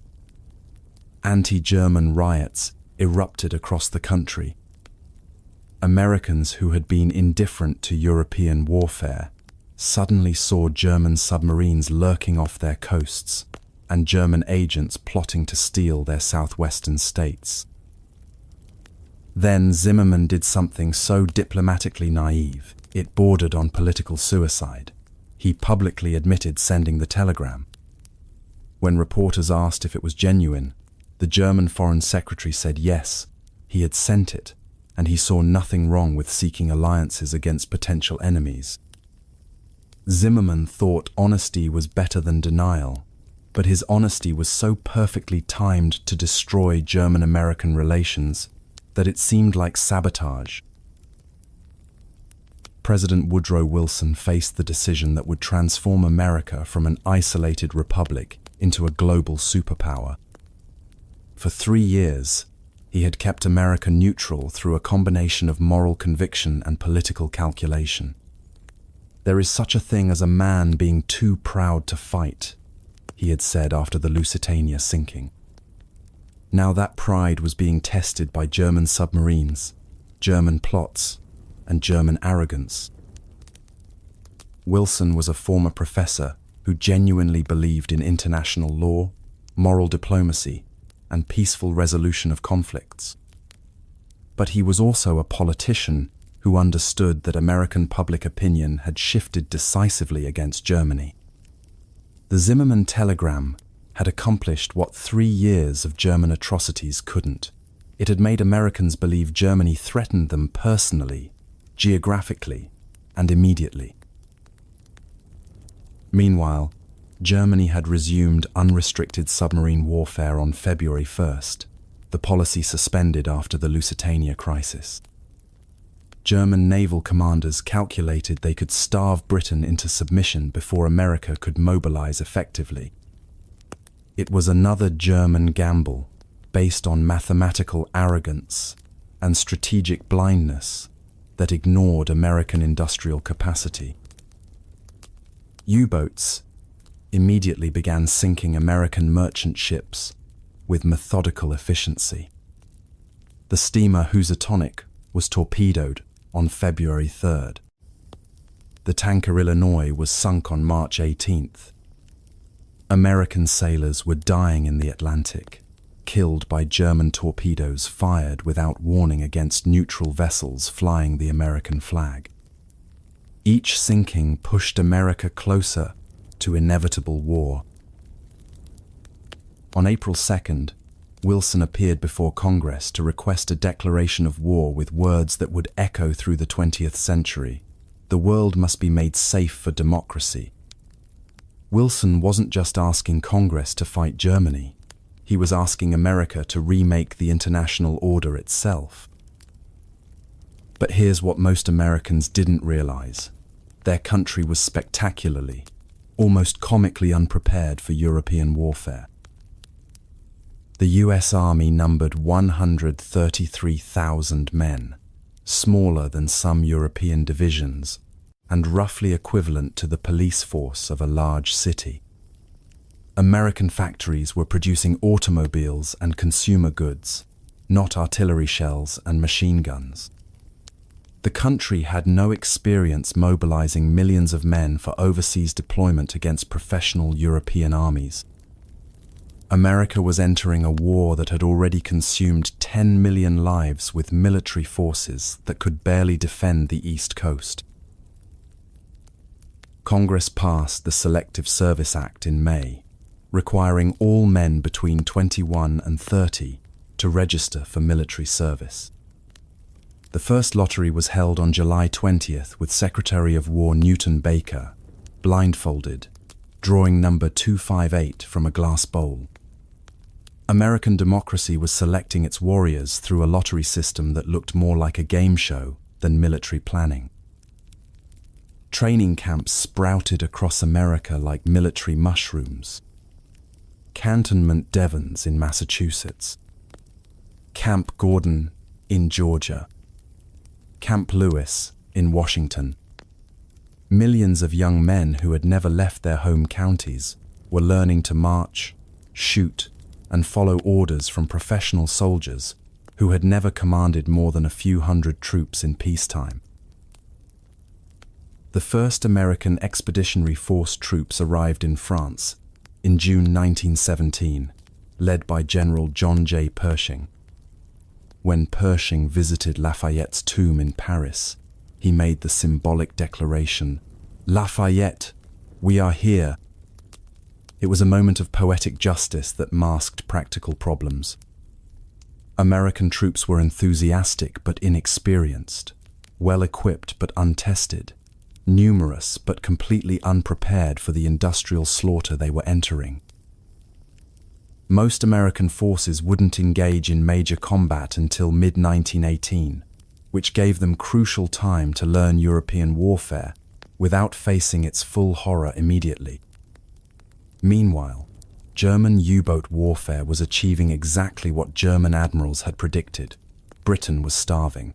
Anti-German riots erupted across the country. Americans who had been indifferent to European warfare suddenly saw German submarines lurking off their coasts and German agents plotting to steal their southwestern states. Then Zimmermann did something so diplomatically naive, it bordered on political suicide. He publicly admitted sending the telegram. When reporters asked if it was genuine, the German Foreign Secretary said yes, he had sent it, and he saw nothing wrong with seeking alliances against potential enemies. Zimmermann thought honesty was better than denial, but his honesty was so perfectly timed to destroy German-American relations that it seemed like sabotage. President Woodrow Wilson faced the decision that would transform America from an isolated republic into a global superpower. For 3 years, he had kept America neutral through a combination of moral conviction and political calculation. "There is such a thing as a man being too proud to fight," he had said after the Lusitania sinking. Now that pride was being tested by German submarines, German plots, and German arrogance. Wilson was a former professor who genuinely believed in international law, moral diplomacy, and peaceful resolution of conflicts. But he was also a politician who understood that American public opinion had shifted decisively against Germany. The Zimmermann telegram had accomplished what 3 years of German atrocities couldn't. It had made Americans believe Germany threatened them personally, geographically, and immediately. Meanwhile, Germany had resumed unrestricted submarine warfare on February 1st, the policy suspended after the Lusitania crisis. German naval commanders calculated they could starve Britain into submission before America could mobilize effectively. It was another German gamble, based on mathematical arrogance and strategic blindness, that ignored American industrial capacity. U-boats immediately began sinking American merchant ships with methodical efficiency. The steamer Housatonic was torpedoed on February 3rd. The tanker Illinois was sunk on March 18th. American sailors were dying in the Atlantic, killed by German torpedoes fired without warning against neutral vessels flying the American flag. Each sinking pushed America closer to inevitable war. On April 2nd, Wilson appeared before Congress to request a declaration of war with words that would echo through the 20th century. The world must be made safe for democracy. Wilson wasn't just asking Congress to fight Germany. He was asking America to remake the international order itself. But here's what most Americans didn't realize. Their country was spectacularly, almost comically unprepared for European warfare. The US Army numbered 133,000 men, smaller than some European divisions, and roughly equivalent to the police force of a large city. American factories were producing automobiles and consumer goods, not artillery shells and machine guns. The country had no experience mobilizing millions of men for overseas deployment against professional European armies. America was entering a war that had already consumed 10 million lives with military forces that could barely defend the East Coast. Congress passed the Selective Service Act in May, requiring all men between 21 and 30 to register for military service. The first lottery was held on July 20th with Secretary of War Newton Baker, blindfolded, drawing number 258 from a glass bowl. American democracy was selecting its warriors through a lottery system that looked more like a game show than military planning. Training camps sprouted across America like military mushrooms. Cantonment Devons in Massachusetts, Camp Gordon in Georgia, Camp Lewis in Washington. Millions of young men who had never left their home counties were learning to march, shoot, and follow orders from professional soldiers who had never commanded more than a few hundred troops in peacetime. The first American Expeditionary Force troops arrived in France in June 1917, led by General John J. Pershing. When Pershing visited Lafayette's tomb in Paris, he made the symbolic declaration, "Lafayette, we are here." It was a moment of poetic justice that masked practical problems. American troops were enthusiastic but inexperienced, well-equipped but untested, numerous but completely unprepared for the industrial slaughter they were entering. Most American forces wouldn't engage in major combat until mid-1918, which gave them crucial time to learn European warfare without facing its full horror immediately. Meanwhile, German U-boat warfare was achieving exactly what German admirals had predicted. Britain was starving.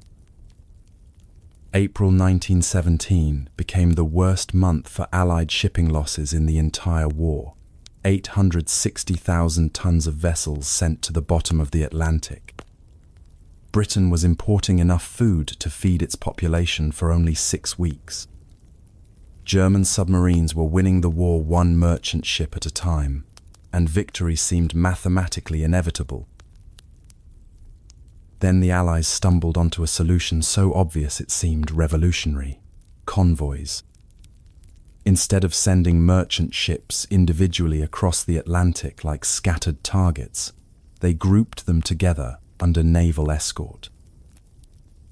April 1917 became the worst month for Allied shipping losses in the entire war. 860,000 tons of vessels sent to the bottom of the Atlantic. Britain was importing enough food to feed its population for only 6 weeks. German submarines were winning the war one merchant ship at a time, and victory seemed mathematically inevitable. Then the Allies stumbled onto a solution so obvious it seemed revolutionary: convoys. Instead of sending merchant ships individually across the Atlantic like scattered targets, they grouped them together under naval escort.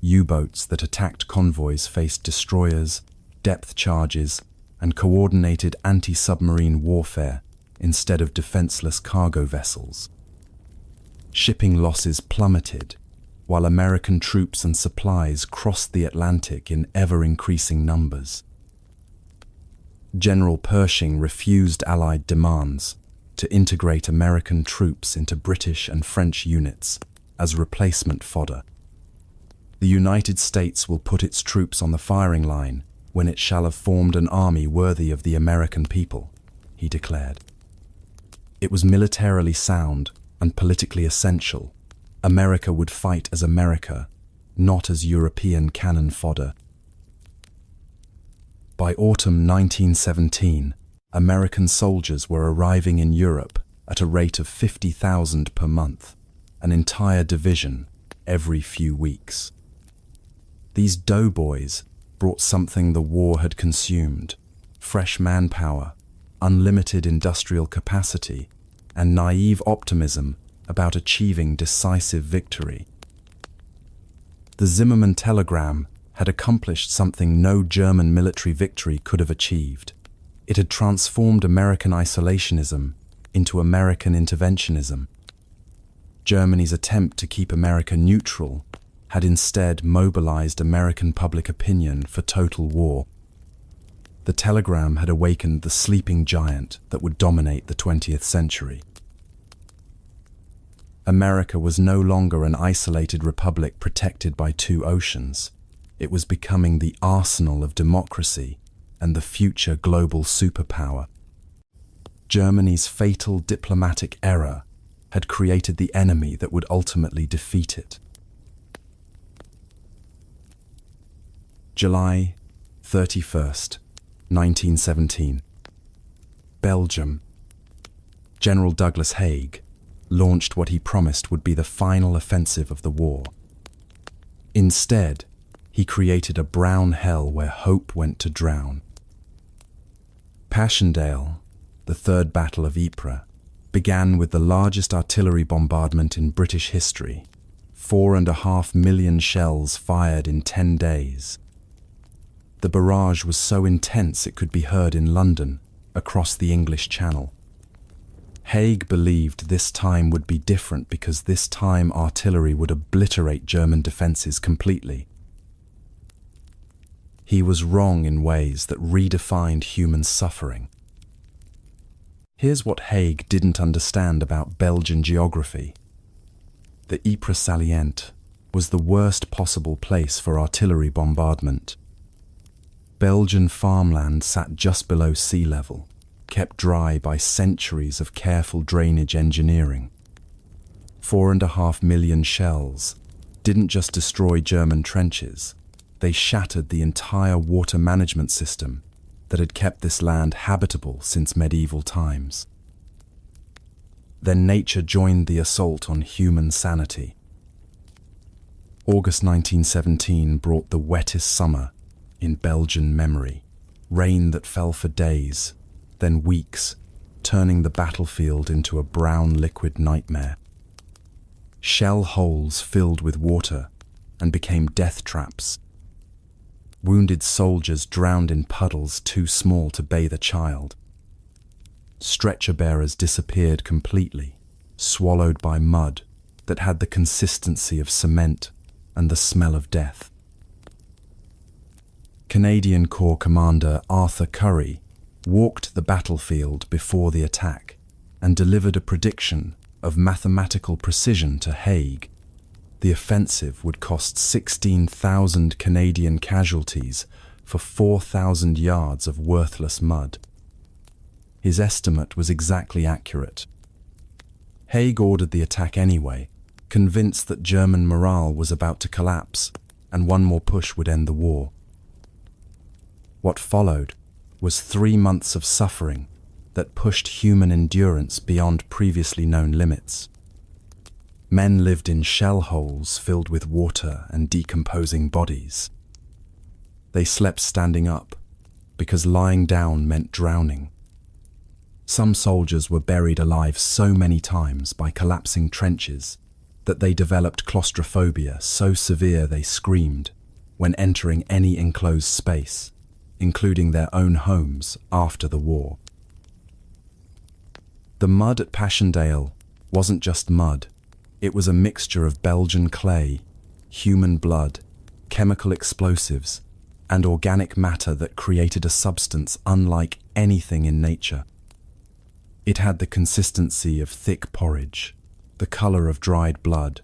U-boats that attacked convoys faced destroyers, depth charges, and coordinated anti-submarine warfare instead of defenseless cargo vessels. Shipping losses plummeted, while American troops and supplies crossed the Atlantic in ever-increasing numbers. General Pershing refused Allied demands to integrate American troops into British and French units as replacement fodder. "The United States will put its troops on the firing line when it shall have formed an army worthy of the American people," he declared. It was militarily sound and politically essential. America would fight as America, not as European cannon fodder. By autumn 1917, American soldiers were arriving in Europe at a rate of 50,000 per month, an entire division every few weeks. These doughboys brought something the war had consumed: fresh manpower, unlimited industrial capacity, and naive optimism about achieving decisive victory. The Zimmermann telegram had accomplished something no German military victory could have achieved. It had transformed American isolationism into American interventionism. Germany's attempt to keep America neutral had instead mobilized American public opinion for total war. The telegram had awakened the sleeping giant that would dominate the 20th century. America was no longer an isolated republic protected by 2 oceans. It was becoming the arsenal of democracy and the future global superpower. Germany's fatal diplomatic error had created the enemy that would ultimately defeat it. July 31st, 1917. Belgium. General Douglas Haig launched what he promised would be the final offensive of the war. Instead, he created a brown hell where hope went to drown. Passchendaele, the Third Battle of Ypres, began with the largest artillery bombardment in British history, 4.5 million shells fired in 10 days. The barrage was so intense it could be heard in London, across the English Channel. Haig believed this time would be different because this time artillery would obliterate German defences completely. He was wrong in ways that redefined human suffering. Here's what Haig didn't understand about Belgian geography. The Ypres salient was the worst possible place for artillery bombardment. Belgian farmland sat just below sea level, kept dry by centuries of careful drainage engineering. 4.5 million shells didn't just destroy German trenches, they shattered the entire water management system that had kept this land habitable since medieval times. Then nature joined the assault on human sanity. August 1917 brought the wettest summer in Belgian memory. Rain that fell for days, then weeks, turning the battlefield into a brown liquid nightmare. Shell holes filled with water and became death traps. Wounded soldiers drowned in puddles too small to bathe a child. Stretcher bearers disappeared completely, swallowed by mud that had the consistency of cement and the smell of death. Canadian Corps Commander Arthur Currie walked the battlefield before the attack and delivered a prediction of mathematical precision to Haig. The offensive would cost 16,000 Canadian casualties for 4,000 yards of worthless mud. His estimate was exactly accurate. Haig ordered the attack anyway, convinced that German morale was about to collapse and one more push would end the war. What followed was 3 months of suffering that pushed human endurance beyond previously known limits. Men lived in shell holes filled with water and decomposing bodies. They slept standing up because lying down meant drowning. Some soldiers were buried alive so many times by collapsing trenches that they developed claustrophobia so severe they screamed when entering any enclosed space, including their own homes after the war. The mud at Passchendaele wasn't just mud, it was a mixture of Belgian clay, human blood, chemical explosives, and organic matter that created a substance unlike anything in nature. It had the consistency of thick porridge, the color of dried blood,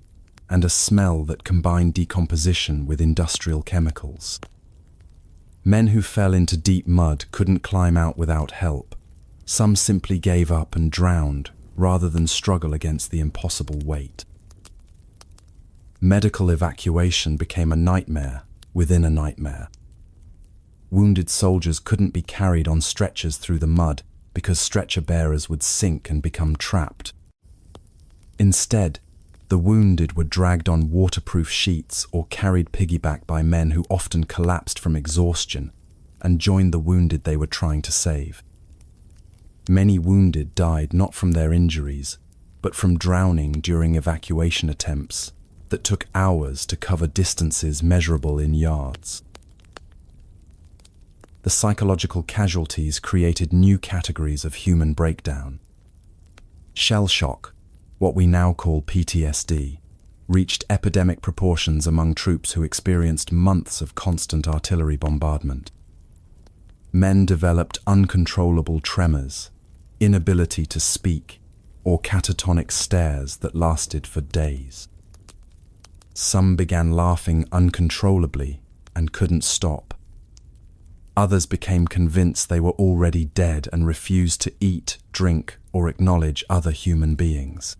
and a smell that combined decomposition with industrial chemicals. Men who fell into deep mud couldn't climb out without help. Some simply gave up and drowned rather than struggle against the impossible weight. Medical evacuation became a nightmare within a nightmare. Wounded soldiers couldn't be carried on stretchers through the mud because stretcher bearers would sink and become trapped. Instead, the wounded were dragged on waterproof sheets or carried piggyback by men who often collapsed from exhaustion and joined the wounded they were trying to save. Many wounded died not from their injuries, but from drowning during evacuation attempts that took hours to cover distances measurable in yards. The psychological casualties created new categories of human breakdown. Shell shock, what we now call PTSD, reached epidemic proportions among troops who experienced months of constant artillery bombardment. Men developed uncontrollable tremors, inability to speak, or catatonic stares that lasted for days. Some began laughing uncontrollably and couldn't stop. Others became convinced they were already dead and refused to eat, drink, or acknowledge other human beings.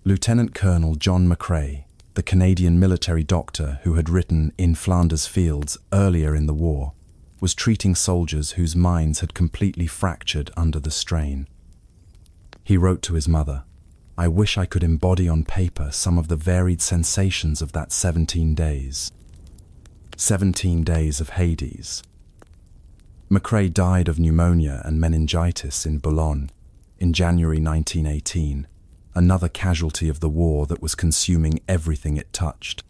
Lieutenant Colonel John McCrae, the Canadian military doctor who had written In Flanders Fields earlier in the war, was treating soldiers whose minds had completely fractured under the strain. He wrote to his mother, "I wish I could embody on paper some of the varied sensations of that 17 days. 17 days of Hades." McCrae died of pneumonia and meningitis in Boulogne in January 1918, another casualty of the war that was consuming everything it touched.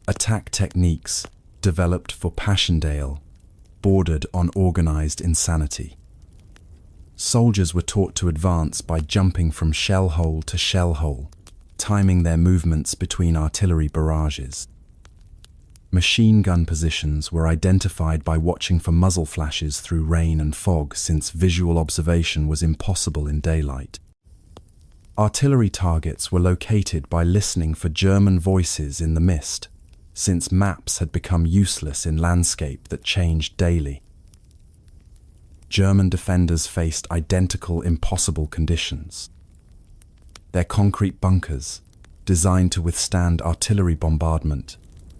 Attack techniques developed for Passchendaele bordered on organized insanity. Soldiers were taught to advance by jumping from shell hole to shell hole, timing their movements between artillery barrages. Machine gun positions were identified by watching for muzzle flashes through rain and fog, since visual observation was impossible in daylight. Artillery targets were located by listening for German voices in the mist, since maps had become useless in landscape that changed daily. German defenders faced identical impossible conditions. Their concrete bunkers, designed to withstand artillery bombardment,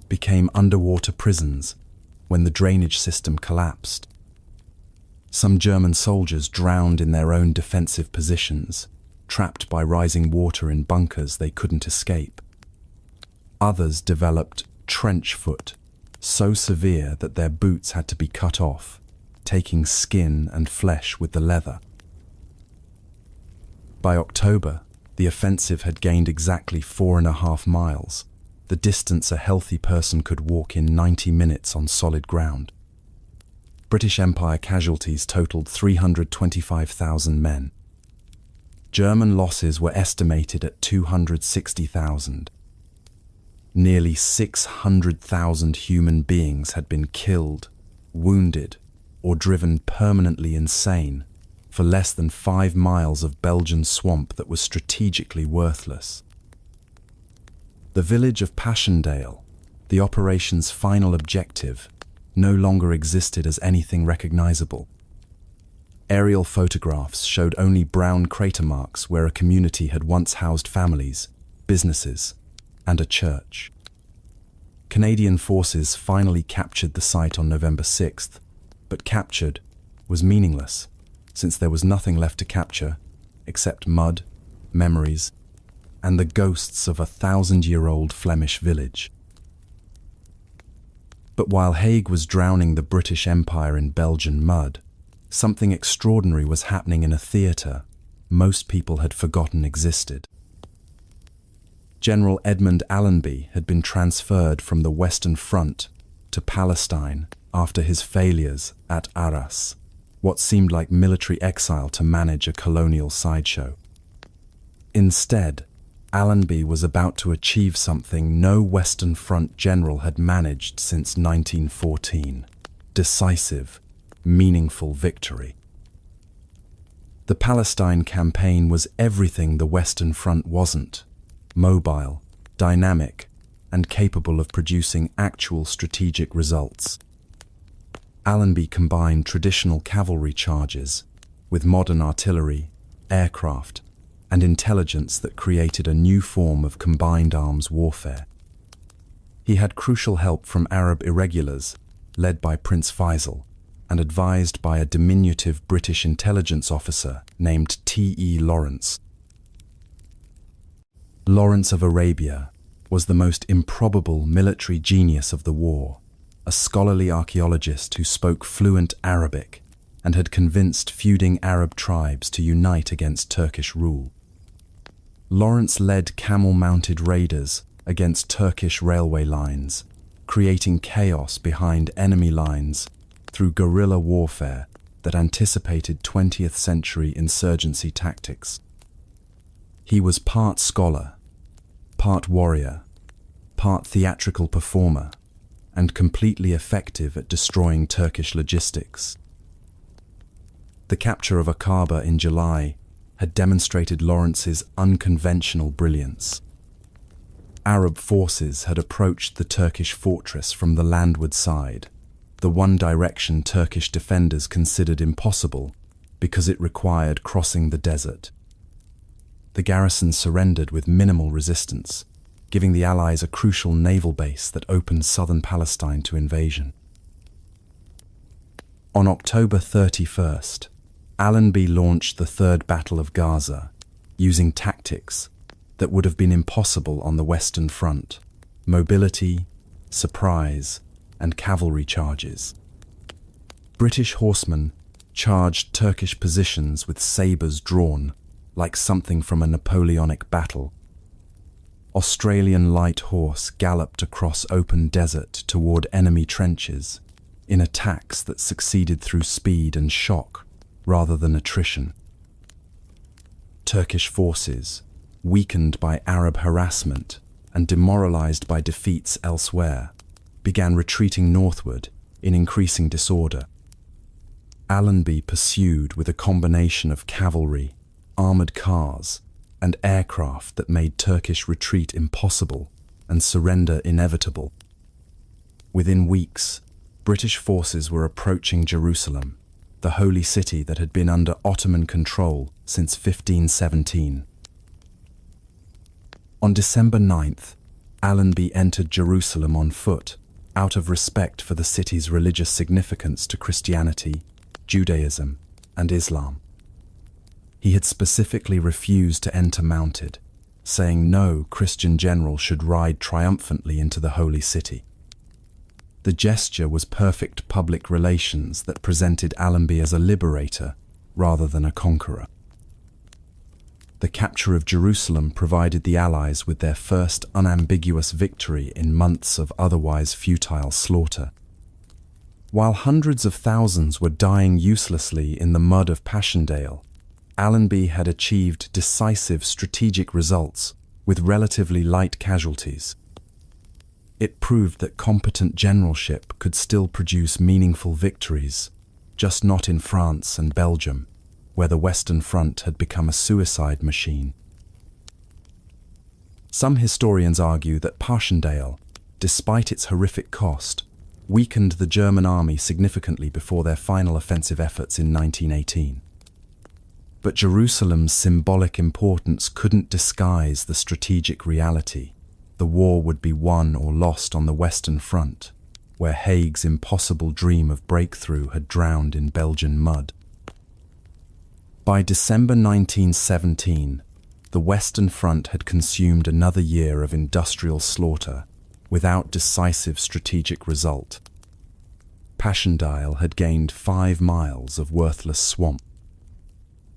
became underwater prisons when the drainage system collapsed. Some German soldiers drowned in their own defensive positions, trapped by rising water in bunkers they couldn't escape. Others developed trench foot, so severe that their boots had to be cut off, taking skin and flesh with the leather. By October, the offensive had gained exactly 4.5 miles, the distance a healthy person could walk in 90 minutes on solid ground. British Empire casualties totaled 325,000 men. German losses were estimated at 260,000. Nearly 600,000 human beings had been killed, wounded, or driven permanently insane for less than 5 miles of Belgian swamp that was strategically worthless. The village of Passchendaele, the operation's final objective, no longer existed as anything recognizable. Aerial photographs showed only brown crater marks where a community had once housed families, businesses, and a church. Canadian forces finally captured the site on November 6th, but captured was meaningless, since there was nothing left to capture except mud, memories, and the ghosts of a 1,000-year-old Flemish village. But while Haig was drowning the British Empire in Belgian mud, something extraordinary was happening in a theatre most people had forgotten existed. General Edmund Allenby had been transferred from the Western Front to Palestine after his failures at Arras, what seemed like military exile to manage a colonial sideshow. Instead, Allenby was about to achieve something no Western Front general had managed since 1914: decisive, meaningful victory. The Palestine campaign was everything the Western Front wasn't: mobile, dynamic, and capable of producing actual strategic results. Allenby combined traditional cavalry charges with modern artillery, aircraft, and intelligence that created a new form of combined arms warfare. He had crucial help from Arab irregulars, led by Prince Faisal, and advised by a diminutive British intelligence officer named T.E. Lawrence. Lawrence of Arabia was the most improbable military genius of the war, a scholarly archaeologist who spoke fluent Arabic and had convinced feuding Arab tribes to unite against Turkish rule. Lawrence led camel-mounted raiders against Turkish railway lines, creating chaos behind enemy lines through guerrilla warfare that anticipated 20th century insurgency tactics. He was part scholar, part warrior, part theatrical performer, and completely effective at destroying Turkish logistics. The capture of Aqaba in July had demonstrated Lawrence's unconventional brilliance. Arab forces had approached the Turkish fortress from the landward side, the one direction Turkish defenders considered impossible because it required crossing the desert. The garrison surrendered with minimal resistance, giving the Allies a crucial naval base that opened southern Palestine to invasion. On October 31st, Allenby launched the Third Battle of Gaza, using tactics that would have been impossible on the Western Front: mobility, surprise, and cavalry charges. British horsemen charged Turkish positions with sabres drawn, like something from a Napoleonic battle. Australian light horse galloped across open desert toward enemy trenches, in attacks that succeeded through speed and shock rather than attrition. Turkish forces, weakened by Arab harassment and demoralized by defeats elsewhere, began retreating northward in increasing disorder. Allenby pursued with a combination of cavalry, armored cars, and aircraft that made Turkish retreat impossible and surrender inevitable. Within weeks, British forces were approaching Jerusalem, the holy city that had been under Ottoman control since 1517. On December 9th, Allenby entered Jerusalem on foot, out of respect for the city's religious significance to Christianity, Judaism, and Islam. He had specifically refused to enter mounted, saying no Christian general should ride triumphantly into the holy city. The gesture was perfect public relations that presented Allenby as a liberator rather than a conqueror. The capture of Jerusalem provided the Allies with their first unambiguous victory in months of otherwise futile slaughter. While hundreds of thousands were dying uselessly in the mud of Passchendaele, Allenby had achieved decisive strategic results with relatively light casualties. It proved that competent generalship could still produce meaningful victories, just not in France and Belgium, where the Western Front had become a suicide machine. Some historians argue that Passchendaele, despite its horrific cost, weakened the German army significantly before their final offensive efforts in 1918. But Jerusalem's symbolic importance couldn't disguise the strategic reality. The war would be won or lost on the Western Front, where Haig's impossible dream of breakthrough had drowned in Belgian mud. By December 1917, the Western Front had consumed another year of industrial slaughter without decisive strategic result. Passchendaele had gained 5 miles of worthless swamp.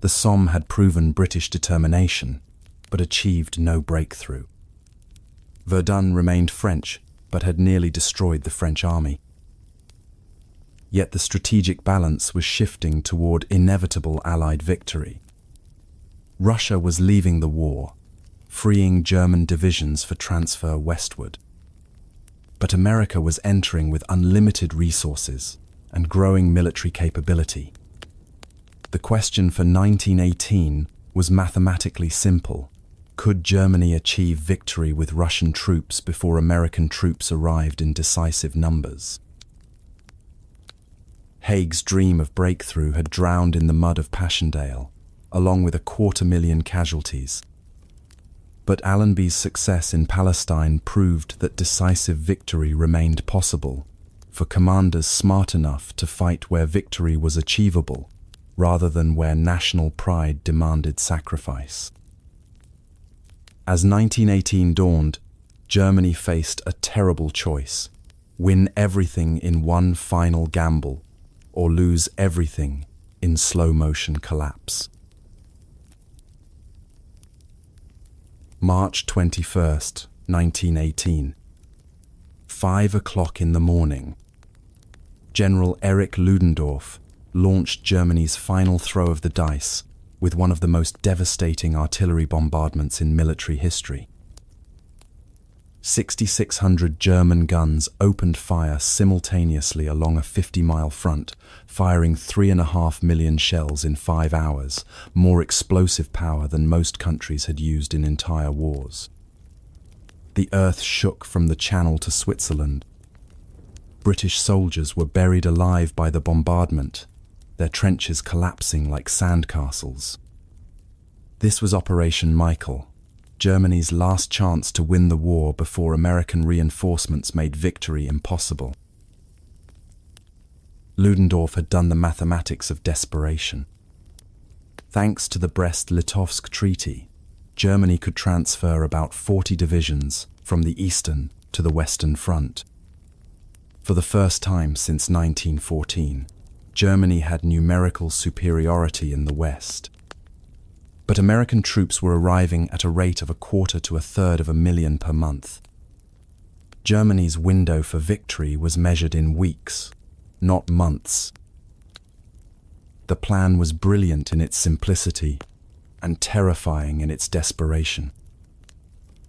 The Somme had proven British determination, but achieved no breakthrough. Verdun remained French, but had nearly destroyed the French army. Yet the strategic balance was shifting toward inevitable Allied victory. Russia was leaving the war, freeing German divisions for transfer westward. But America was entering with unlimited resources and growing military capability. The question for 1918 was mathematically simple. Could Germany achieve victory with Russian troops before American troops arrived in decisive numbers? Haig's dream of breakthrough had drowned in the mud of Passchendaele, along with 250,000 casualties. But Allenby's success in Palestine proved that decisive victory remained possible for commanders smart enough to fight where victory was achievable, rather than where national pride demanded sacrifice. As 1918 dawned, Germany faced a terrible choice: win everything in one final gamble, or lose everything in slow-motion collapse. March 21st, 1918. 5 o'clock in the morning. General Erich Ludendorff launched Germany's final throw of the dice with one of the most devastating artillery bombardments in military history. 6,600 German guns opened fire simultaneously along a 50-mile front, firing 3.5 million shells in 5 hours, more explosive power than most countries had used in entire wars. The earth shook from the Channel to Switzerland. British soldiers were buried alive by the bombardment, their trenches collapsing like sandcastles. This was Operation Michael, Germany's last chance to win the war before American reinforcements made victory impossible. Ludendorff had done the mathematics of desperation. Thanks to the Brest-Litovsk Treaty, Germany could transfer about 40 divisions from the Eastern to the Western Front. For the first time since 1914, Germany had numerical superiority in the West. But American troops were arriving at a rate of 250,000 to 350,000 per month. Germany's window for victory was measured in weeks, not months. The plan was brilliant in its simplicity and terrifying in its desperation.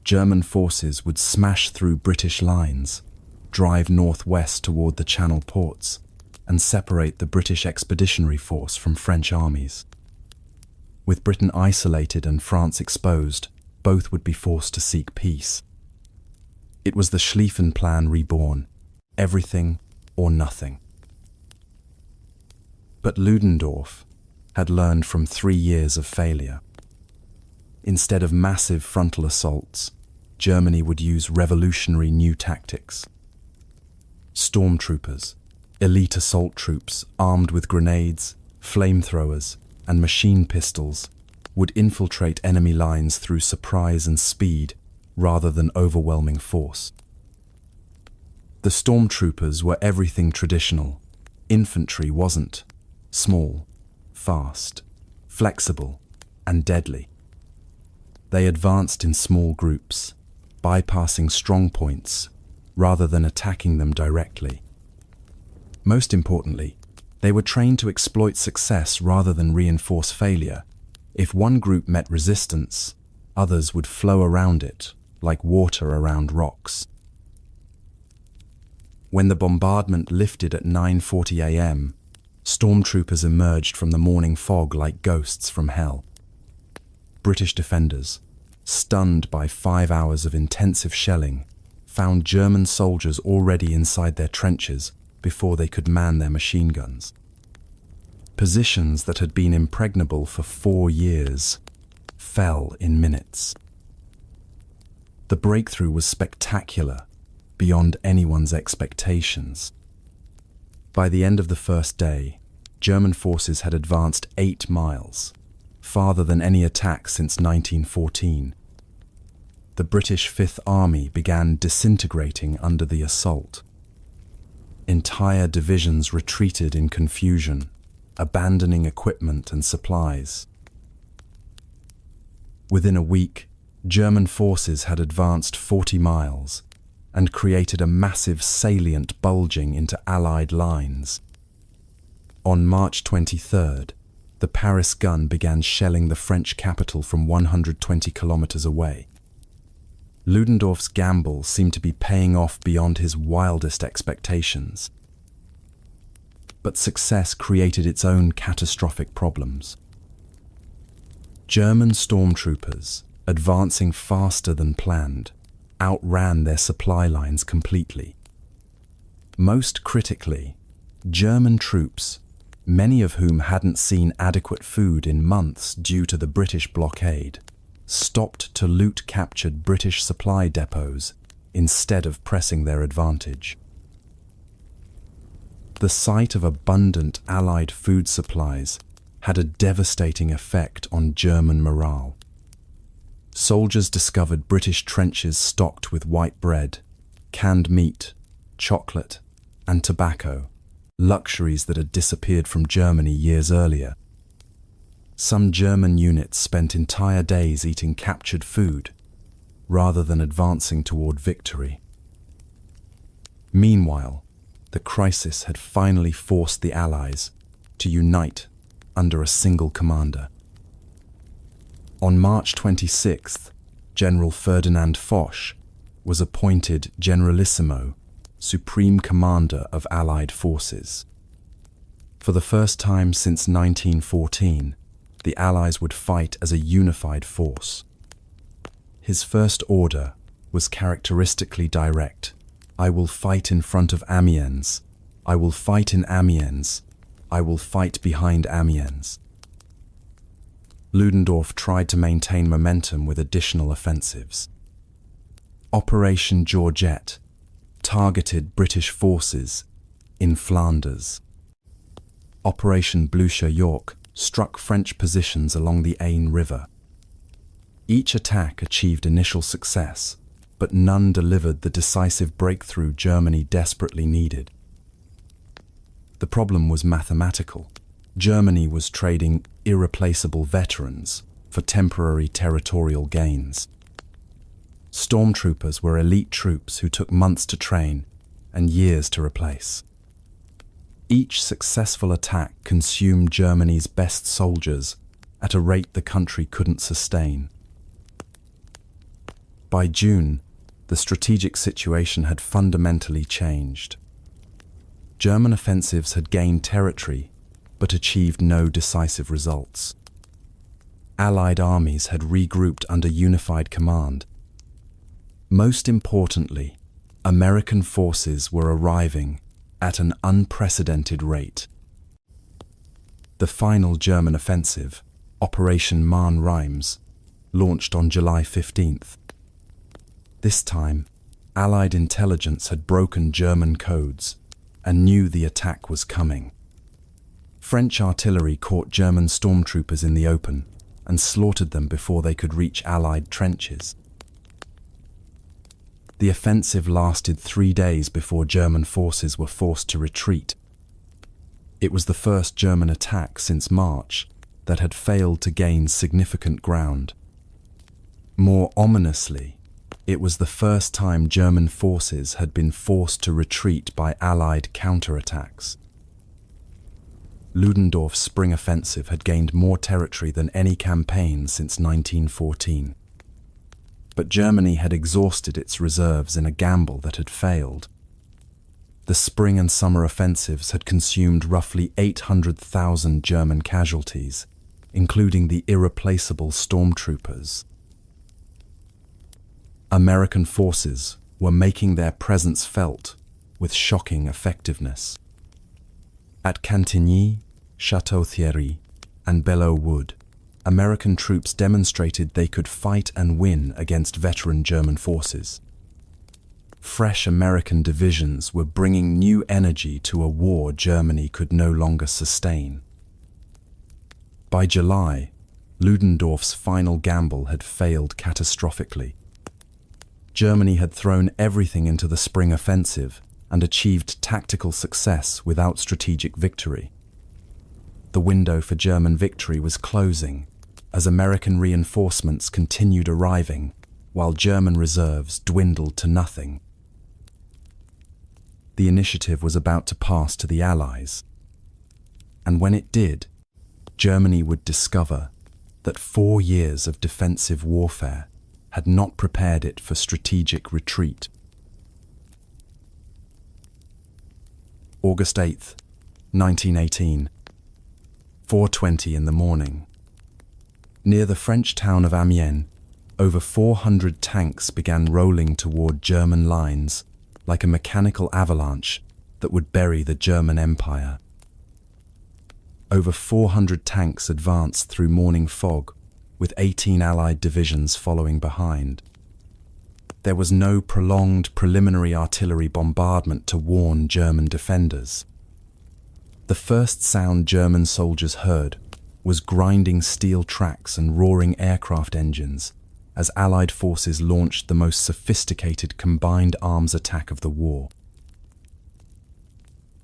German forces would smash through British lines, drive northwest toward the Channel ports, and separate the British Expeditionary Force from French armies. With Britain isolated and France exposed, both would be forced to seek peace. It was the Schlieffen Plan reborn. everything or nothing. But Ludendorff had learned from 3 years of failure. Instead of massive frontal assaults, Germany would use revolutionary new tactics. Stormtroopers, elite assault troops armed with grenades, flamethrowers, and machine pistols, would infiltrate enemy lines through surprise and speed rather than overwhelming force. The stormtroopers were everything traditional. Infantry wasn't. Small, fast, flexible, and deadly. They advanced in small groups, bypassing strong points rather than attacking them directly. Most importantly, they were trained to exploit success rather than reinforce failure. If one group met resistance, others would flow around it, like water around rocks. When the bombardment lifted at 9:40 a.m., stormtroopers emerged from the morning fog like ghosts from hell. British defenders, stunned by 5 hours of intensive shelling, found German soldiers already inside their trenches before they could man their machine guns. Positions that had been impregnable for 4 years fell in minutes. The breakthrough was spectacular, beyond anyone's expectations. By the end of the first day, German forces had advanced 8 miles, farther than any attack since 1914. The British Fifth Army began disintegrating under the assault. Entire divisions retreated in confusion, abandoning equipment and supplies. Within a week, German forces had advanced 40 miles and created a massive salient bulging into Allied lines. On March 23rd, the Paris gun began shelling the French capital from 120 kilometers away. Ludendorff's gamble seemed to be paying off beyond his wildest expectations. But success created its own catastrophic problems. German stormtroopers, advancing faster than planned, outran their supply lines completely. Most critically, German troops, many of whom hadn't seen adequate food in months due to the British blockade, stopped to loot captured British supply depots instead of pressing their advantage. The sight of abundant Allied food supplies had a devastating effect on German morale. Soldiers discovered British trenches stocked with white bread, canned meat, chocolate, and tobacco, luxuries that had disappeared from Germany years earlier. Some German units spent entire days eating captured food, rather than advancing toward victory. Meanwhile, the crisis had finally forced the Allies to unite under a single commander. On March 26th, General Ferdinand Foch was appointed Generalissimo, Supreme Commander of Allied forces. For the first time since 1914, the Allies would fight as a unified force. His first order was characteristically direct. I will fight in front of Amiens. I will fight in Amiens. I will fight behind Amiens. Ludendorff tried to maintain momentum with additional offensives. Operation Georgette targeted British forces in Flanders. Operation Blucher York struck French positions along the Aisne River. Each attack achieved initial success, but none delivered the decisive breakthrough Germany desperately needed. The problem was mathematical. Germany was trading irreplaceable veterans for temporary territorial gains. Stormtroopers were elite troops who took months to train and years to replace. Each successful attack consumed Germany's best soldiers at a rate the country couldn't sustain. By June, the strategic situation had fundamentally changed. German offensives had gained territory, but achieved no decisive results. Allied armies had regrouped under unified command. Most importantly, American forces were arriving at an unprecedented rate. The final German offensive, Operation Mahn Reims, launched on July 15th. This time, Allied intelligence had broken German codes and knew the attack was coming. French artillery caught German stormtroopers in the open and slaughtered them before they could reach Allied trenches. The offensive lasted 3 days before German forces were forced to retreat. It was the first German attack since March that had failed to gain significant ground. More ominously, it was the first time German forces had been forced to retreat by Allied counterattacks. Ludendorff's spring offensive had gained more territory than any campaign since 1914. But Germany had exhausted its reserves in a gamble that had failed. The spring and summer offensives had consumed roughly 800,000 German casualties, including the irreplaceable stormtroopers. American forces were making their presence felt with shocking effectiveness. At Cantigny, Château-Thierry, and Belleau Wood, American troops demonstrated they could fight and win against veteran German forces. Fresh American divisions were bringing new energy to a war Germany could no longer sustain. By July, Ludendorff's final gamble had failed catastrophically. Germany had thrown everything into the spring offensive and achieved tactical success without strategic victory. The window for German victory was closing as American reinforcements continued arriving while German reserves dwindled to nothing. The initiative was about to pass to the Allies. And when it did, Germany would discover that 4 years of defensive warfare had not prepared it for strategic retreat. August 8th, 1918, 4:20 in the morning. Near the French town of Amiens, over 400 tanks began rolling toward German lines like a mechanical avalanche that would bury the German Empire. Over 400 tanks advanced through morning fog, with 18 Allied divisions following behind. There was no prolonged preliminary artillery bombardment to warn German defenders. The first sound German soldiers heard was grinding steel tracks and roaring aircraft engines as Allied forces launched the most sophisticated combined arms attack of the war.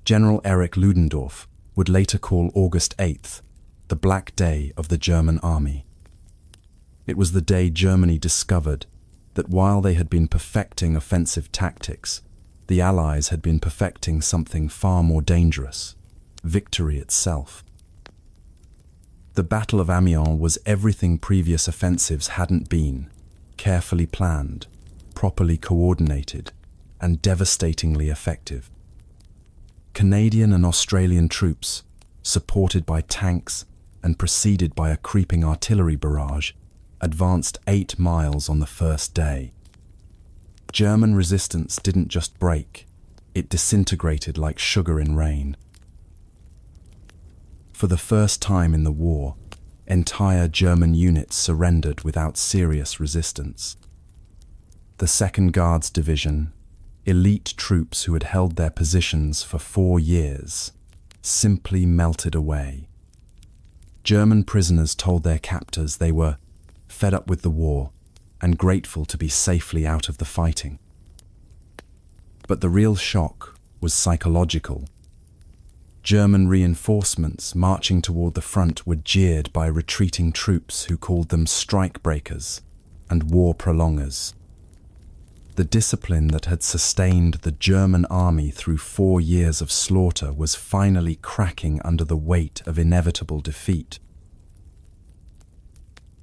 General Erich Ludendorff would later call August 8th the Black Day of the German army. It was the day Germany discovered that while they had been perfecting offensive tactics, the Allies had been perfecting something far more dangerous: victory itself. The Battle of Amiens was everything previous offensives hadn't been: carefully planned, properly coordinated, and devastatingly effective. Canadian and Australian troops, supported by tanks and preceded by a creeping artillery barrage, advanced 8 miles on the first day. German resistance didn't just break, it disintegrated like sugar in rain. For the first time in the war, entire German units surrendered without serious resistance. The 2nd Guards Division, elite troops who had held their positions for 4 years, simply melted away. German prisoners told their captors they were fed up with the war and grateful to be safely out of the fighting. But the real shock was psychological. German reinforcements marching toward the front were jeered by retreating troops who called them strike-breakers and war prolongers. The discipline that had sustained the German army through 4 years of slaughter was finally cracking under the weight of inevitable defeat.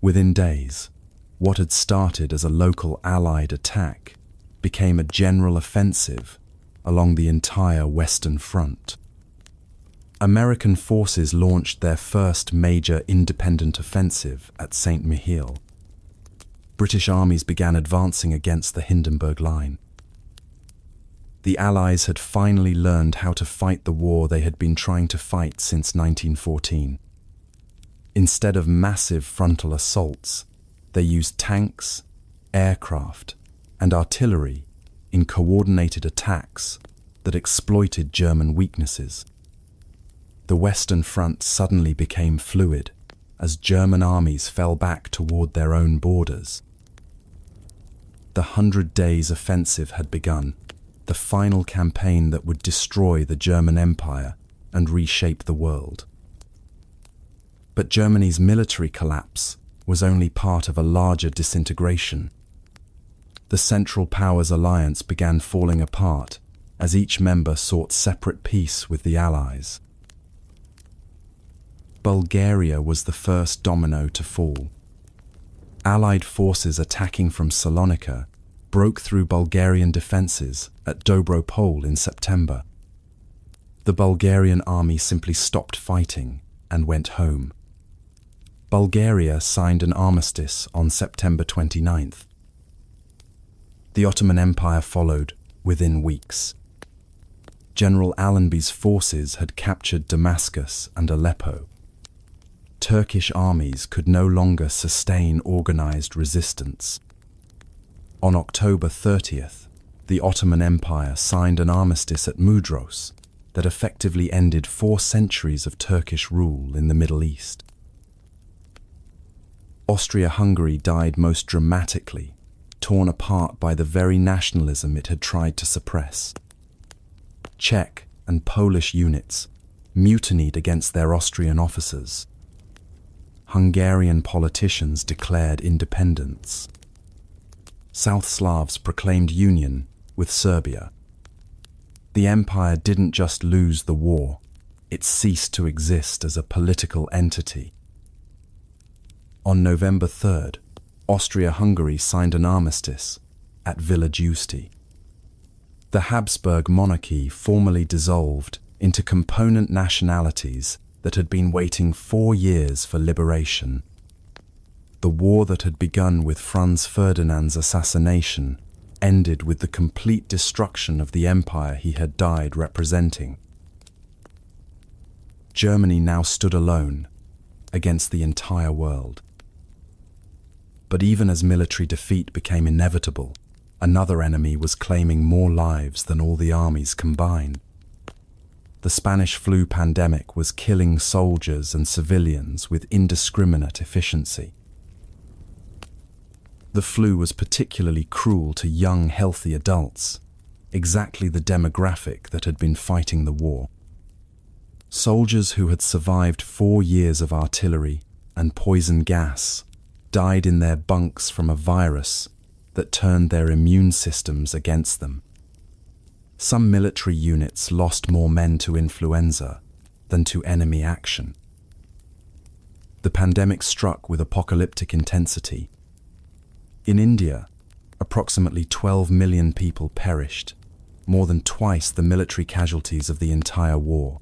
Within days, what had started as a local Allied attack became a general offensive along the entire Western Front. American forces launched their first major independent offensive at Saint-Mihiel. British armies began advancing against the Hindenburg Line. the Allies had finally learned how to fight the war they had been trying to fight since 1914. Instead of massive frontal assaults, they used tanks, aircraft, and artillery in coordinated attacks that exploited German weaknesses. The Western Front suddenly became fluid as German armies fell back toward their own borders. The 100 Days Offensive had begun, the final campaign that would destroy the German Empire and reshape the world. But Germany's military collapse was only part of a larger disintegration. The Central Powers alliance began falling apart as each member sought separate peace with the Allies. Bulgaria was the first domino to fall. Allied forces attacking from Salonika broke through Bulgarian defences at Dobropol in September. The Bulgarian army simply stopped fighting and went home. Bulgaria signed an armistice on September 29th. The Ottoman Empire followed within weeks. General Allenby's forces had captured Damascus and Aleppo. Turkish armies could no longer sustain organized resistance. On October 30th, the Ottoman Empire signed an armistice at Mudros that effectively ended 4 centuries of Turkish rule in the Middle East. Austria-Hungary died most dramatically, torn apart by the very nationalism it had tried to suppress. Czech and Polish units mutinied against their Austrian officers. Hungarian politicians declared independence. South Slavs proclaimed union with Serbia. The empire didn't just lose the war, it ceased to exist as a political entity. On November 3rd, Austria-Hungary signed an armistice at Villa Giusti. The Habsburg monarchy formally dissolved into component nationalities that had been waiting 4 years for liberation. The war that had begun with Franz Ferdinand's assassination ended with the complete destruction of the empire he had died representing. Germany now stood alone against the entire world. But even as military defeat became inevitable, another enemy was claiming more lives than all the armies combined. The Spanish flu pandemic was killing soldiers and civilians with indiscriminate efficiency. The flu was particularly cruel to young, healthy adults, exactly the demographic that had been fighting the war. Soldiers who had survived 4 years of artillery and poison gas died in their bunks from a virus that turned their immune systems against them. Some military units lost more men to influenza than to enemy action. The pandemic struck with apocalyptic intensity. In India, approximately 12 million people perished, more than twice the military casualties of the entire war.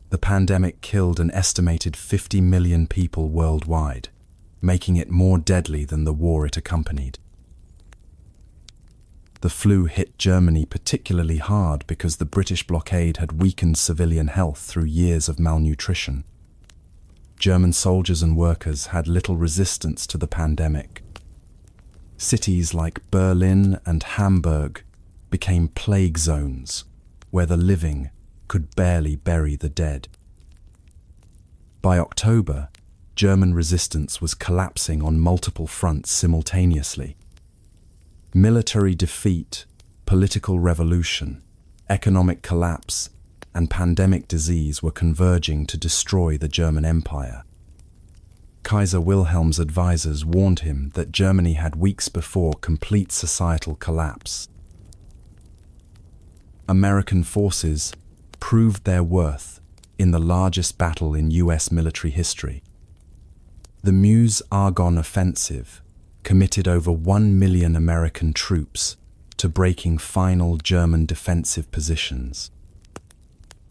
The pandemic killed an estimated 50 million people worldwide, making it more deadly than the war it accompanied. The flu hit Germany particularly hard because the British blockade had weakened civilian health through years of malnutrition. German soldiers and workers had little resistance to the pandemic. Cities like Berlin and Hamburg became plague zones where the living could barely bury the dead. By October, German resistance was collapsing on multiple fronts simultaneously. Military defeat, political revolution, economic collapse, and pandemic disease were converging to destroy the German Empire. Kaiser Wilhelm's advisors warned him that Germany had weeks before complete societal collapse. American forces proved their worth in the largest battle in US military history. The Meuse-Argonne offensive committed over 1 million American troops to breaking final German defensive positions.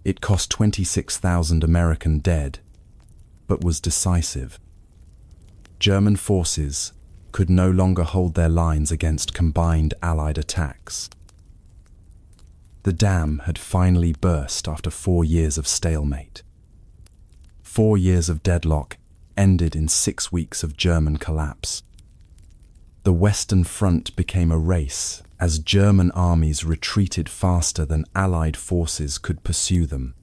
It cost 26,000 American dead, but was decisive. German forces could no longer hold their lines against combined Allied attacks. The dam had finally burst after 4 years of stalemate. 4 years of deadlock ended in 6 weeks of German collapse. The Western Front became a race as German armies retreated faster than Allied forces could pursue them.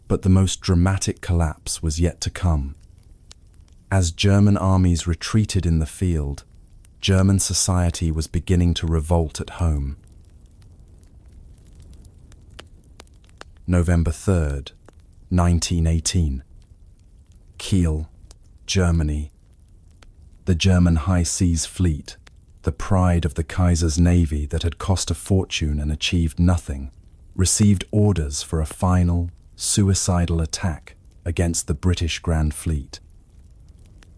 But the most dramatic collapse was yet to come. As German armies retreated in the field, German society was beginning to revolt at home. November 3rd, 1918. Kiel, Germany. The German High Seas Fleet, the pride of the Kaiser's navy that had cost a fortune and achieved nothing, received orders for a final, suicidal attack against the British Grand Fleet.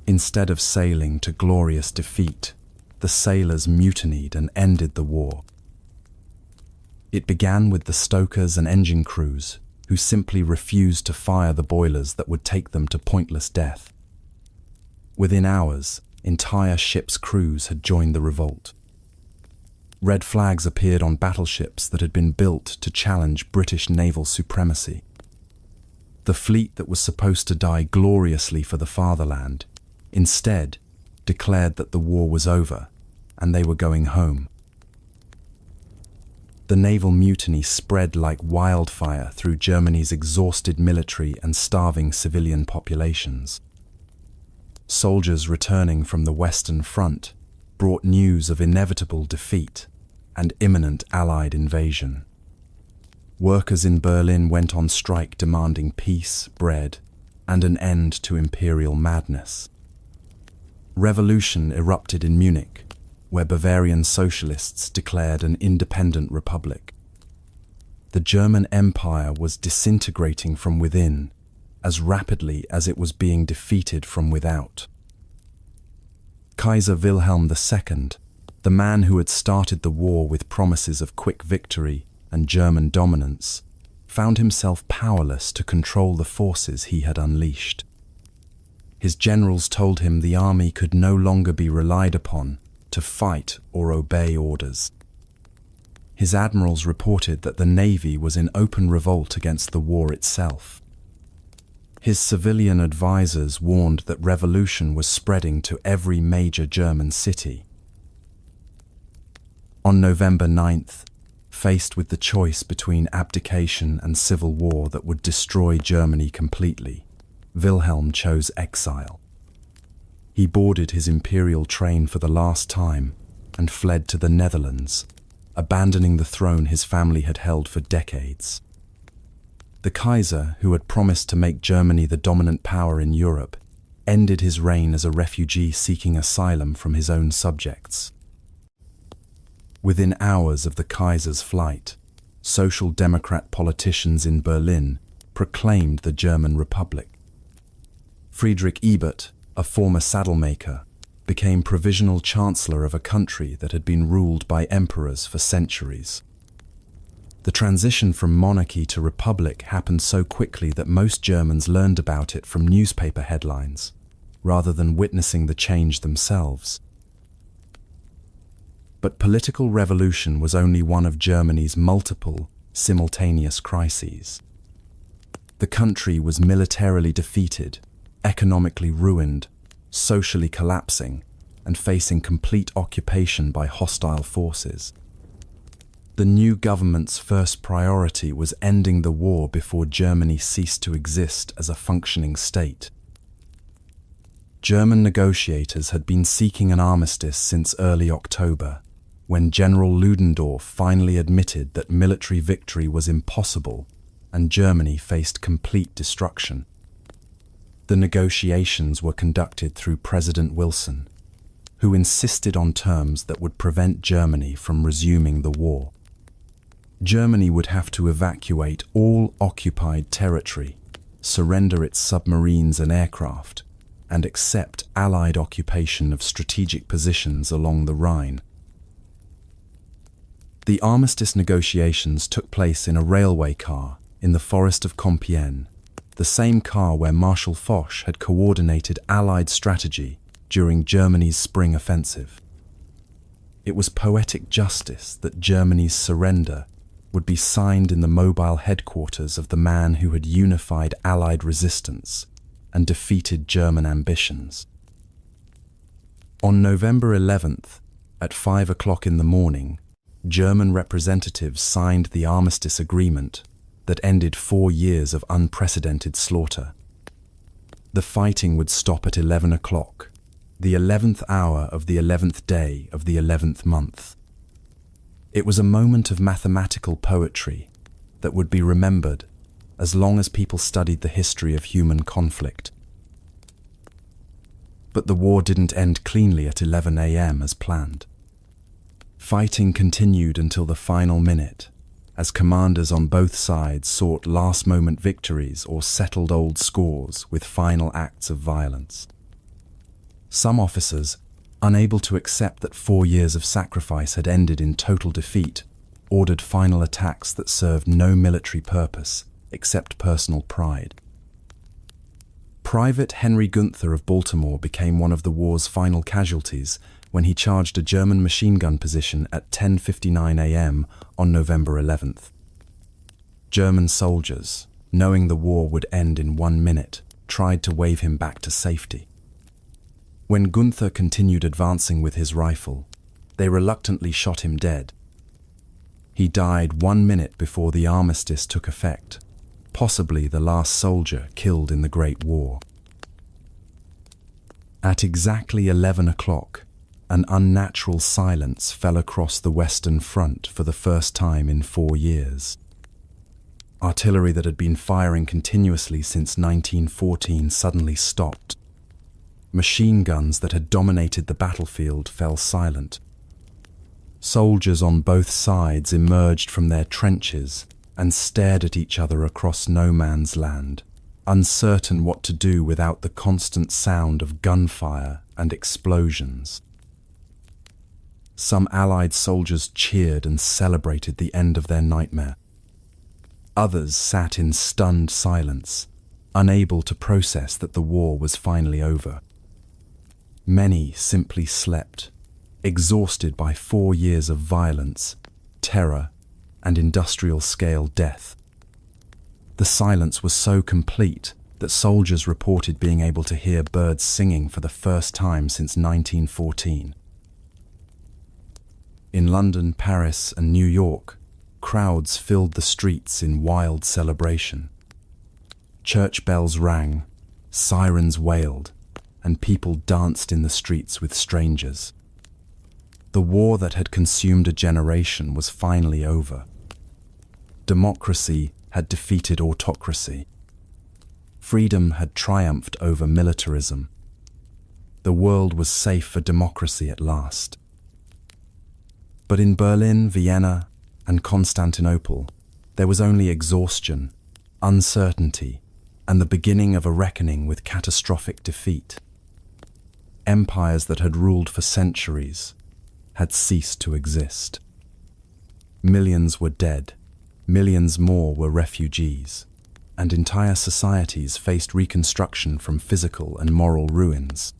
Instead of sailing to glorious defeat, the sailors mutinied and ended the war. It began with the stokers and engine crews, who simply refused to fire the boilers that would take them to pointless death. Within hours, entire ships' crews had joined the revolt. Red flags appeared on battleships that had been built to challenge British naval supremacy. The fleet that was supposed to die gloriously for the fatherland, instead declared that the war was over and they were going home. The naval mutiny spread like wildfire through Germany's exhausted military and starving civilian populations. Soldiers returning from the Western Front brought news of inevitable defeat and imminent Allied invasion. Workers in Berlin went on strike demanding peace, bread, and an end to imperial madness. Revolution erupted in Munich, where Bavarian socialists declared an independent republic. The German Empire was disintegrating from within as rapidly as it was being defeated from without. Kaiser Wilhelm II, the man who had started the war with promises of quick victory and German dominance, found himself powerless to control the forces he had unleashed. His generals told him the army could no longer be relied upon to fight or obey orders. His admirals reported that the navy was in open revolt against the war itself. His civilian advisors warned that revolution was spreading to every major German city. On November 9th, faced with the choice between abdication and civil war that would destroy Germany completely, Wilhelm chose exile. He boarded his imperial train for the last time and fled to the Netherlands, abandoning the throne his family had held for decades. The Kaiser, who had promised to make Germany the dominant power in Europe, ended his reign as a refugee seeking asylum from his own subjects. Within hours of the Kaiser's flight, Social Democrat politicians in Berlin proclaimed the German Republic. Friedrich Ebert, a former saddlemaker, became provisional chancellor of a country that had been ruled by emperors for centuries. The transition from monarchy to republic happened so quickly that most Germans learned about it from newspaper headlines, rather than witnessing the change themselves. But political revolution was only one of Germany's multiple, simultaneous crises. The country was militarily defeated, economically ruined, socially collapsing, and facing complete occupation by hostile forces. The new government's first priority was ending the war before Germany ceased to exist as a functioning state. German negotiators had been seeking an armistice since early October, when General Ludendorff finally admitted that military victory was impossible and Germany faced complete destruction. The negotiations were conducted through President Wilson, who insisted on terms that would prevent Germany from resuming the war. Germany would have to evacuate all occupied territory, surrender its submarines and aircraft, and accept Allied occupation of strategic positions along the Rhine. The armistice negotiations took place in a railway car in the forest of Compiègne, the same car where Marshal Foch had coordinated Allied strategy during Germany's spring offensive. It was poetic justice that Germany's surrender would be signed in the mobile headquarters of the man who had unified Allied resistance and defeated German ambitions. On November 11th, at 5 o'clock in the morning, German representatives signed the armistice agreement that ended 4 years of unprecedented slaughter. The fighting would stop at 11 o'clock, the 11th hour of the 11th day of the 11th month. It was a moment of mathematical poetry that would be remembered as long as people studied the history of human conflict. But the war didn't end cleanly at 11 a.m. as planned. Fighting continued until the final minute, as commanders on both sides sought last-moment victories or settled old scores with final acts of violence. Some officers, unable to accept that 4 years of sacrifice had ended in total defeat, ordered final attacks that served no military purpose except personal pride. Private Henry Gunther of Baltimore became one of the war's final casualties when he charged a German machine gun position at 10:59 a.m. on November 11th. German soldiers, knowing the war would end in 1 minute, tried to wave him back to safety. When Gunther continued advancing with his rifle, they reluctantly shot him dead. He died 1 minute before the armistice took effect, possibly the last soldier killed in the Great War. At exactly 11 o'clock, an unnatural silence fell across the Western Front for the first time in 4 years. Artillery that had been firing continuously since 1914 suddenly stopped. Machine guns that had dominated the battlefield fell silent. Soldiers on both sides emerged from their trenches and stared at each other across no man's land, uncertain what to do without the constant sound of gunfire and explosions. Some Allied soldiers cheered and celebrated the end of their nightmare. Others sat in stunned silence, unable to process that the war was finally over. Many simply slept, exhausted by 4 years of violence, terror, and industrial-scale death. The silence was so complete that soldiers reported being able to hear birds singing for the first time since 1914. In London, Paris, and New York, crowds filled the streets in wild celebration. Church bells rang, sirens wailed, and people danced in the streets with strangers. The war that had consumed a generation was finally over. Democracy had defeated autocracy. Freedom had triumphed over militarism. The world was safe for democracy at last. But in Berlin, Vienna, and Constantinople, there was only exhaustion, uncertainty, and the beginning of a reckoning with catastrophic defeat. Empires that had ruled for centuries had ceased to exist. Millions were dead, millions more were refugees, and entire societies faced reconstruction from physical and moral ruins.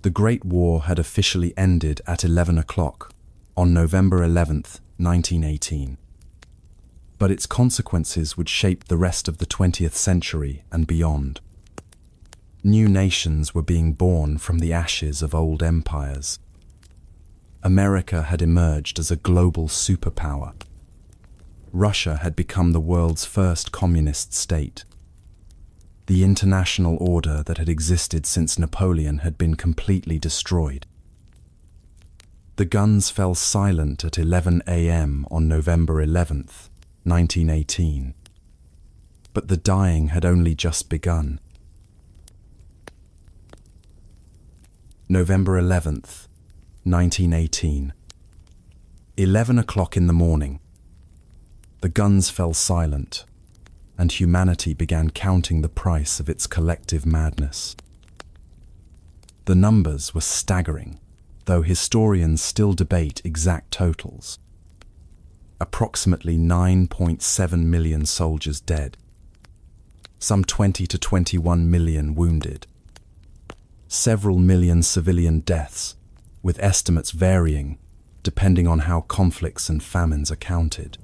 The Great War had officially ended at 11 o'clock on November 11th, 1918. But its consequences would shape the rest of the 20th century and beyond. New nations were being born from the ashes of old empires. America had emerged as a global superpower. Russia had become the world's first communist state. The international order that had existed since Napoleon had been completely destroyed. The guns fell silent at 11 a.m. on November 11th, 1918. But the dying had only just begun. November 11th, 1918. 11 o'clock in the morning. The guns fell silent, and humanity began counting the price of its collective madness. The numbers were staggering, though historians still debate exact totals. Approximately 9.7 million soldiers dead, some 20 to 21 million wounded, several million civilian deaths, with estimates varying depending on how conflicts and famines are counted.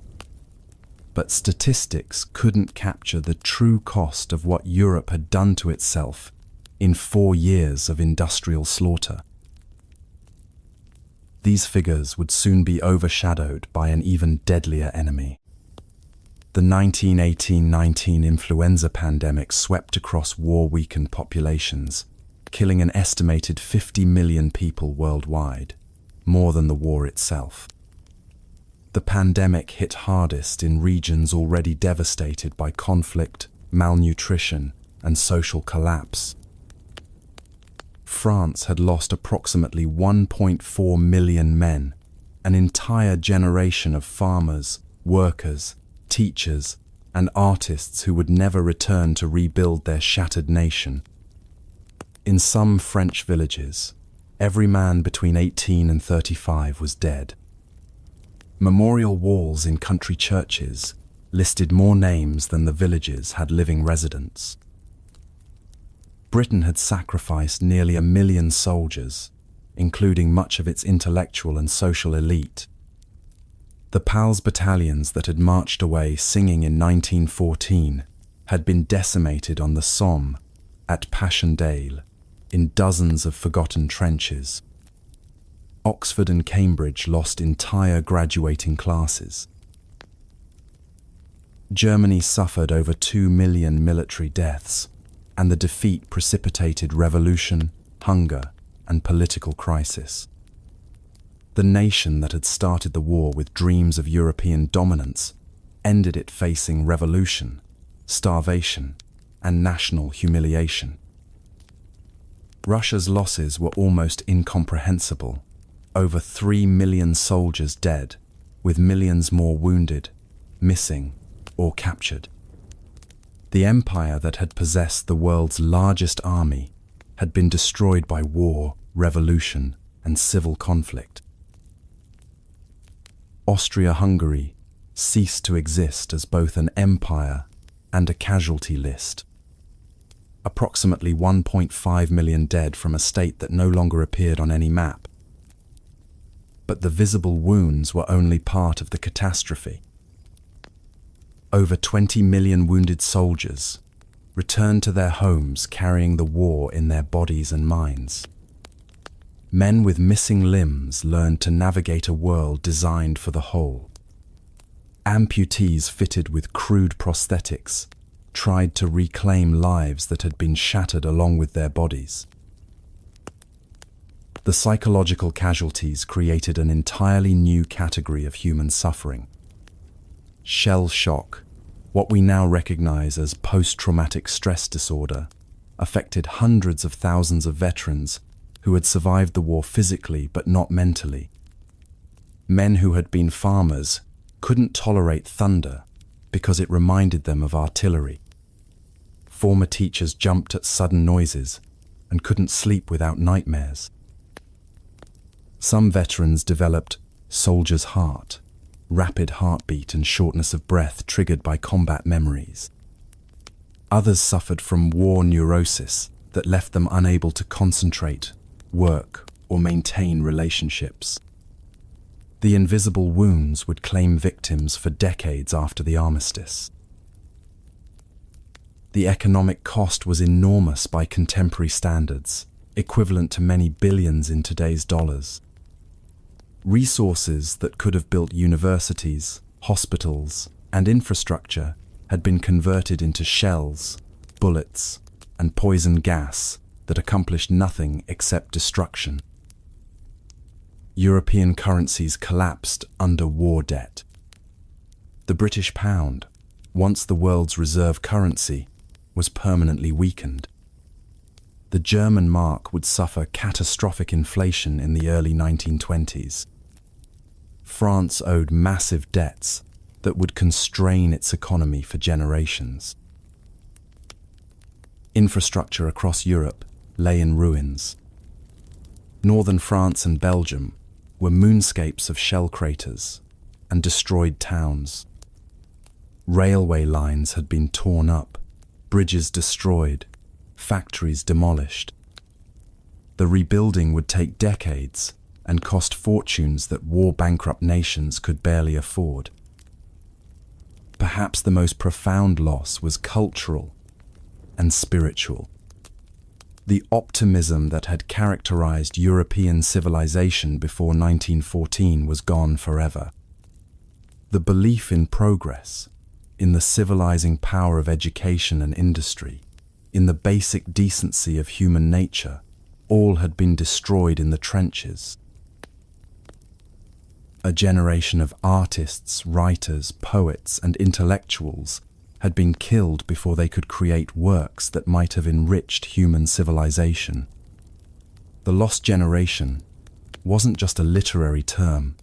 But statistics couldn't capture the true cost of what Europe had done to itself in 4 years of industrial slaughter. These figures would soon be overshadowed by an even deadlier enemy. The 1918-19 influenza pandemic swept across war-weakened populations, killing an estimated 50 million people worldwide, more than the war itself. The pandemic hit hardest in regions already devastated by conflict, malnutrition, and social collapse. France had lost approximately 1.4 million men, an entire generation of farmers, workers, teachers, and artists who would never return to rebuild their shattered nation. In some French villages, every man between 18 and 35 was dead. Memorial walls in country churches listed more names than the villages had living residents. Britain had sacrificed nearly 1 million soldiers, including much of its intellectual and social elite. The PALS battalions that had marched away singing in 1914 had been decimated on the Somme, at Passchendaele, in dozens of forgotten trenches. Oxford and Cambridge lost entire graduating classes. Germany suffered over 2 million military deaths, and the defeat precipitated revolution, hunger, and political crisis. The nation that had started the war with dreams of European dominance ended it facing revolution, starvation, and national humiliation. Russia's losses were almost incomprehensible. Over 3 million soldiers dead, with millions more wounded, missing, or captured. The empire that had possessed the world's largest army had been destroyed by war, revolution, and civil conflict. Austria-Hungary ceased to exist as both an empire and a casualty list. Approximately 1.5 million dead from a state that no longer appeared on any map. But the visible wounds were only part of the catastrophe. Over 20 million wounded soldiers returned to their homes carrying the war in their bodies and minds. Men with missing limbs learned to navigate a world designed for the whole. Amputees fitted with crude prosthetics tried to reclaim lives that had been shattered along with their bodies. The psychological casualties created an entirely new category of human suffering. Shell shock, what we now recognize as post-traumatic stress disorder, affected hundreds of thousands of veterans who had survived the war physically but not mentally. Men who had been farmers couldn't tolerate thunder because it reminded them of artillery. Former teachers jumped at sudden noises and couldn't sleep without nightmares. Some veterans developed soldier's heart, rapid heartbeat and shortness of breath triggered by combat memories. Others suffered from war neurosis that left them unable to concentrate, work, or maintain relationships. The invisible wounds would claim victims for decades after the armistice. The economic cost was enormous by contemporary standards, equivalent to many billions in today's dollars. Resources that could have built universities, hospitals, and infrastructure had been converted into shells, bullets, and poison gas that accomplished nothing except destruction. European currencies collapsed under war debt. The British pound, once the world's reserve currency, was permanently weakened. The German mark would suffer catastrophic inflation in the early 1920s. France owed massive debts that would constrain its economy for generations. Infrastructure across Europe lay in ruins. Northern France and Belgium were moonscapes of shell craters and destroyed towns. Railway lines had been torn up, bridges destroyed, factories demolished. The rebuilding would take decades, and cost fortunes that war-bankrupt nations could barely afford. Perhaps the most profound loss was cultural and spiritual. The optimism that had characterized European civilization before 1914 was gone forever. The belief in progress, in the civilizing power of education and industry, in the basic decency of human nature, all had been destroyed in the trenches. A generation of artists, writers, poets, and intellectuals had been killed before they could create works that might have enriched human civilization. The lost generation wasn't just a literary term,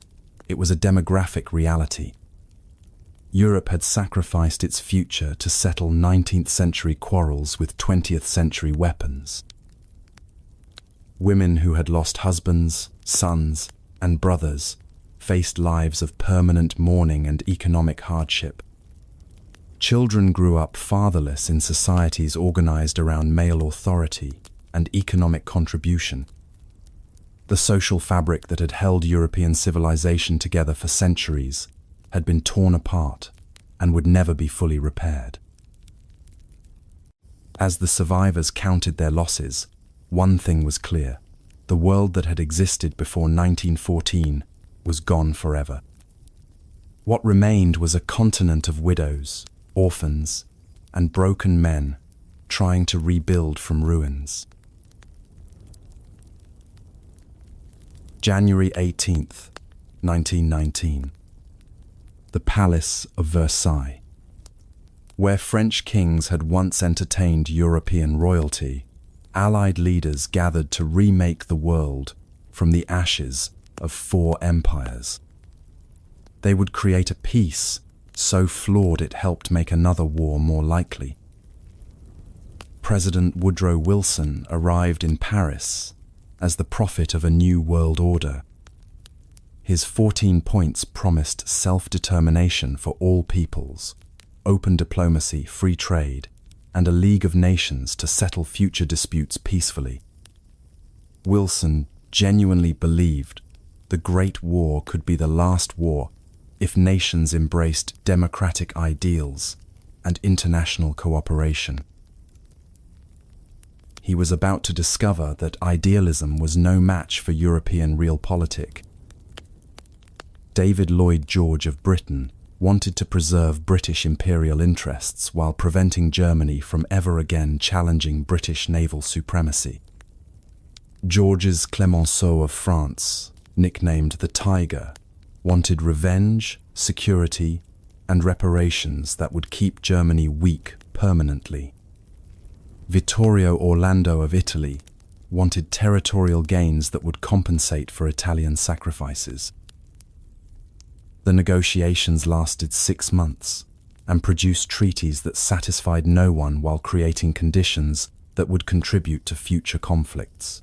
it was a demographic reality. Europe had sacrificed its future to settle 19th century quarrels with 20th century weapons. Women who had lost husbands, sons, and brothers faced lives of permanent mourning and economic hardship. Children grew up fatherless in societies organized around male authority and economic contribution. The social fabric that had held European civilization together for centuries had been torn apart and would never be fully repaired. As the survivors counted their losses, one thing was clear: the world that had existed before 1914 was gone forever. What remained was a continent of widows, orphans, and broken men trying to rebuild from ruins. January 18th, 1919. The Palace of Versailles. Where French kings had once entertained European royalty, Allied leaders gathered to remake the world from the ashes of 4 empires. They would create a peace so flawed it helped make another war more likely. President Woodrow Wilson arrived in Paris as the prophet of a new world order. His 14 points promised self-determination for all peoples, open diplomacy, free trade, and a League of Nations to settle future disputes peacefully. Wilson genuinely believed the Great War could be the last war if nations embraced democratic ideals and international cooperation. He was about to discover that idealism was no match for European realpolitik. David Lloyd George of Britain wanted to preserve British imperial interests while preventing Germany from ever again challenging British naval supremacy. Georges Clemenceau of France, nicknamed the Tiger, wanted revenge, security, and reparations that would keep Germany weak permanently. Vittorio Orlando of Italy wanted territorial gains that would compensate for Italian sacrifices. The negotiations lasted 6 months and produced treaties that satisfied no one while creating conditions that would contribute to future conflicts.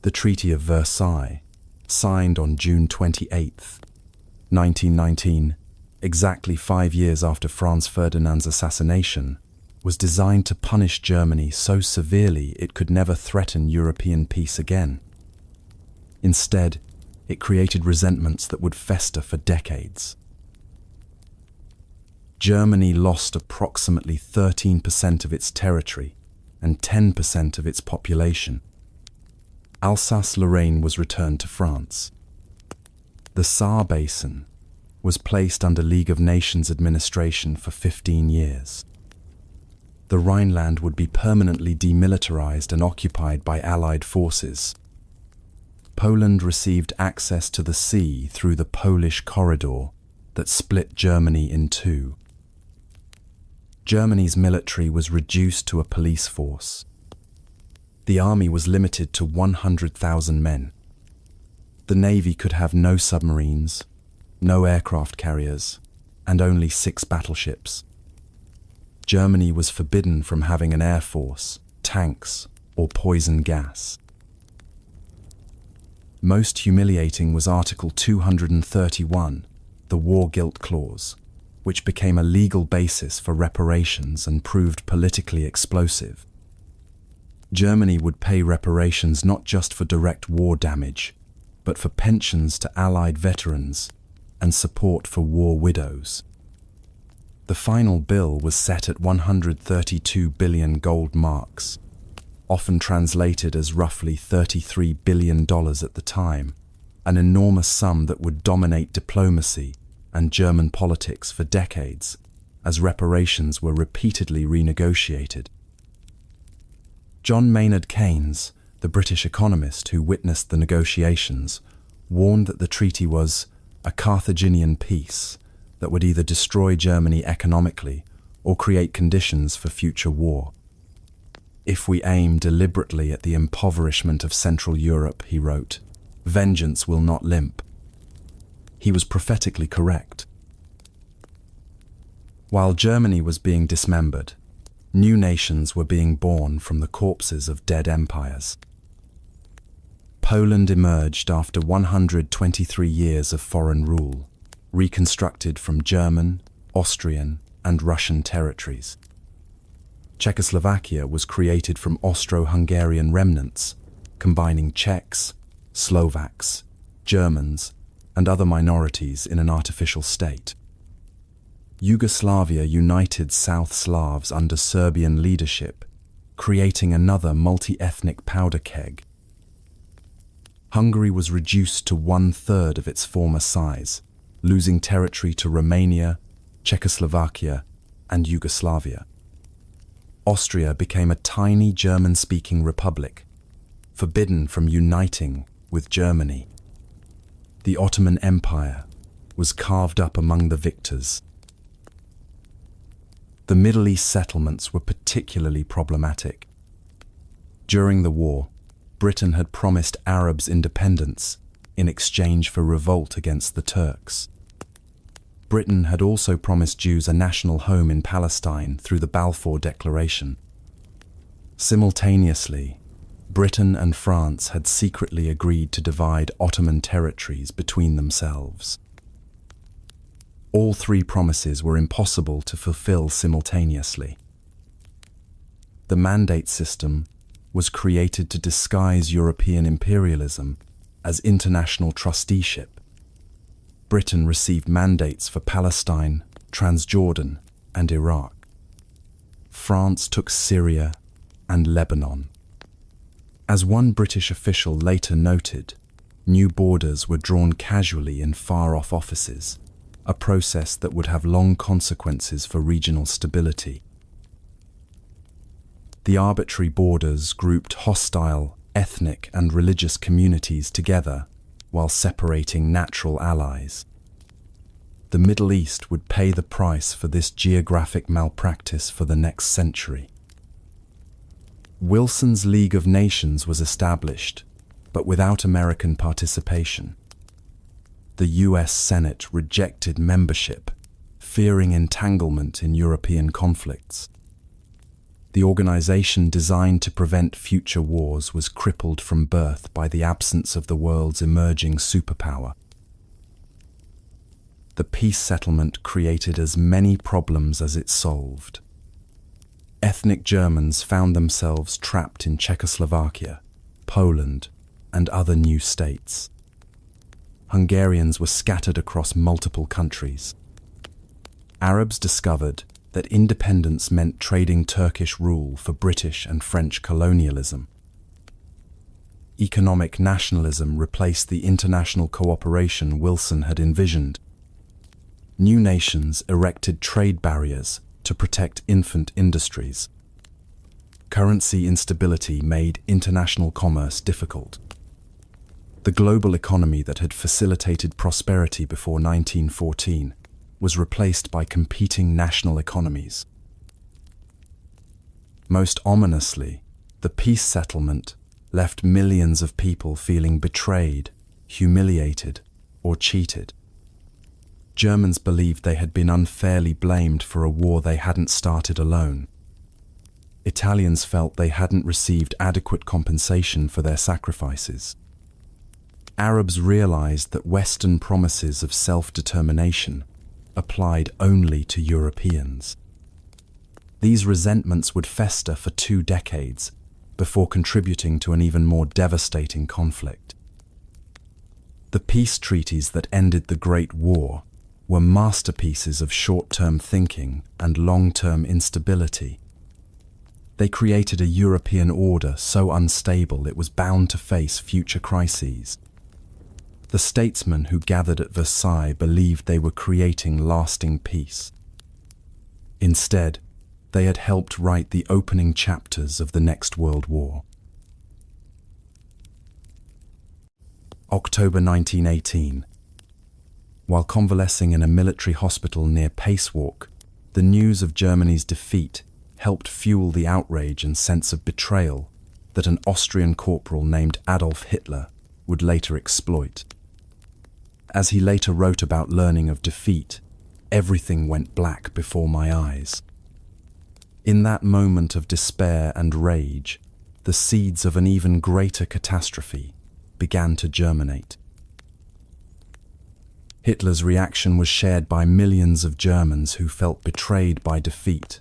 The Treaty of Versailles, signed on June 28, 1919, exactly 5 years after Franz Ferdinand's assassination, was designed to punish Germany so severely it could never threaten European peace again. Instead, it created resentments that would fester for decades. Germany lost approximately 13% of its territory and 10% of its population. Alsace-Lorraine was returned to France. The Saar Basin was placed under League of Nations administration for 15 years. The Rhineland would be permanently demilitarized and occupied by Allied forces. Poland received access to the sea through the Polish corridor that split Germany in two. Germany's military was reduced to a police force. The army was limited to 100,000 men. The navy could have no submarines, no aircraft carriers, and only 6 battleships. Germany was forbidden from having an air force, tanks, or poison gas. Most humiliating was Article 231, the War Guilt Clause, which became a legal basis for reparations and proved politically explosive. Germany would pay reparations not just for direct war damage, but for pensions to Allied veterans and support for war widows. The final bill was set at 132 billion gold marks, often translated as roughly $33 billion at the time, an enormous sum that would dominate diplomacy and German politics for decades, as reparations were repeatedly renegotiated. John Maynard Keynes, the British economist who witnessed the negotiations, warned that the treaty was a Carthaginian peace that would either destroy Germany economically or create conditions for future war. If we aim deliberately at the impoverishment of Central Europe, he wrote, vengeance will not limp. He was prophetically correct. While Germany was being dismembered, new nations were being born from the corpses of dead empires. Poland emerged after 123 years of foreign rule, reconstructed from German, Austrian, and Russian territories. Czechoslovakia was created from Austro-Hungarian remnants, combining Czechs, Slovaks, Germans, and other minorities in an artificial state. Yugoslavia united South Slavs under Serbian leadership, creating another multi-ethnic powder keg. Hungary was reduced to 1/3 of its former size, losing territory to Romania, Czechoslovakia, and Yugoslavia. Austria became a tiny German-speaking republic, forbidden from uniting with Germany. The Ottoman Empire was carved up among the victors. The Middle East settlements were particularly problematic. During the war, Britain had promised Arabs independence in exchange for revolt against the Turks. Britain had also promised Jews a national home in Palestine through the Balfour Declaration. Simultaneously, Britain and France had secretly agreed to divide Ottoman territories between themselves. All three promises were impossible to fulfill simultaneously. The mandate system was created to disguise European imperialism as international trusteeship. Britain received mandates for Palestine, Transjordan, and Iraq. France took Syria and Lebanon. As one British official later noted, new borders were drawn casually in far-off offices, a process that would have long consequences for regional stability. The arbitrary borders grouped hostile, ethnic and religious communities together while separating natural allies. The Middle East would pay the price for this geographic malpractice for the next century. Wilson's League of Nations was established, but without American participation. The US Senate rejected membership, fearing entanglement in European conflicts. The organization designed to prevent future wars was crippled from birth by the absence of the world's emerging superpower. The peace settlement created as many problems as it solved. Ethnic Germans found themselves trapped in Czechoslovakia, Poland, and other new states. Hungarians were scattered across multiple countries. Arabs discovered that independence meant trading Turkish rule for British and French colonialism. Economic nationalism replaced the international cooperation Wilson had envisioned. New nations erected trade barriers to protect infant industries. Currency instability made international commerce difficult. The global economy that had facilitated prosperity before 1914 was replaced by competing national economies. Most ominously, the peace settlement left millions of people feeling betrayed, humiliated, or cheated. Germans believed they had been unfairly blamed for a war they hadn't started alone. Italians felt they hadn't received adequate compensation for their sacrifices. Arabs realized that Western promises of self-determination applied only to Europeans. These resentments would fester for 2 decades, before contributing to an even more devastating conflict. The peace treaties that ended the Great War were masterpieces of short-term thinking and long-term instability. They created a European order so unstable it was bound to face future crises. The statesmen who gathered at Versailles believed they were creating lasting peace. Instead, they had helped write the opening chapters of the next World War. October 1918. While convalescing in a military hospital near Pacewalk, the news of Germany's defeat helped fuel the outrage and sense of betrayal that an Austrian corporal named Adolf Hitler would later exploit. As he later wrote about learning of defeat, everything went black before my eyes. In that moment of despair and rage, the seeds of an even greater catastrophe began to germinate. Hitler's reaction was shared by millions of Germans who felt betrayed by defeat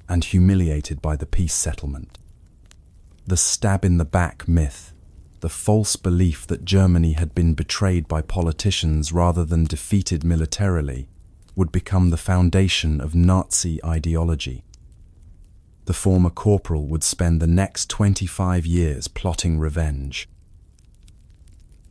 and humiliated by the peace settlement. The stab-in-the-back myth, the false belief that Germany had been betrayed by politicians rather than defeated militarily, would become the foundation of Nazi ideology. The former corporal would spend the next 25 years plotting revenge.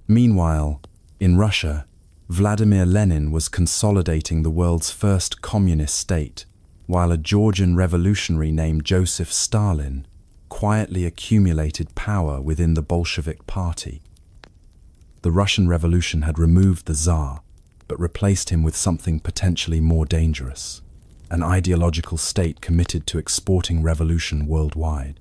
Meanwhile, in Russia, Vladimir Lenin was consolidating the world's first communist state, while a Georgian revolutionary named Joseph Stalin quietly accumulated power within the Bolshevik Party. The Russian Revolution had removed the Tsar, but replaced him with something potentially more dangerous, an ideological state committed to exporting revolution worldwide.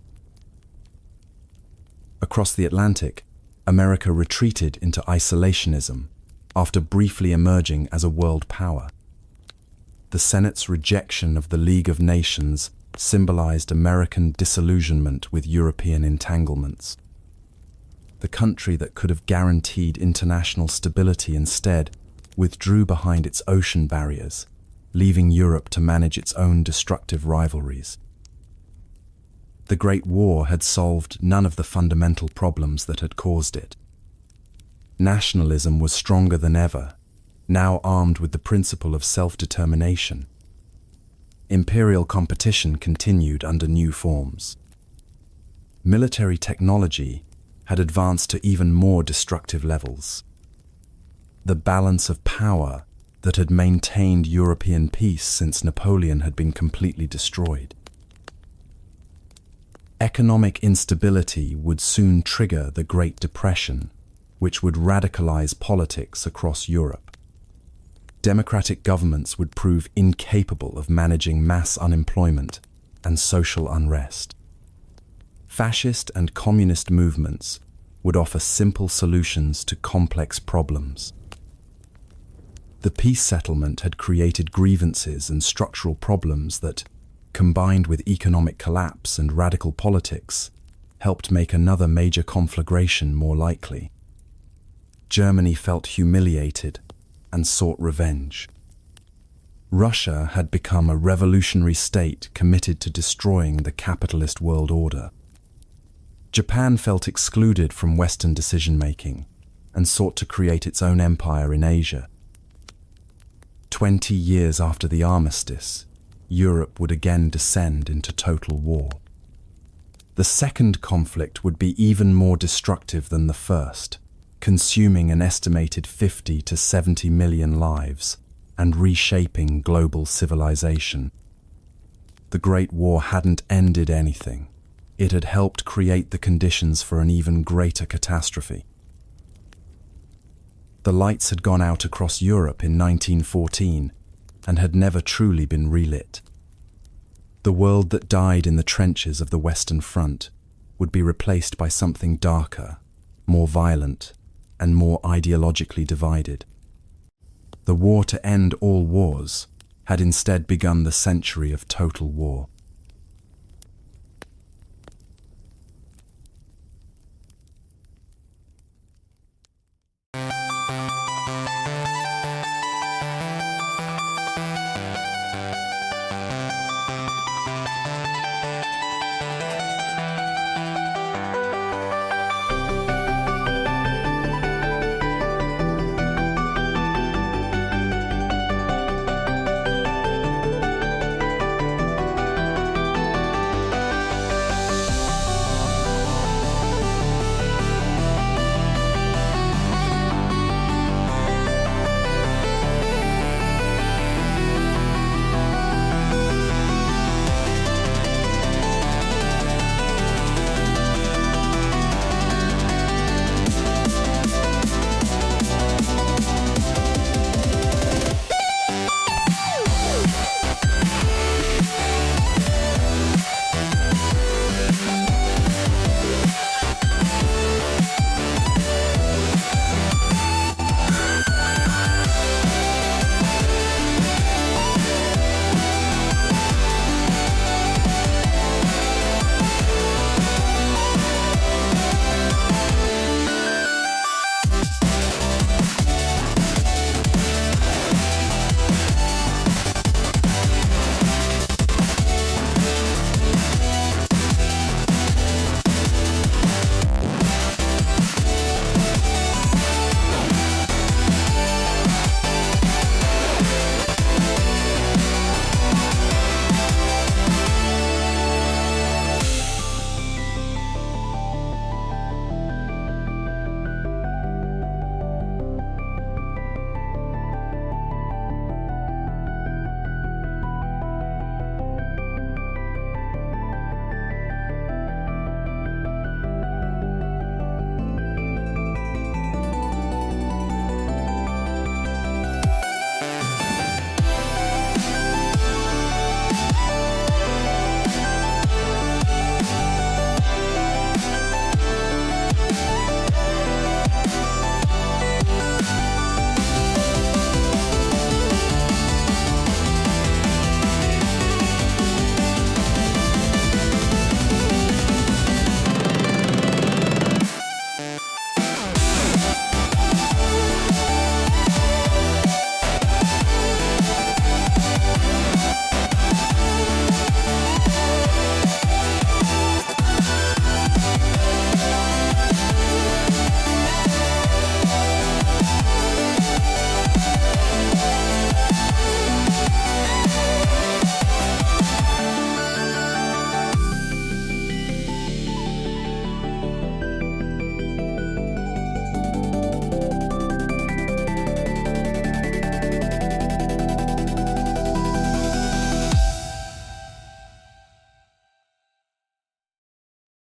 Across the Atlantic, America retreated into isolationism after briefly emerging as a world power. The Senate's rejection of the League of Nations symbolized American disillusionment with European entanglements. The country that could have guaranteed international stability instead withdrew behind its ocean barriers, leaving Europe to manage its own destructive rivalries. The Great War had solved none of the fundamental problems that had caused it. Nationalism was stronger than ever, now armed with the principle of self-determination. Imperial competition continued under new forms. Military technology had advanced to even more destructive levels. The balance of power that had maintained European peace since Napoleon had been completely destroyed. Economic instability would soon trigger the Great Depression, which would radicalize politics across Europe. Democratic governments would prove incapable of managing mass unemployment and social unrest. Fascist and communist movements would offer simple solutions to complex problems. The peace settlement had created grievances and structural problems that, combined with economic collapse and radical politics, helped make another major conflagration more likely. Germany felt humiliated and sought revenge. Russia had become a revolutionary state committed to destroying the capitalist world order. Japan felt excluded from Western decision-making and sought to create its own empire in Asia. 20 years after the armistice, Europe would again descend into total war. The second conflict would be even more destructive than the first, consuming an estimated 50 to 70 million lives and reshaping global civilization. The Great War hadn't ended anything. It had helped create the conditions for an even greater catastrophe. The lights had gone out across Europe in 1914 and had never truly been relit. The world that died in the trenches of the Western Front would be replaced by something darker, more violent, and more ideologically divided. The war to end all wars had instead begun the century of total war.